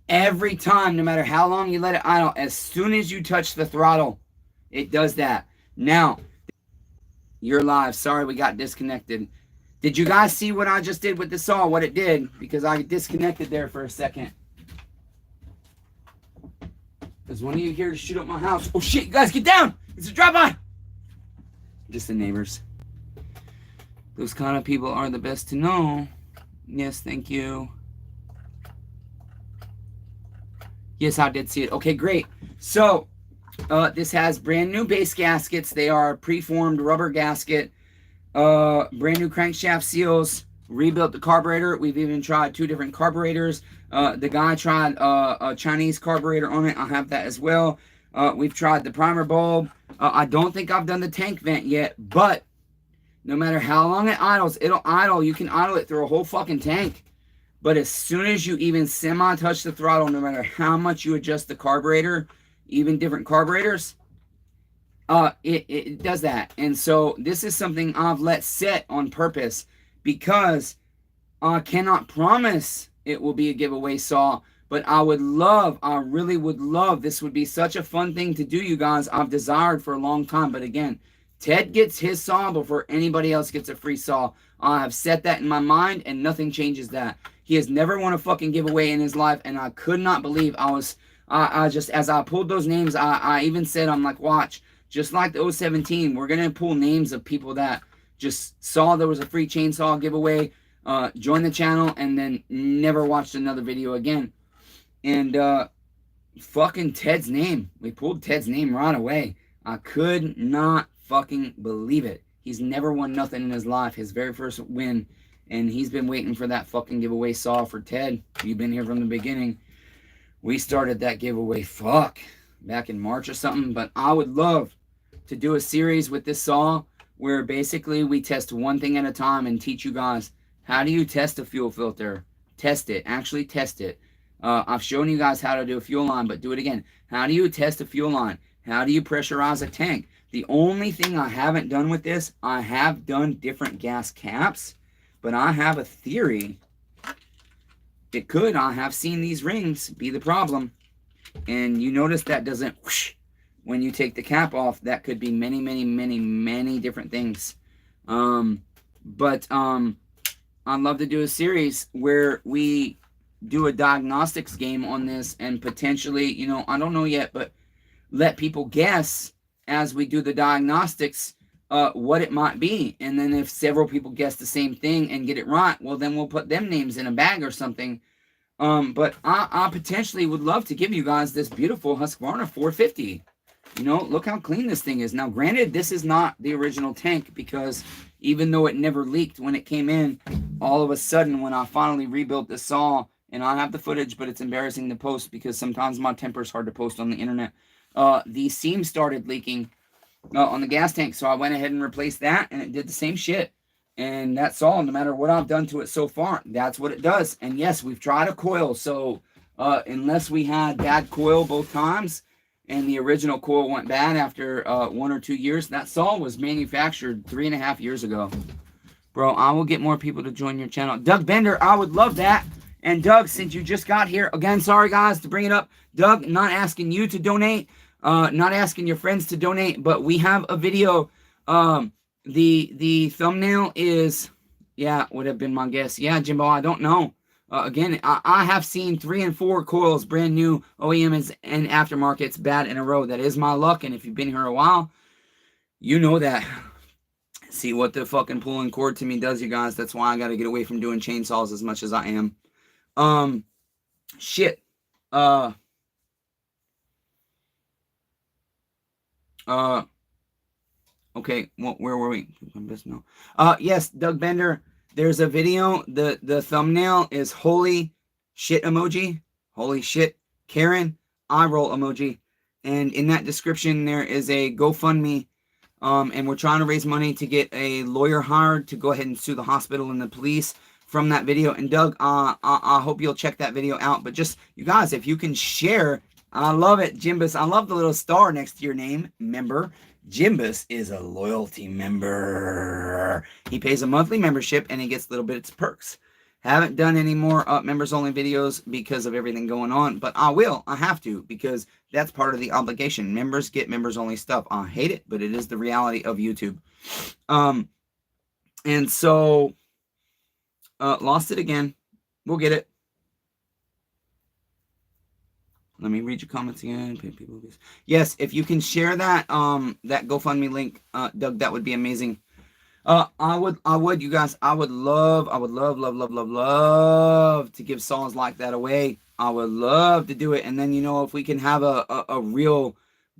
Speaker 1: Every time, no matter how long you let it idle, as soon as you touch the throttle, it does that. Now, you're live. Sorry we got disconnected. Did you guys see what I just did with the saw, what it did? Because I disconnected there for a second. Is one of you here to shoot up my house? Oh shit, you guys get down! It's a drive-by! Just the neighbors. Those kind of people are the best to know. Yes, thank you. Yes, I did see it. Okay, great. So, this has brand new base gaskets. They are preformed rubber gasket. Brand new crankshaft seals. Rebuilt the carburetor. We've even tried 2 different carburetors. The guy tried a Chinese carburetor on it. I have that as well. We've tried the primer bulb. I don't think I've done the tank vent yet, but no matter how long it idles, it'll idle. You can idle it through a whole fucking tank. But as soon as you even semi-touch the throttle, no matter how much you adjust the carburetor, even different carburetors, it does that. And so this is something I've let set on purpose because I cannot promise it will be a giveaway saw. But I really would love, this would be such a fun thing to do, you guys. I've desired for a long time. But again, Ted gets his saw before anybody else gets a free saw. I have set that in my mind and nothing changes that. He has never won a fucking giveaway in his life, and I could not believe I just, as I pulled those names, I even said, I'm like, watch, just like the 017, we're going to pull names of people that just saw there was a free chainsaw giveaway, joined the channel, and then never watched another video again. And fucking Ted's name. We pulled Ted's name right away. I could not fucking believe it. He's never won nothing in his life. His very first win. And he's been waiting for that fucking giveaway saw for Ted. You've been here from the beginning. We started that giveaway, back in March or something. But I would love to do a series with this saw where basically we test one thing at a time and teach you guys How do you test a fuel filter? Test it. Actually test it. I've shown you guys how to do a fuel line, but do it again. How do you test a fuel line? How do you pressurize a tank? The only thing I haven't done with this, I have done different gas caps, but I have a theory. It could, I have seen these rings be the problem. And you notice that doesn't whoosh when you take the cap off. That could be many, many, many, many different things. But I'd love to do a series where we do a diagnostics game on this and potentially, you know, I don't know yet, but let people guess as we do the diagnostics what it might be. And then if several people guess the same thing and get it right, well, then we'll put them names in a bag or something. But I potentially would love to give you guys this beautiful Husqvarna 450. You know, look how clean this thing is. Now, granted, this is not the original tank because even though it never leaked when it came in, all of a sudden when I finally rebuilt the saw, and I have the footage, but it's embarrassing to post because sometimes my temper is hard to post on the internet, the seam started leaking on the gas tank. So I went ahead and replaced that, and it did the same shit. And that's all. No matter what I've done to it so far, that's what it does. And yes, we've tried a coil. So unless we had bad coil both times, and the original coil went bad after 1 or 2 years, that saw was manufactured 3.5 years ago. Bro, I will get more people to join your channel. Doug Bender, I would love that. And Doug, since you just got here, again, sorry guys to bring it up. Doug, not asking you to donate, not asking your friends to donate, but we have a video. The thumbnail is, yeah, would have been my guess. Yeah, Jimbo, I don't know. Again, I have seen 3 and 4 coils, brand new OEMs and aftermarkets, bad in a row. That is my luck, and if you've been here a while, you know that. See what the fucking pulling cord to me does, you guys. That's why I got to get away from doing chainsaws as much as I am. Shit. Okay, well, where were we? No. Yes, Doug Bender. There's a video. The thumbnail is holy shit emoji. Holy shit, Karen, eye roll emoji. And in that description, there is a GoFundMe. And we're trying to raise money to get a lawyer hired to go ahead and sue the hospital and the police from that video. And Doug, I hope you'll check that video out. But just, you guys, if you can share, I love it. Jimbus, I love the little star next to your name, member. Jimbus is a loyalty member. He pays a monthly membership and he gets little bits of perks. Haven't done any more members only videos because of everything going on, but I will. I have to because that's part of the obligation. Members get members only stuff. I hate it, but it is the reality of YouTube. And so lost it again. We'll get it. Let me read your comments again. Yes, if you can share that that GoFundMe link, Doug, that would be amazing. I would, you guys, I would love to give songs like that away. I would love to do it. And then, you know, if we can have a real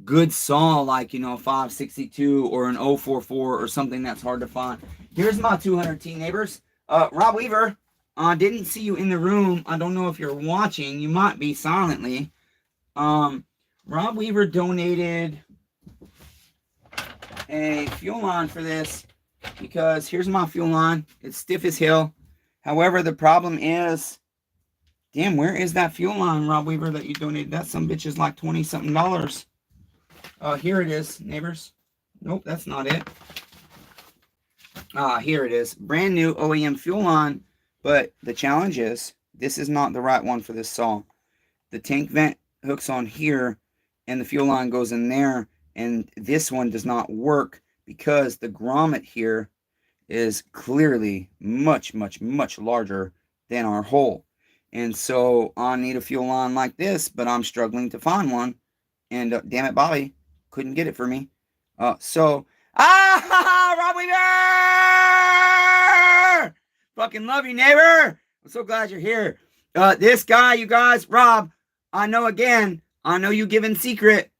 Speaker 1: good song, like, you know, a 562 or an 044 or something that's hard to find. Here's my 200T neighbors. Rob Weaver, I didn't see you in the room. I don't know if you're watching. You might be silently. Rob Weaver donated a fuel line for this because here's my fuel line. It's stiff as hell. However, the problem is, damn, where is that fuel line, Rob Weaver, that you donated? That some bitch is like $20-something. Here it is, neighbors. Nope, that's not it. Here it is. Brand new OEM fuel line. But the challenge is, this is not the right one for this saw. The tank vent hooks on here and the fuel line goes in there, and this one does not work because the grommet here is clearly much larger than our hole. And so I need a fuel line like this, but I'm struggling to find one, and damn it, Bobby couldn't get it for me. Rob Weaver, fucking love you, neighbor. I'm so glad you're here. This guy, you guys, Rob, I know you give in secret.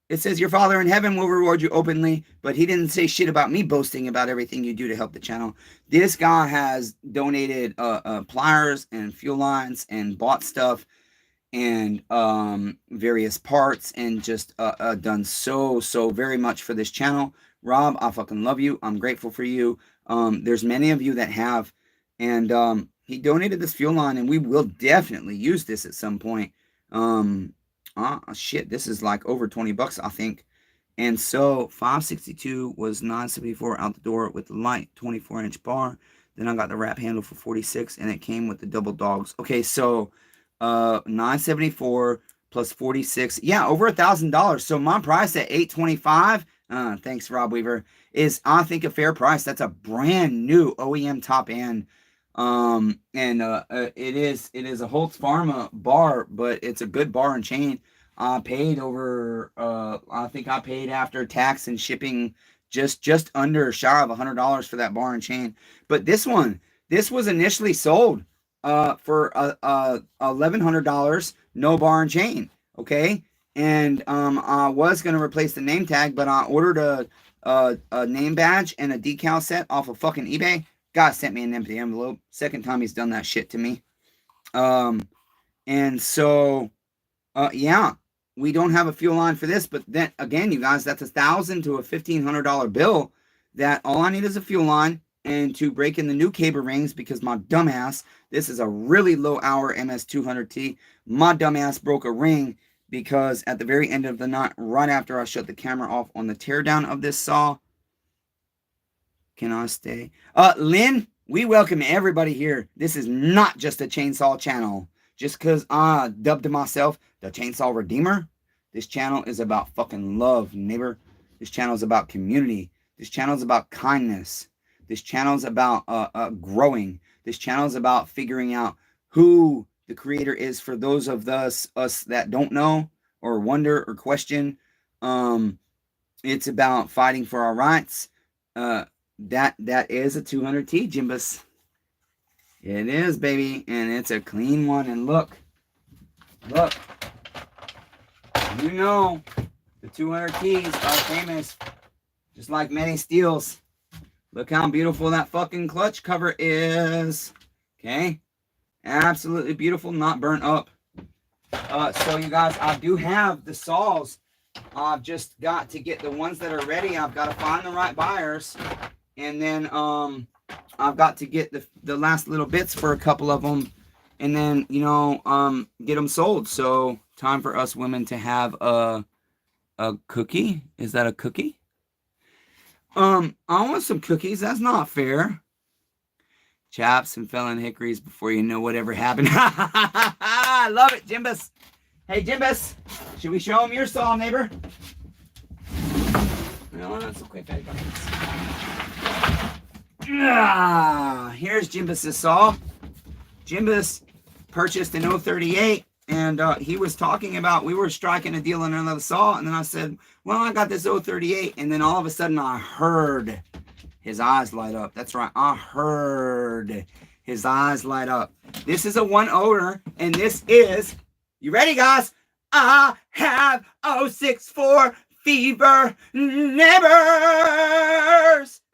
Speaker 1: It says your Father in heaven will reward you openly, but he didn't say shit about me boasting about everything you do to help the channel. This guy has donated pliers and fuel lines and bought stuff and various parts and just done so very much for this channel. Rob, I fucking love you. I'm grateful for you. There's many of you that have And he donated this fuel line, and we will definitely use this at some point. Shit, this is like over 20 bucks, I think. And so 562 was 974 out the door with the light 24-inch bar. Then I got the wrap handle for 46, and it came with the double dogs. Okay, so 974 plus 46, yeah, over $1,000. So my price at 825, thanks Rob Weaver, is I think a fair price. That's a brand new OEM top end. It is a Holtz Pharma bar, but it's a good bar and chain. I paid over, I think I paid after tax and shipping just under shy of $100 for that bar and chain. But this was initially sold for $1,100, no bar and chain. Okay, and I was gonna replace the name tag, but I ordered a name badge and a decal set off of fucking eBay. Guy sent me an empty envelope. Second time he's done that shit to me. And so, yeah, we don't have a fuel line for this, but then again, you guys, that's $1,000 to a $1,500 bill. That all I need is a fuel line and to break in the new cable rings, because my dumbass, this is a really low hour MS200T. My dumbass broke a ring because at the very end of the night, right after I shut the camera off on the teardown of this saw. Can I stay? Lynn, we welcome everybody here. This is not just a chainsaw channel. Just because I dubbed myself the Chainsaw Redeemer, this channel is about fucking love, neighbor. This channel is about community. This channel is about kindness. This channel is about growing. This channel is about figuring out who the creator is for those of us that don't know or wonder or question. It's about fighting for our rights. That is a 200T, Jimbus. It is, baby, and it's a clean one. And look, you know, the 200Ts are famous, just like many steels. Look how beautiful that fucking clutch cover is. Okay, absolutely beautiful, not burnt up. So you guys, I do have the saws. I've just got to get the ones that are ready. I've got to find the right buyers, and then I've got to get the last little bits for a couple of them, and then, you know, get them sold. So time for us women to have a cookie. Is that a cookie? I want some cookies. That's not fair. Chaps and felon hickories before you know whatever happened. I love it, Jimbus. Hey, Jimbus, should we show him your saw, neighbor? No, that's okay. Here's Jimbus' saw. Jimbus purchased an 038, and he was talking about, we were striking a deal on another saw, and then I said, well, I got this 038, and then all of a sudden I heard his eyes light up. That's right, I heard his eyes light up. This is a one owner, and this is, you ready, guys? I have 064 fever neighbors.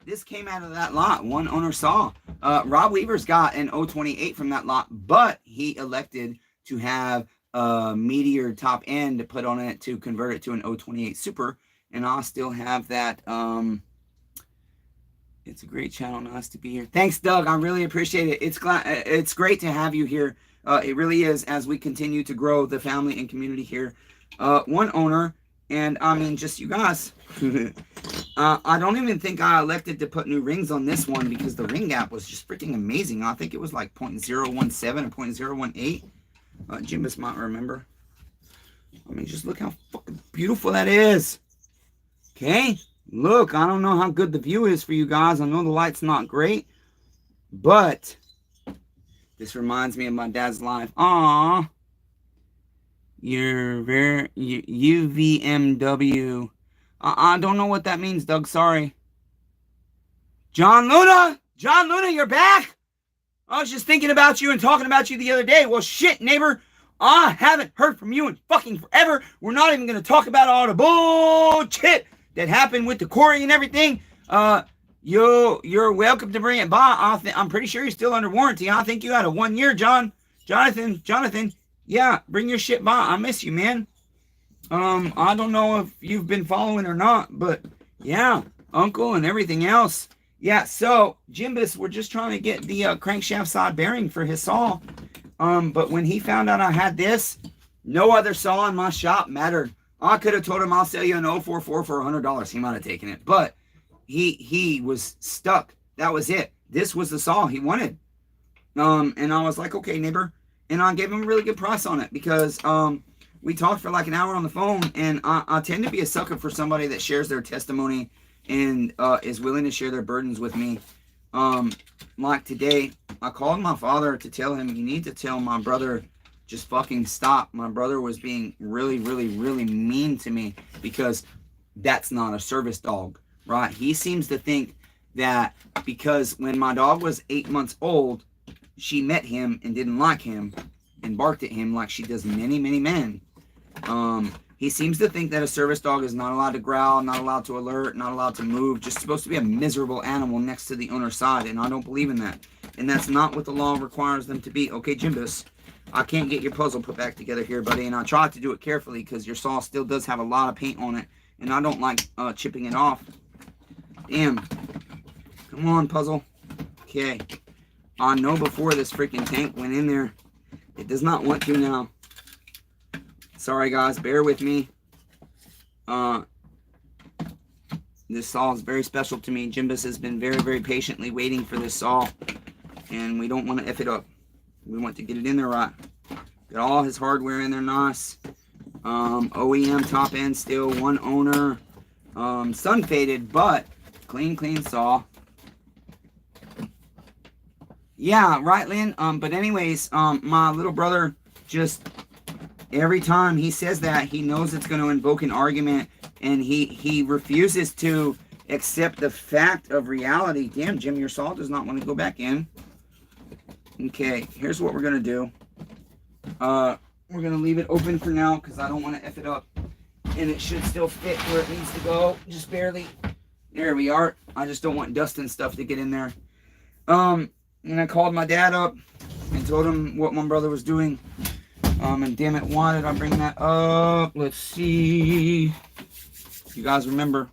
Speaker 1: This came out of that lot, one owner saw. Rob Weaver's got an 028 from that lot, but he elected to have a Meteor top end to put on it to convert it to an 028 Super, and I'll still have that. It's a great channel. Nice to be here. Thanks, Doug. I really appreciate it. It's great to have you here. It really is, as we continue to grow the family and community here. One owner, and I mean, just you guys. I don't even think I elected to put new rings on this one because the ring gap was just freaking amazing. I think it was like 0.017 or 0.018. Jimbus might remember. I mean, just look how fucking beautiful that is. Okay, look, I don't know how good the view is for you guys. I know the light's not great, but this reminds me of my dad's life. Aww. You're very UVMW. I don't know what that means, Doug. Sorry. John Luna, you're back. I was just thinking about you and talking about you the other day. Well, shit, neighbor. I haven't heard from you in fucking forever. We're not even going to talk about all the bullshit that happened with the Corey and everything. You're welcome to bring it by. I'm pretty sure you're still under warranty. I think you had a 1 year, Jonathan. Yeah, bring your shit by. I miss you, man. I don't know if you've been following or not, but yeah, Uncle and everything else Yeah, so Jimbus, we're just trying to get the crankshaft side bearing for his saw. But when he found out I had this, no other saw in my shop mattered. I could have told him I'll sell you an 044 for $100. He might have taken it, but he was stuck. That was it. This was the saw he wanted. And I was like, okay, neighbor. And I gave him a really good price on it because we talked for like an hour on the phone. And I tend to be a sucker for somebody that shares their testimony and is willing to share their burdens with me. Like today, I called my father to tell him, you need to tell my brother just fucking stop. My brother was being really, really, really mean to me because that's not a service dog, right? He seems to think that because when my dog was 8 months old, she met him and didn't like him and barked at him like she does many, many men. He seems to think that a service dog is not allowed to growl, not allowed to alert, not allowed to move, just supposed to be a miserable animal next to the owner's side, and I don't believe in that. And that's not what the law requires them to be. Okay, Jimbus, I can't get your puzzle put back together here, buddy, and I tried to do it carefully because your saw still does have a lot of paint on it, and I don't like chipping it off. Damn. Come on, puzzle. Okay. I know before this freaking tank went in there, it does not want to now. Sorry, guys. Bear with me. This saw is very special to me. Jimbus has been very, very patiently waiting for this saw, and we don't want to F it up. We want to get it in there right. Got all his hardware in there nice. OEM top end still, one owner. Sun faded, but clean, clean saw. Yeah, right, Lynn. But anyways, my little brother just, every time he says that, he knows it's going to invoke an argument, and he refuses to accept the fact of reality. Damn, Jim, your saw does not want to go back in. Okay, here's what we're going to do. We're going to leave it open for now because I don't want to F it up. And it should still fit where it needs to go, just barely. There we are. I just don't want dust and stuff to get in there. And I called my dad up and told him what my brother was doing. And damn it, why did I bring that up? Let's see. You guys remember.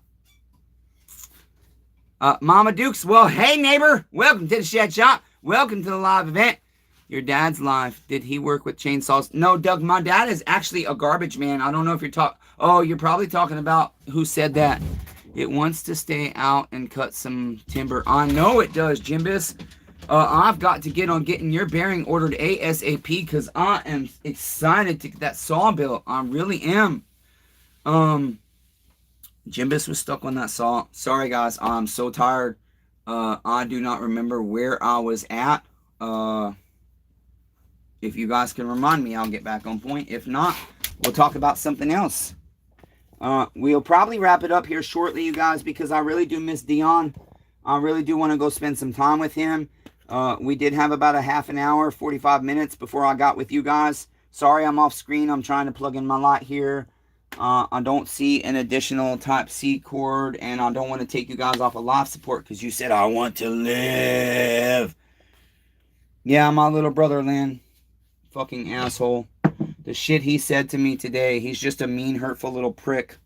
Speaker 1: Mama Dukes, well, hey neighbor, welcome to the Shed Shop. Welcome to the live event. Your dad's live. Did he work with chainsaws? No, Doug, my dad is actually a garbage man. I don't know if you're talking. Oh, you're probably talking about who said that. It wants to stay out and cut some timber. I know it does, Jimbus. I've got to get on getting your bearing ordered ASAP because I am excited to get that saw built. I really am. Jimbus was stuck on that saw. Sorry, guys. I'm so tired. I do not remember where I was at. If you guys can remind me, I'll get back on point. If not, we'll talk about something else. We'll probably wrap it up here shortly, you guys, because I really do miss Dion. I really do want to go spend some time with him. We did have about a half an hour, 45 minutes before I got with you guys. Sorry, I'm off screen. I'm trying to plug in my light here. I don't see an additional Type-C cord, and I don't want to take you guys off of life support because you said I want to live. Yeah, my little brother, Lynn. Fucking asshole. The shit he said to me today, he's just a mean, hurtful little prick.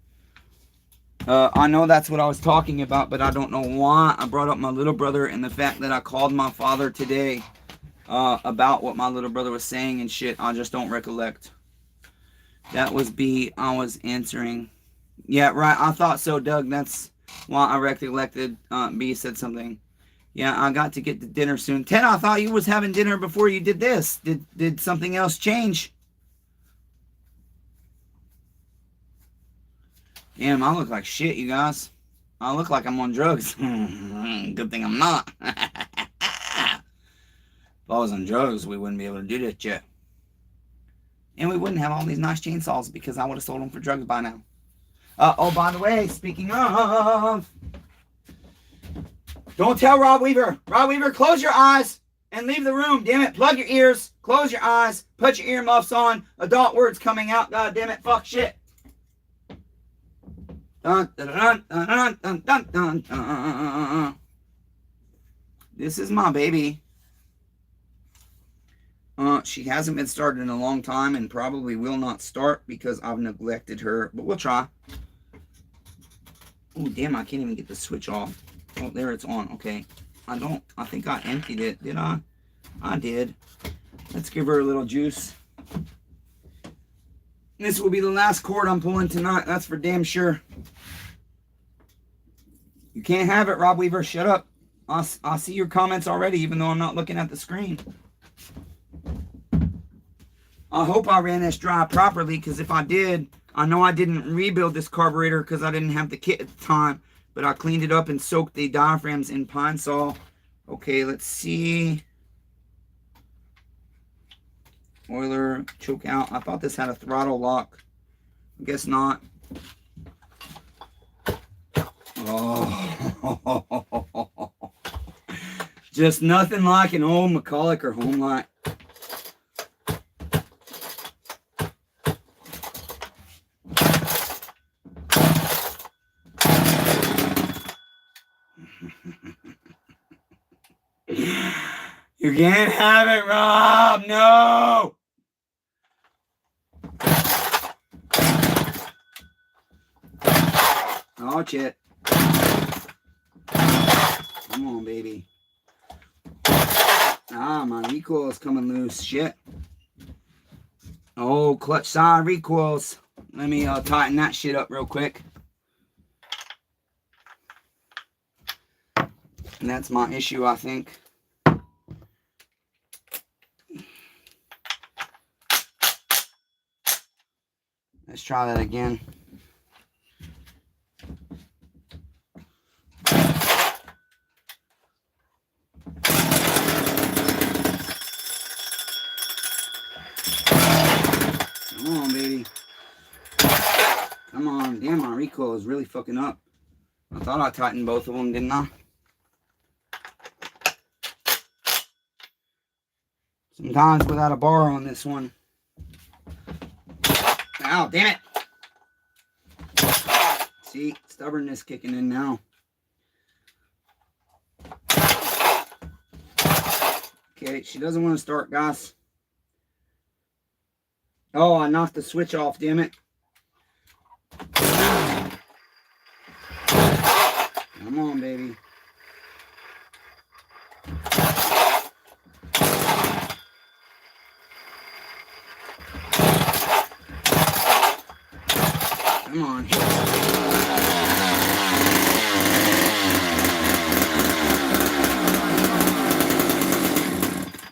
Speaker 1: I know that's what I was talking about, but I don't know why I brought up my little brother and the fact that I called my father today about what my little brother was saying and shit. I just don't recollect. That was B. I was answering. Yeah, right. I thought so, Doug. That's why I recollected. B said something. Yeah, I got to get to dinner soon. Ted, I thought you was having dinner before you did this. Did something else change? Damn, I look like shit, you guys. I look like I'm on drugs. Good thing I'm not. If I was on drugs, we wouldn't be able to do that yet. And we wouldn't have all these nice chainsaws because I would have sold them for drugs by now. Oh, by the way, speaking of... Don't tell Rob Weaver. Rob Weaver, close your eyes and leave the room. Damn it. Plug your ears. Close your eyes. Put your earmuffs on. Adult words coming out. God damn it. Fuck shit. Dun, dun, dun, dun, dun, dun, dun, dun. This is my baby. She hasn't been started in a long time and probably will not start because I've neglected her. But we'll try. Oh, damn. I can't even get the switch off. Oh, there it's on. Okay. I think I emptied it. Did I? I did. Let's give her a little juice. This will be the last cord I'm pulling tonight. That's for damn sure. You can't have it, Rob Weaver. Shut up. I see your comments already, even though I'm not looking at the screen. I hope I ran this dry properly, because if I did, I know I didn't rebuild this carburetor because I didn't have the kit at the time, but I cleaned it up and soaked the diaphragms in Pine Sol. Okay, let's see. Oiler, choke out. I thought this had a throttle lock. I guess not. Oh. Just nothing like an old McCulloch or home light. You can't have it, Rob. No. Oh, shit. Come on, baby. Ah, my recoil is coming loose. Shit. Oh, clutch side recoils. Let me tighten that shit up real quick. And that's my issue, I think. Let's try that again. Come on, baby. Come on. Damn, my recoil is really fucking up. I thought I tightened both of them, didn't I? Sometimes without a bar on this one. Ow, damn it. See, stubbornness kicking in now. Okay, she doesn't want to start, guys. Oh, I knocked the switch off, damn it. Come on, baby. Come on.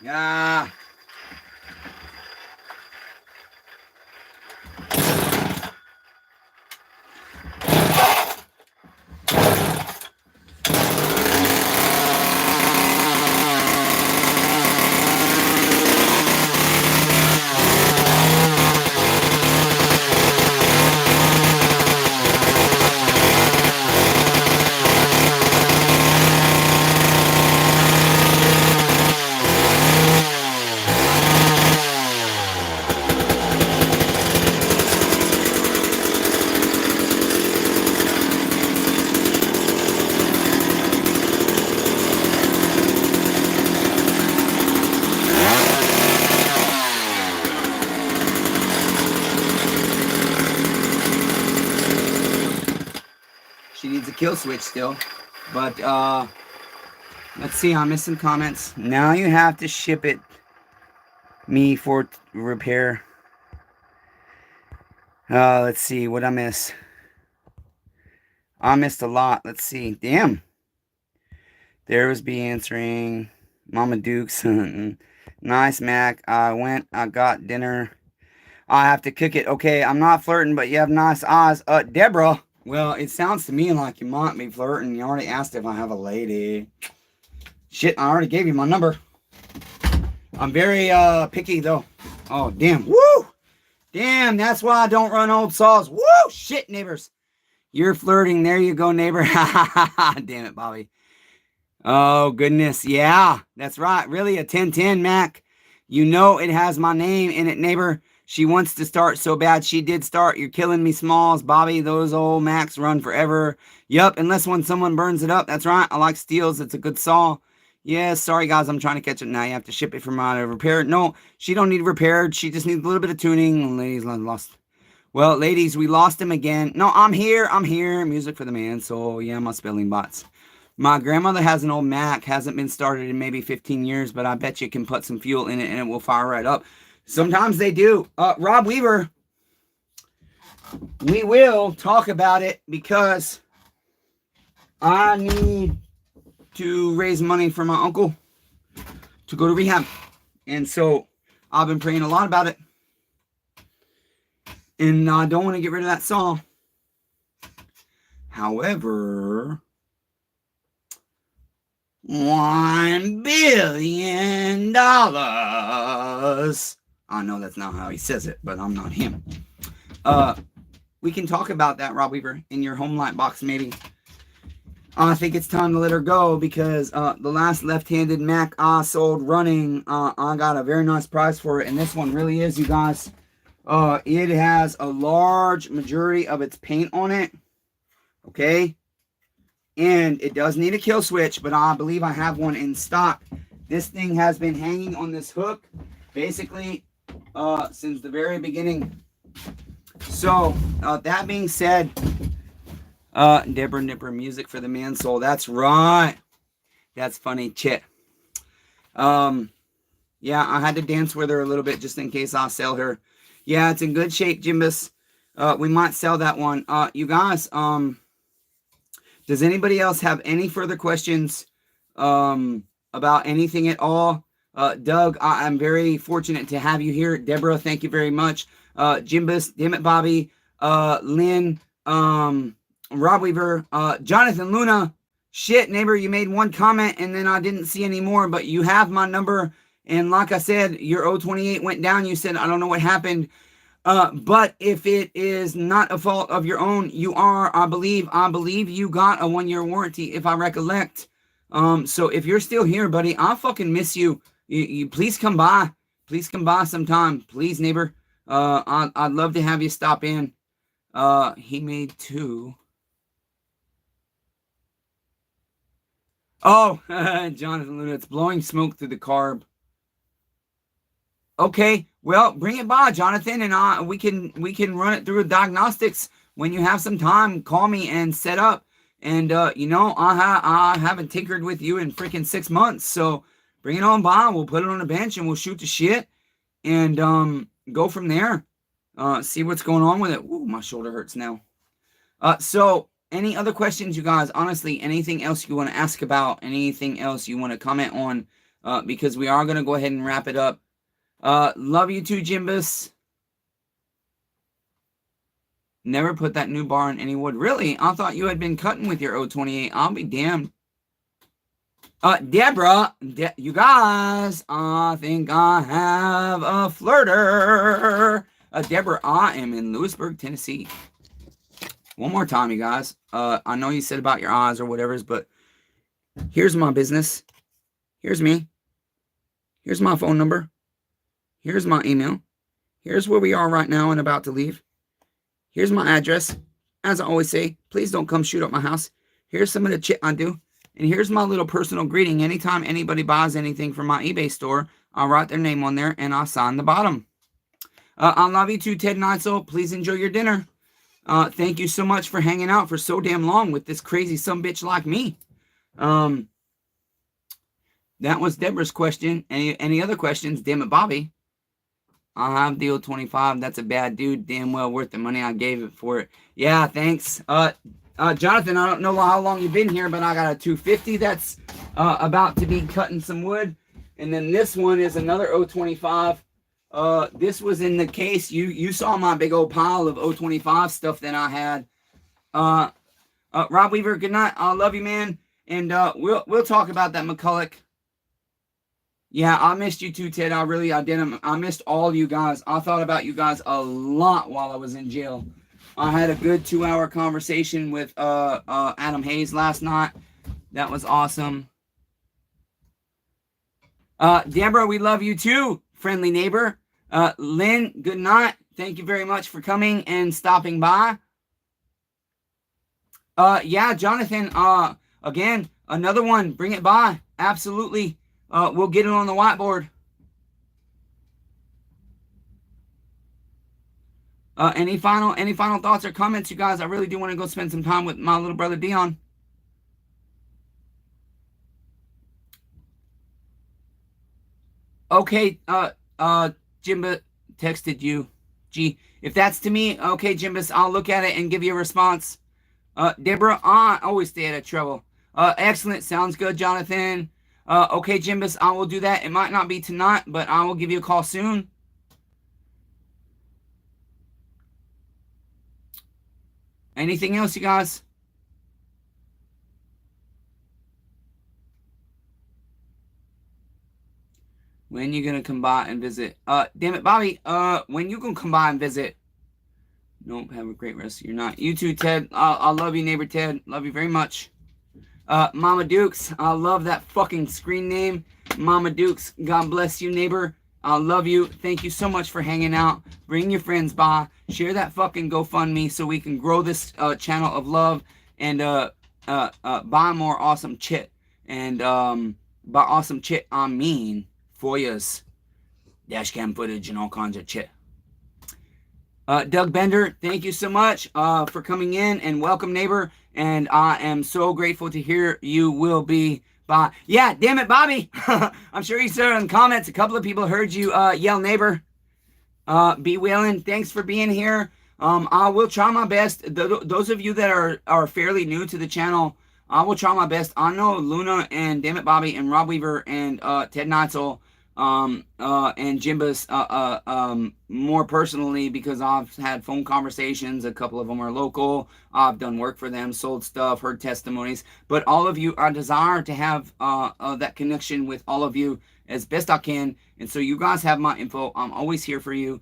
Speaker 1: Yeah. She needs a kill switch still. But, let's see. I'm missing comments. Now you have to ship it me for repair. Let's see. What'd I miss? I missed a lot. Let's see. Damn. There was B answering. Mama Dukes. Nice, Mac. I got dinner. I have to cook it. Okay, I'm not flirting, but you have nice eyes. Deborah. Well, it sounds to me like you might be flirting. You already asked if I have a lady. Shit, I already gave you my number. I'm very picky, though. Oh, damn. Woo! Damn, that's why I don't run old saws. Woo! Shit, neighbors. You're flirting. There you go, neighbor. Damn it, Bobby. Oh, goodness. Yeah, that's right. Really, a 1010, Mac. You know it has my name in it, neighbor. She wants to start so bad. She did start. You're killing me, Smalls. Bobby, those old Macs run forever. Yup, unless when someone burns it up. That's right. I like steels. It's a good saw. Yes, sorry, guys. I'm trying to catch it now. You have to ship it from out of repair. No, she don't need repaired. She just needs a little bit of tuning. Ladies, lost. Well, ladies, we lost him again. No, I'm here. I'm here. Music for the man. So, yeah, my spelling bots. My grandmother has an old Mac, hasn't been started in maybe 15 years, but I bet you can put some fuel in it and it will fire right up. Sometimes they do. Rob Weaver, we will talk about it because I need to raise money for my uncle to go to rehab. And so I've been praying a lot about it. And I don't want to get rid of that saw. However, $1 billion. I know that's not how he says it, but I'm not him. We can talk about that, Rob Weaver, in your home light box, maybe. I think it's time to let her go because the last left-handed Mac I sold running, I got a very nice price for it. And this one really is, you guys. It has a large majority of its paint on it. Okay. And it does need a kill switch, but I believe I have one in stock. This thing has been hanging on this hook basically since the very beginning. So that being said, Deborah Nipper, music for the man soul. That's right. That's funny, Chit. Yeah, I had to dance with her a little bit just in case I sell her. Yeah, it's in good shape, Jimbus. We might sell that one. You guys, does anybody else have any further questions about anything at all? Doug, I'm very fortunate to have you here. Deborah, thank you very much. Jimbus, damn it, Bobby, Lynn, Rob Weaver, Jonathan Luna. Shit, neighbor, you made one comment and then I didn't see any more, but you have my number. And like I said, your 028 went down. You said, I don't know what happened. But if it is not a fault of your own, you are, I believe you got a 1-year warranty, if I recollect. So if you're still here, buddy, I fucking miss you. You please come by. Please come by sometime. Please, neighbor. I'd love to have you stop in. He made 2. Oh, Jonathan Luna, it's blowing smoke through the carb. Okay, well, bring it by, Jonathan, and we can run it through diagnostics when you have some time. Call me and set up. And you know, I haven't tinkered with you in freaking 6 months, so bring it on by. We'll put it on a bench and we'll shoot the shit and go from there. See what's going on with it. Ooh, my shoulder hurts now. So any other questions, you guys? Honestly, anything else you want to ask about? Anything else you want to comment on? Because we are going to go ahead and wrap it up. Love you too, Jimbus. Never put that new bar in any wood. Really? I thought you had been cutting with your 028. I'll be damned. Deborah, you guys, I think I have a flirter. Deborah, I am in Lewisburg, Tennessee. One more time, you guys. I know you said about your eyes or whatever, but here's my business. Here's me. Here's my phone number. Here's my email. Here's where we are right now and about to leave. Here's my address. As I always say, please don't come shoot up my house. Here's some of the shit I do. And here's my little personal greeting. Anytime anybody buys anything from my eBay store, I'll write their name on there and I'll sign the bottom. I love you too, Ted Neitzel. Please enjoy your dinner. Thank you so much for hanging out for so damn long with this crazy sumbitch like me. That was Deborah's question. Any other questions? Damn it, Bobby. I have the 025. That's a bad dude. Damn well worth the money I gave it for it. Yeah, thanks. Jonathan, I don't know how long you've been here, but I got a 250 that's about to be cutting some wood. And then this one is another 025. This was in the case. You saw my big old pile of 025 stuff that I had. Rob Weaver, good night. I love you, man. And we'll talk about that McCulloch. Yeah, I missed you too, Ted. I did. I missed all you guys. I thought about you guys a lot while I was in jail. I had a good 2-hour conversation with Adam Hayes last night. That was awesome. Deborah, we love you too, friendly neighbor. Lynn, good night. Thank you very much for coming and stopping by. Yeah, Jonathan, again, another one. Bring it by. Absolutely. We'll get it on the whiteboard. Any final thoughts or comments, you guys? I really do want to go spend some time with my little brother Dion. Okay, Jimba texted you. Gee, if that's to me, okay, Jimbus, I'll look at it and give you a response. Deborah, I always stay out of trouble. Excellent, sounds good, Jonathan. Okay, Jimbus, I will do that. It might not be tonight, but I will give you a call soon. Anything else, you guys? When you gonna come by and visit? Damn it, Bobby. When you gonna come by and visit? Nope, have a great rest of your night. You too, Ted. I love you, neighbor Ted. Love you very much. Mama Dukes, I love that fucking screen name. Mama Dukes, God bless you, neighbor. I love you. Thank you so much for hanging out. Bring your friends by. Share that fucking GoFundMe so we can grow this channel of love and buy more awesome chit. And by awesome chit, I mean FOIAs, dashcam footage, and all kinds of chit. Doug Bender, thank you so much for coming in, and welcome, neighbor. And I am so grateful to hear you will be by. Yeah, damn it, Bobby. I'm sure you saw in the comments, a couple of people heard you yell neighbor. Be willing. Thanks for being here. I will try my best. Those of you that are fairly new to the channel, I will try my best. I know Luna and Damn It Bobby and Rob Weaver and Ted Neitzel and Jimbus more personally, because I've had phone conversations. A couple of them are local. I've done work for them, sold stuff, heard testimonies. But all of you, I desire to have that connection with all of you as best I can. And so you guys have my info. I'm always here for you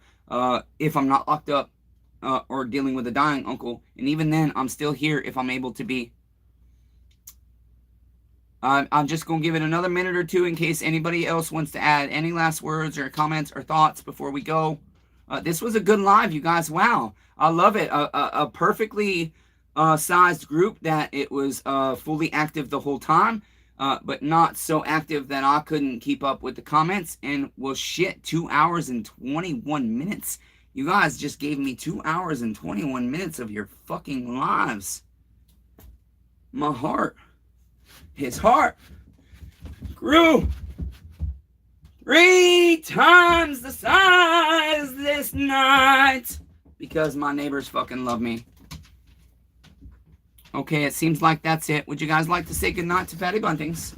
Speaker 1: if I'm not locked up or dealing with a dying uncle. And even then, I'm still here if I'm able to be. I'm just going to give it another minute or two in case anybody else wants to add any last words or comments or thoughts before we go. This was a good live, you guys. Wow. I love it. A perfectly sized group that it was fully active the whole time, but not so active that I couldn't keep up with the comments. And well, shit, 2 hours and 21 minutes. You guys just gave me 2 hours and 21 minutes of your fucking lives. My heart. His heart grew 3 times the size this night because my neighbors fucking love me. Okay, it seems like that's it. Would you guys like to say goodnight to Fatty Buntings?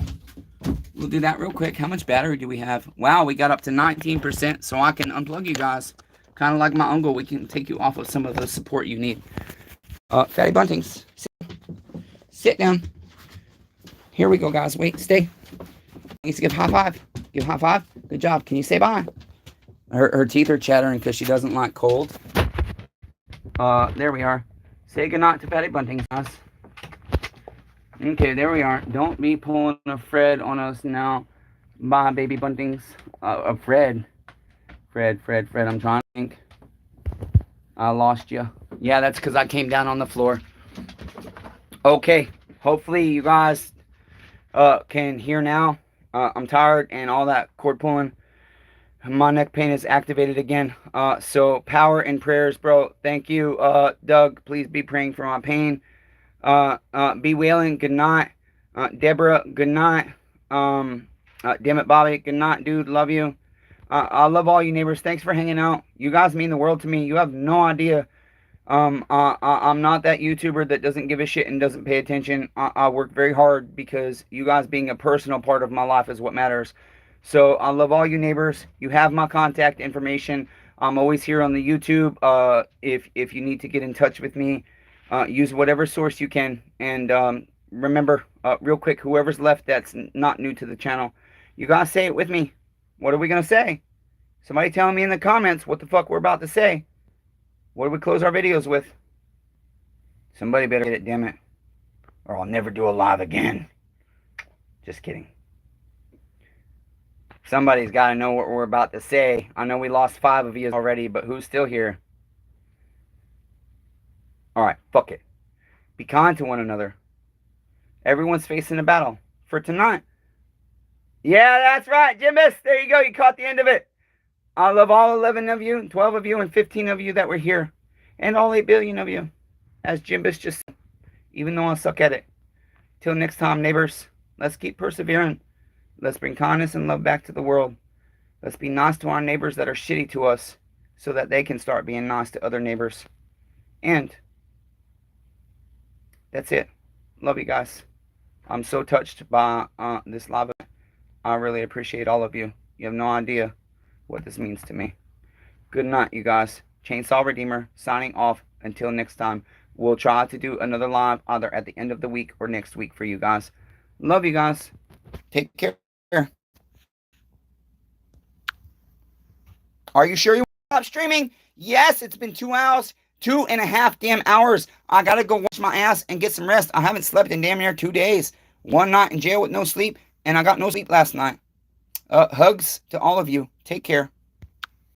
Speaker 1: We'll do that real quick. How much battery do we have? Wow, we got up to 19%, so I can unplug you guys. Kind of like my uncle, we can take you off of some of the support you need. Fatty Buntings, sit down. Here we go, guys. Wait, stay. Needs to give high five. Give high five. Good job. Can you say bye? Her teeth are chattering because she doesn't like cold. There we are. Say goodnight to Fatty Bunting, guys. Okay, there we are. Don't be pulling a Fred on us now. Bye, baby Buntings. Fred. Fred, I'm trying to think. I lost you. Yeah, that's because I came down on the floor. Okay. Hopefully you guys can hear now. I'm tired and all that cord pulling. My neck pain is activated again. So power and prayers, bro. Thank you, Doug. Please be praying for my pain. Be wailing. Good night. Deborah, good night. Damn it, Bobby. Good night, dude. Love you. I love all you neighbors. Thanks for hanging out. You guys mean the world to me. You have no idea. I'm not that YouTuber that doesn't give a shit and doesn't pay attention. I work very hard because you guys being a personal part of my life is what matters. So I love all you neighbors. You have my contact information. I'm always here on the YouTube. If you need to get in touch with me, use whatever source you can. And remember, real quick, whoever's left that's not new to the channel, you guys say it with me. What are we gonna say? Somebody telling me in the comments what the fuck we're about to say. What do we close our videos with? Somebody better get it, damn it. Or I'll never do a live again. Just kidding. Somebody's got to know what we're about to say. I know we lost 5 of you already, but who's still here? Alright, fuck it. Be kind to one another. Everyone's facing a battle. For tonight. Yeah, that's right, Jimbus. There you go. You caught the end of it. I love all 11 of you, 12 of you, and 15 of you that were here. And all 8 billion of you. As Jimbus just said, even though I suck at it. Till next time, neighbors, let's keep persevering. Let's bring kindness and love back to the world. Let's be nice to our neighbors that are shitty to us so that they can start being nice to other neighbors. And that's it. Love you guys. I'm so touched by this live event. I really appreciate all of you. You have no idea what this means to me. Good night, you guys. Chainsaw Redeemer signing off. Until next time. We'll try to do another live either at the end of the week or next week for you guys. Love you guys. Take care. Are you sure you want to stop streaming? Yes, it's been 2 hours. 2.5 damn hours. I gotta go wash my ass and get some rest. I haven't slept in damn near 2 days. 1 night in jail with no sleep, and I got no sleep last night. Hugs to all of you. Take care.